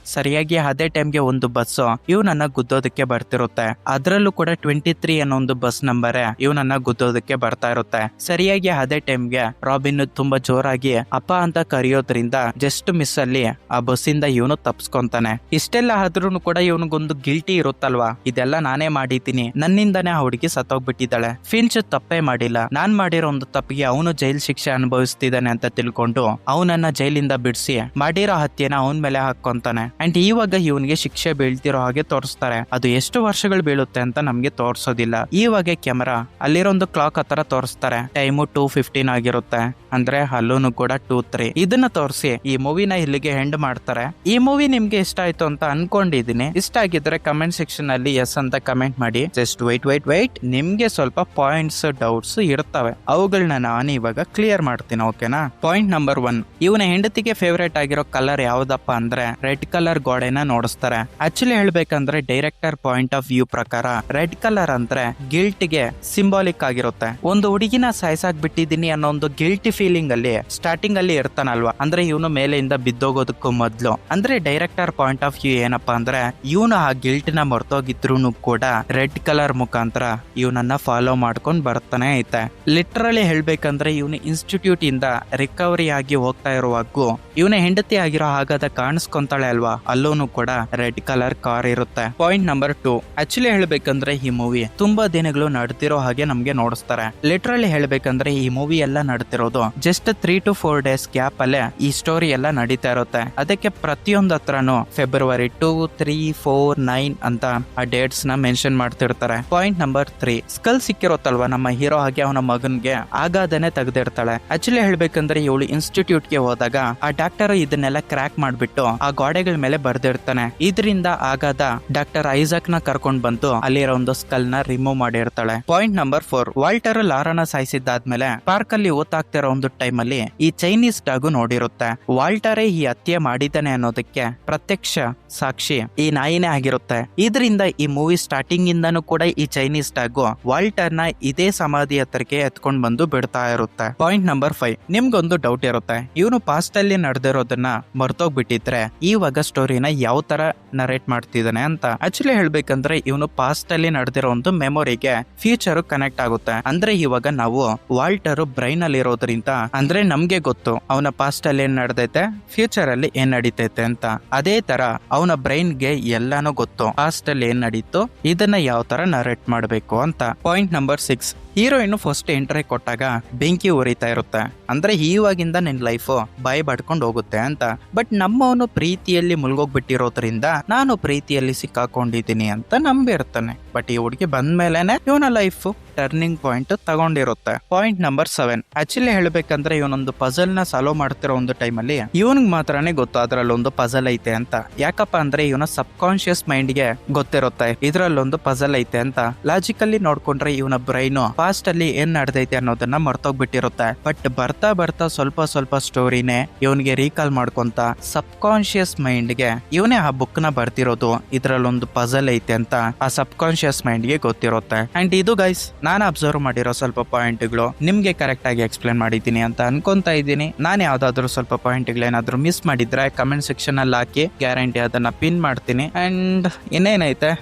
ಸರಿಯಾಗಿ ಅದೇ ಟೈಮ್ಗೆ ಒಂದು ಬಸ್ ಇವನನ್ನ ಗುದ್ದೋದಕ್ಕೆ ಬರ್ತಿರುತ್ತೆ. ಅದ್ರಲ್ಲೂ ಕೂಡ 23 ಅನ್ನೋ ಒಂದು ಬಸ್ ನಂಬರ್ ಇವನನ್ನ ಗುದ್ದೋದಕ್ಕೆ ಬರ್ತಾ ಇರುತ್ತೆ. ಸರಿಯಾಗಿ ಅದೇ ಟೈಮ್ಗೆ ರಾಬಿನ್ ತುಂಬಾ ಜೋರಾಗಿ ಅಪ್ಪ ಅಂತ ಕರೆಯೋದ್ರಿಂದ ಜಸ್ಟ್ ಮಿಸ್ ಅಲ್ಲಿ ಆ ಬಸ್ ಇಂದ ಇವನು ತಪ್ಸ್ಕೊಂತಾನೆ. ಇಷ್ಟೆಲ್ಲ ಆದ್ರೂ ಕೂಡ ಇವನಿಗೊಂದು ಗಿಲ್ಟಿ ಇರುತ್ತಲ್ವಾ, ಇದೆಲ್ಲ ನಾನೇ ಮಾಡಿದ್ದೀನಿ, ನನ್ನಿಂದನೇ ಆ ಹುಡುಗಿ ಸತ್ತೋಗ್ಬಿಟ್ಟಿದ್ದಾಳೆ, ಫಿಂಚ್ ತಪ್ಪೇ ಮಾಡಿಲ್ಲ, ನಾನ್ ಮಾಡಿರೋ ಒಂದು ತಪ್ಪಿಗೆ ಅವನು ಜೈಲ್ ಶಿಕ್ಷೆ ಅನುಭವಿಸ್ತಿದ್ದಾನೆ ಅಂತ ತಿಳ್ಕೊಂಡು ಅವನನ್ನ ಜೈಲಿಂದ ಬಿಡಿಸಿ ಮಾಡಿರೋ ಹತ್ಯೆನ ಅವನ ಮೇಲೆ ಹಾಕೊಂತಾನೆ. ಅಂಡ್ ಇವಾಗ ಇವನ್ಗೆ ಶಿಕ್ಷೆ ಬೀಳ್ತಿರೋ ಹಾಗೆ ತೋರಿಸ್ತಾರೆ. ಅದು ಎಷ್ಟು ವರ್ಷಗಳು ಬೀಳುತ್ತೆ ಅಂತ ನಮ್ಗೆ ತೋರ್ಸೋದಿಲ್ಲ. ಇವಾಗ ಕ್ಯಾಮರಾ ಅಲ್ಲಿರೋ ಒಂದು ಕ್ಲಾಕ್ ಹತ್ರ ತೋರಿಸ್ತಾರೆ. ಟೈಮು 2:15 ಆಗಿರುತ್ತೆ. ಅಂದ್ರೆ ಅಲ್ಲೂನು ಕೂಡ 2:03. ಇದನ್ನ ತೋರಿಸಿ ಈ ಮೂವಿನ ಇಲ್ಲಿಗೆ ಎಂಡ್ ಮಾಡ್ತಾರೆ. ಈ ಮೂವಿ ನಿಮ್ಗೆ ಇಷ್ಟ ಆಯ್ತು ಅಂತ ಅನ್ಕೊಂಡಿದೀನಿ. ಇಷ್ಟ ಆಗಿದ್ರೆ ಕಮೆಂಟ್ ಸೆಕ್ಷನ್ ಅಲ್ಲಿ ಎಸ್ ಅಂತ ಕಮೆಂಟ್ ಮಾಡಿ. ಜಸ್ಟ್ ವೈಟ್ ನಿಮ್ಗೆ ಸ್ವಲ್ಪ ಪಾಯಿಂಟ್ಸ್ ಡೌಟ್ಸ್ ಇರ್ತವೆ, ಅವುಗಳನ್ನ ನಾನು ಇವಾಗ ಕ್ಲಿಯರ್ ಮಾಡ್ತೀನಿ. ಓಕೆನಾ? ಪಾಯಿಂಟ್ ನಂಬರ್ 1, ಇವನ ಹೆಂಡತಿಗೆ ಫೇವರೇಟ್ ಆಗಿರೋ ಕಲರ್ ಯಾವ್ದಪ್ಪ ಅಂದ್ರೆ ರೆಡ್ ಕಲರ್ ಗೋಡೆನ ನೋಡಿಸ್ತಾರೆ. ಆಕ್ಚುಲಿ ಹೇಳ್ಬೇಕಂದ್ರೆ ಡೈರೆಕ್ಟರ್ ಪಾಯಿಂಟ್ ಆಫ್ ವ್ಯೂ ಪ್ರಕಾರ ರೆಡ್ ಕಲರ್ ಅಂದ್ರೆ ಗಿಲ್ಟ್ ಗೆ ಸಿಂಬಾಲಿಕ್ ಆಗಿರುತ್ತೆ. ಒಂದು ಹುಡುಗಿನ ಸಾಯ್ಸಾಕ್ ಬಿಟ್ಟಿದೀನಿ ಅನ್ನೋ ಒಂದು ಗಿಲ್ಟಿ ಫೀಲಿಂಗ್ ಅಲ್ಲಿ ಸ್ಟಾರ್ಟಿಂಗ್ ಅಲ್ಲಿ ಇರ್ತಾನಲ್ವಾ, ಅಂದ್ರೆ ಇವನು ಮೇಲೆಯಿಂದ ಬಿದ್ದೋಗೋದಕ್ಕೂ ಮೊದ್ಲು. ಅಂದ್ರೆ ಡೈರೆಕ್ಟರ್ ಪಾಯಿಂಟ್ ಆಫ್ ವ್ಯೂ ಏನಪ್ಪಾ ಅಂದ್ರೆ ಇವನು ಆ ಗಿಲ್ಟ್ ನ ಮರ್ತೋಗಿದ್ರು ಕೂಡ ರೆಡ್ ಕಲರ್ ಮುಖಾಂತರ ಇವನನ್ನ ಫಾಲೋ ಮಾಡ್ಕೊಂಡ್ ಬರ್ತಾನೆ ಐತೆ. ಲಿಟ್ರಲಿ ಹೇಳ್ಬೇಕಂದ್ರೆ ಇವನು ಇನ್ಸ್ಟಿಟ್ಯೂಟ್ ಇಂದ ರಿಕವರಿ ಆಗಿ ಹೋಗ್ತಾ ಇರುವಾಗೂ ಇವನ ಹೆಂಡತಿ ಆಗಿರೋ ಹಾಗಾದ ಕಾಣಿಸ್ಕೊಂತಾಳೆ ಅಲ್ವಾ, ಅಲ್ಲೂನು ಕೂಡ ರೆಡ್ ಕಲರ್ ಕಾರ್ ಇರುತ್ತೆ. ಪಾಯಿಂಟ್ ನಂಬರ್ 2, ಆಕ್ಚುಲಿ ಹೇಳ್ಬೇಕಂದ್ರೆ ಈ ಮೂವಿ ತುಂಬಾ ದಿನಗಳು ನಡೆದಿರೋ ಹಾಗೆ ನಮ್ಗೆ ನೋಡಿಸ್ತಾರೆ. ಲಿಟ್ರಲಿ ಹೇಳ್ಬೇಕಂದ್ರೆ ಈ ಮೂವಿ ಎಲ್ಲ ನಡ್ತಿರೋದು ಜಸ್ಟ್ 3 to 4 days ಗ್ಯಾಪ್ ಅಲ್ಲೇ ಈ ಸ್ಟೋರಿ ಎಲ್ಲ ನಡೀತಾ ಇರುತ್ತೆ. ಅದಕ್ಕೆ ಪ್ರತಿಯೊಂದು ಹತ್ರನು ಫೆಬ್ರವರಿ 2, 3, 4, 9 ಅಂತ ಆ ಡೇಟ್ಸ್ ನ ಮೆನ್ಷನ್ ಮಾಡ್ತಿರ್ತಾರೆ. ಪಾಯಿಂಟ್ ನಂಬರ್ 3, ಸ್ಕಲ್ ಸಿಕ್ಕಿರುತ್ತಲ್ವಾ ನಮ್ಮ ಹೀರೋ ಹಾಗೆ ಅವನ ಮಗನ್ಗೆ ಆಗಾದನೆ ತೆಗೆದಿರ್ತಾಳೆ. ಆಕ್ಚುಲಿ ಹೇಳ್ಬೇಕಂದ್ರೆ ಇವಳು ಇನ್ಸ್ಟಿಟ್ಯೂಟ್ ಗೆ ಹೋದಾಗ ಆ ಡಾಕ್ಟರ್ ಇದನ್ನೆಲ್ಲ ಕ್ರ್ಯಾಕ್ ಮಾಡ್ಬಿಟ್ಟು ಆ ಗೋಡೆಗಳ ಮೇಲೆ ಬರ್ದಿರ್ತಾನೆ. ಇದರಿಂದ ಆಗಾದ ಡಾಕ್ಟರ್ ಐಸಾಕ್ ನ ಕರ್ಕೊಂಡ್ ಬಂದು ಅಲ್ಲಿರೋ ಒಂದು ಸ್ಕಲ್ ನ ರಿಮೂವ್ ಮಾಡಿರ್ತಾಳೆ. ಪಾಯಿಂಟ್ ನಂಬರ್ 4, ವಾಲ್ಟರ್ ಲಾರನ ಸಾಯಿಸಿದ್ದಾದ್ಮೇಲೆ ಪಾರ್ಕ್ ಅಲ್ಲಿ ಓದ್ತಾಗ್ತಿರೋ ಒಂದು ಟೈಮ್ ಅಲ್ಲಿ ಈ ಚೈನೀಸ್ ಡಾಗು ನೋಡಿರುತ್ತೆ. ವಾಲ್ಟರೇ ಈ ಹತ್ಯೆ ಮಾಡಿದ್ದಾನೆ ಅನ್ನೋದಕ್ಕೆ ಪ್ರತ್ಯಕ್ಷ ಸಾಕ್ಷಿ ಈ ನಾಯಿನೇ ಆಗಿರುತ್ತೆ. ಇದರಿಂದ ಈ ಮೂವಿ ಸ್ಟಾರ್ಟಿಂಗ್ ಇಂದಾನು ಕೂಡ ಈ ಚೈನೀಸ್ ಡಾಗು ವಾಲ್ಟರ್ ನ ಇದೇ ಸಮಾಧಿ ಹತ್ರಕ್ಕೆ ಎತ್ಕೊಂಡ್ ಬಂದು ಬಿಡ್ತಾ ಇರುತ್ತೆ. ಪಾಯಿಂಟ್ ನಂಬರ್ 5, ನಿಮ್ಗೊಂದು ಡೌಟ್ ಇರುತ್ತೆ, ಇವನು ಪಾಸ್ಟ್ ಅಲ್ಲಿ ನಡೆದಿರೋದನ್ನ ಮರ್ತೋಗ್ಬಿಟ್ಟಿದ್ರೆ ಇವಾಗ ಸ್ಟೋರಿನ ಯಾವ ತರ ನರೇಟ್ ಮಾಡ್ತಿದ್ದಾನೆ ಅಂತ. ಆಕ್ಚುಲಿ ಹೇಳ್ಬೇಕಂದ್ರೆ ಇವನು ಪಾಸ್ಟ್ ಅಲ್ಲಿ ನಡೆದಿರೋ ಒಂದು ಮೆಮೊರಿಗೆ ಫ್ಯೂಚರ್ ಕನೆಕ್ಟ್ ಆಗುತ್ತೆ. ಅಂದ್ರೆ ಇವಾಗ ನಾವು ವಾಲ್ಟರ್ ಬ್ರೈನ್ ಅಲ್ಲಿ ಇರೋದ್ರಿಂದ ಅಂದ್ರೆ ನಮ್ಗೆ ಗೊತ್ತು ಅವನ ಪಾಸ್ಟ್ ಅಲ್ಲಿ ಏನ್ ನಡೆದೈತೆ, ಫ್ಯೂಚರ್ ಅಲ್ಲಿ ಏನ್ ನಡೀತೈತೆ ಅಂತ. ಅದೇ ತರ ಅವನ ಬ್ರೈನ್ ಗೆ ಎಲ್ಲಾನು ಗೊತ್ತು, ಪಾಸ್ಟ್ ಅಲ್ಲಿ ಏನ್ ನಡೀತು, ಇದನ್ನ ಯಾವ ತರ ನರೇಟ್ ಮಾಡ್ಬೇಕು ಅಂತ. Point number 6, heroine first entry ಕೊಟ್ಟಾಗ ಬೆಂಕಿ ಉರಿತಾ ಇರುತ್ತೆ. ಅಂದ್ರೆ ಇವಾಗಿಂದ ನಿನ್ ಲೈಫ್ ಬಾಯಿ ಬಡ್ಕೊಂಡು ಹೋಗುತ್ತೆ ಅಂತ. ಬಟ್ ನಮ್ಮವನು ಪ್ರೀತಿಯಲ್ಲಿ ಮುಳುಗೋಗ್ಬಿಟ್ಟಿರೋದ್ರಿಂದ ನಾನು ಪ್ರೀತಿಯಲ್ಲಿ ಸಿಕ್ಕಾಕೊಂಡಿದ್ದೀನಿ ಅಂತ ನಂಬಿರ್ತಾನೆ. ಬಟ್ ಈ ಹುಡುಗಿ ಬಂದ್ಮೇಲೆನೆ ಇವನ ಲೈಫ್ ಟರ್ನಿಂಗ್ ಪಾಯಿಂಟ್ ತಗೊಂಡಿರುತ್ತೆ. ಪಾಯಿಂಟ್ ನಂಬರ್ 7, ಆಕ್ಚುಲಿ ಹೇಳ್ಬೇಕಂದ್ರೆ ಇವನೊಂದು ಪಜಲ್ ನ ಸಾಲ್ವ್ ಮಾಡ್ತಿರೋ ಒಂದು ಟೈಮ್ ಅಲ್ಲಿ ಇವನ್ಗ್ ಮಾತ್ರನೇ ಗೊತ್ತು ಅದ್ರಲ್ಲೊಂದು ಪಜಲ್ ಐತೆ ಅಂತ. ಯಾಕಪ್ಪ ಅಂದ್ರೆ ಇವನ ಸಬ್ ಕಾನ್ಶಿಯಸ್ ಮೈಂಡ್ ಗೆ ಗೊತ್ತಿರುತ್ತೆ ಇದ್ರಲ್ಲೊಂದು ಪಜಲ್ ಐತೆ ಅಂತ. ಲಾಜಿಕಲ್ಲಿ ನೋಡ್ಕೊಂಡ್ರೆ ಇವನ ಬ್ರೈನ್ ಪಾಸ್ಟ್ ಅಲ್ಲಿ ಏನ್ ನಡೆದೈತೆ ಅನ್ನೋದನ್ನ ಮರ್ತೋಗ್ಬಿಟ್ಟಿರುತ್ತೆ. ಬಟ್ ಬರ್ತಾ ಬರ್ತಾ ಸ್ವಲ್ಪ ಸ್ಟೋರಿನೇ ಇವನ್ಗೆ ರೀಕಾಲ್ ಮಾಡ್ಕೊಂತ ಸಬ್ ಕಾನ್ಶಿಯಸ್ ಮೈಂಡ್ ಗೆ ಇವನೇ ಆ ಬುಕ್ ನ ಬರ್ತಿರೋದು ಇದ್ರಲ್ಲೊಂದು ಪಜಲ್ ಐತೆ ಅಂತ ಆ ಸಬ್ ಕಾನ್ಶಿಯಸ್ ಮೈಂಡ್ ಗೆ ಗೊತ್ತಿರುತ್ತೆ. ಅಂಡ್ ಇದು ಗೈಸ್ ನಾನು ಅಬ್ಸರ್ವ್ ಮಾಡಿರೋ ಸ್ವಲ್ಪ ಪಾಯಿಂಟ್ಗಳು ನಿಮ್ಗೆ ಕರೆಕ್ಟ್ ಆಗಿ ಎಕ್ಸ್ಪ್ಲೇನ್ ಮಾಡಿದ್ದೀನಿ ಅಂತ ಅನ್ಕೊಂತ ಇದ್ದೀನಿ. ನಾನು ಯಾವ್ದಾದ್ರು ಸ್ವಲ್ಪ ಪಾಯಿಂಟ್ಗಳು ಏನಾದ್ರು ಮಿಸ್ ಮಾಡಿದ್ರೆ ಕಮೆಂಟ್ ಸೆಕ್ಷನ್ ಅಲ್ಲಿ ಹಾಕಿ, ಗ್ಯಾರಂಟಿ ಅದನ್ನ ಪಿನ್ ಮಾಡ್ತೀನಿ. ಅಂಡ್ ಇನ್ನೇನೈತೆ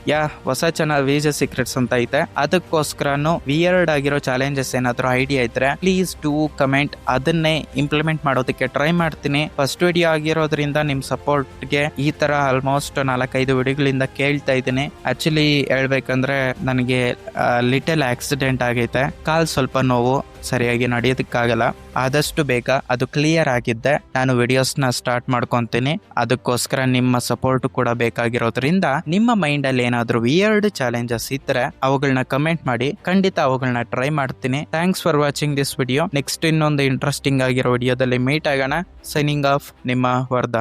ಹೊಸ ಚಾನಲ್ ವಿಜ ಸೀಕ್ರೆಟ್ಸ್ ಅಂತ ಐತೆ, ಅದಕ್ಕೋಸ್ಕರನು ವಿಯರ್ಡ್ ಆಗಿರೋ ಚಾಲೆಂಜಸ್ ಏನಾದ್ರು ಐಡಿಯಾ ಇದ್ರೆ ಪ್ಲೀಸ್ ಡೂ ಕಮೆಂಟ್, ಅದನ್ನೇ ಇಂಪ್ಲಿಮೆಂಟ್ ಮಾಡೋದಕ್ಕೆ ಟ್ರೈ ಮಾಡ್ತೀನಿ. ಫಸ್ಟ್ ವಿಡಿಯೋ ಆಗಿರೋದ್ರಿಂದ ನಿಮ್ ಸಪೋರ್ಟ್ ಗೆ ಈ ತರ ಆಲ್ಮೋಸ್ಟ್ 4-5 ವಿಡಿಯೋಗಳಿಂದ ಕೇಳ್ತಾ ಇದ್ದೀನಿ. ಆಕ್ಚುಲಿ ಹೇಳ್ಬೇಕಂದ್ರೆ ನನಗೆ ಲಿಟಲ್ ಆಕ್ಸಿಡೆಂಟ್ ಆಗೈತೆ, ಕಾಲ್ ಸ್ವಲ್ಪ ನೋವು, ಸರಿಯಾಗಿ ನಡೆಯೋದಕ್ಕಾಗಲ್ಲ. ಆದಷ್ಟು ಬೇಗ ಅದು ಕ್ಲಿಯರ್ ಆಗಿದ್ದೆ ನಾನು ವಿಡಿಯೋಸ್ ನ ಸ್ಟಾರ್ಟ್ ಮಾಡ್ಕೊಂತೀನಿ. ಅದಕ್ಕೋಸ್ಕರ ನಿಮ್ಮ ಸಪೋರ್ಟ್ ಕೂಡ ಬೇಕಾಗಿರೋದ್ರಿಂದ ನಿಮ್ಮ ಮೈಂಡ್ ಅಲ್ಲಿ ಏನಾದ್ರು ವಿಯರ್ಡ್ ಚಾಲೆಂಜಸ್ ಇದ್ರೆ ಅವುಗಳನ್ನ ಕಮೆಂಟ್ ಮಾಡಿ, ಖಂಡಿತ ಅವುಗಳನ್ನ ಟ್ರೈ ಮಾಡ್ತೀನಿ. Thanks for watching this video. Next ಇನ್ನೊಂದು ಇಂಟ್ರೆಸ್ಟಿಂಗ್ ಆಗಿರೋ ವಿಡಿಯೋದಲ್ಲಿ ಮೀಟ್ ಆಗೋಣ. ಸೈನಿಂಗ್ ಆಫ್, ನಿಮ್ಮ ವರ್ಧ.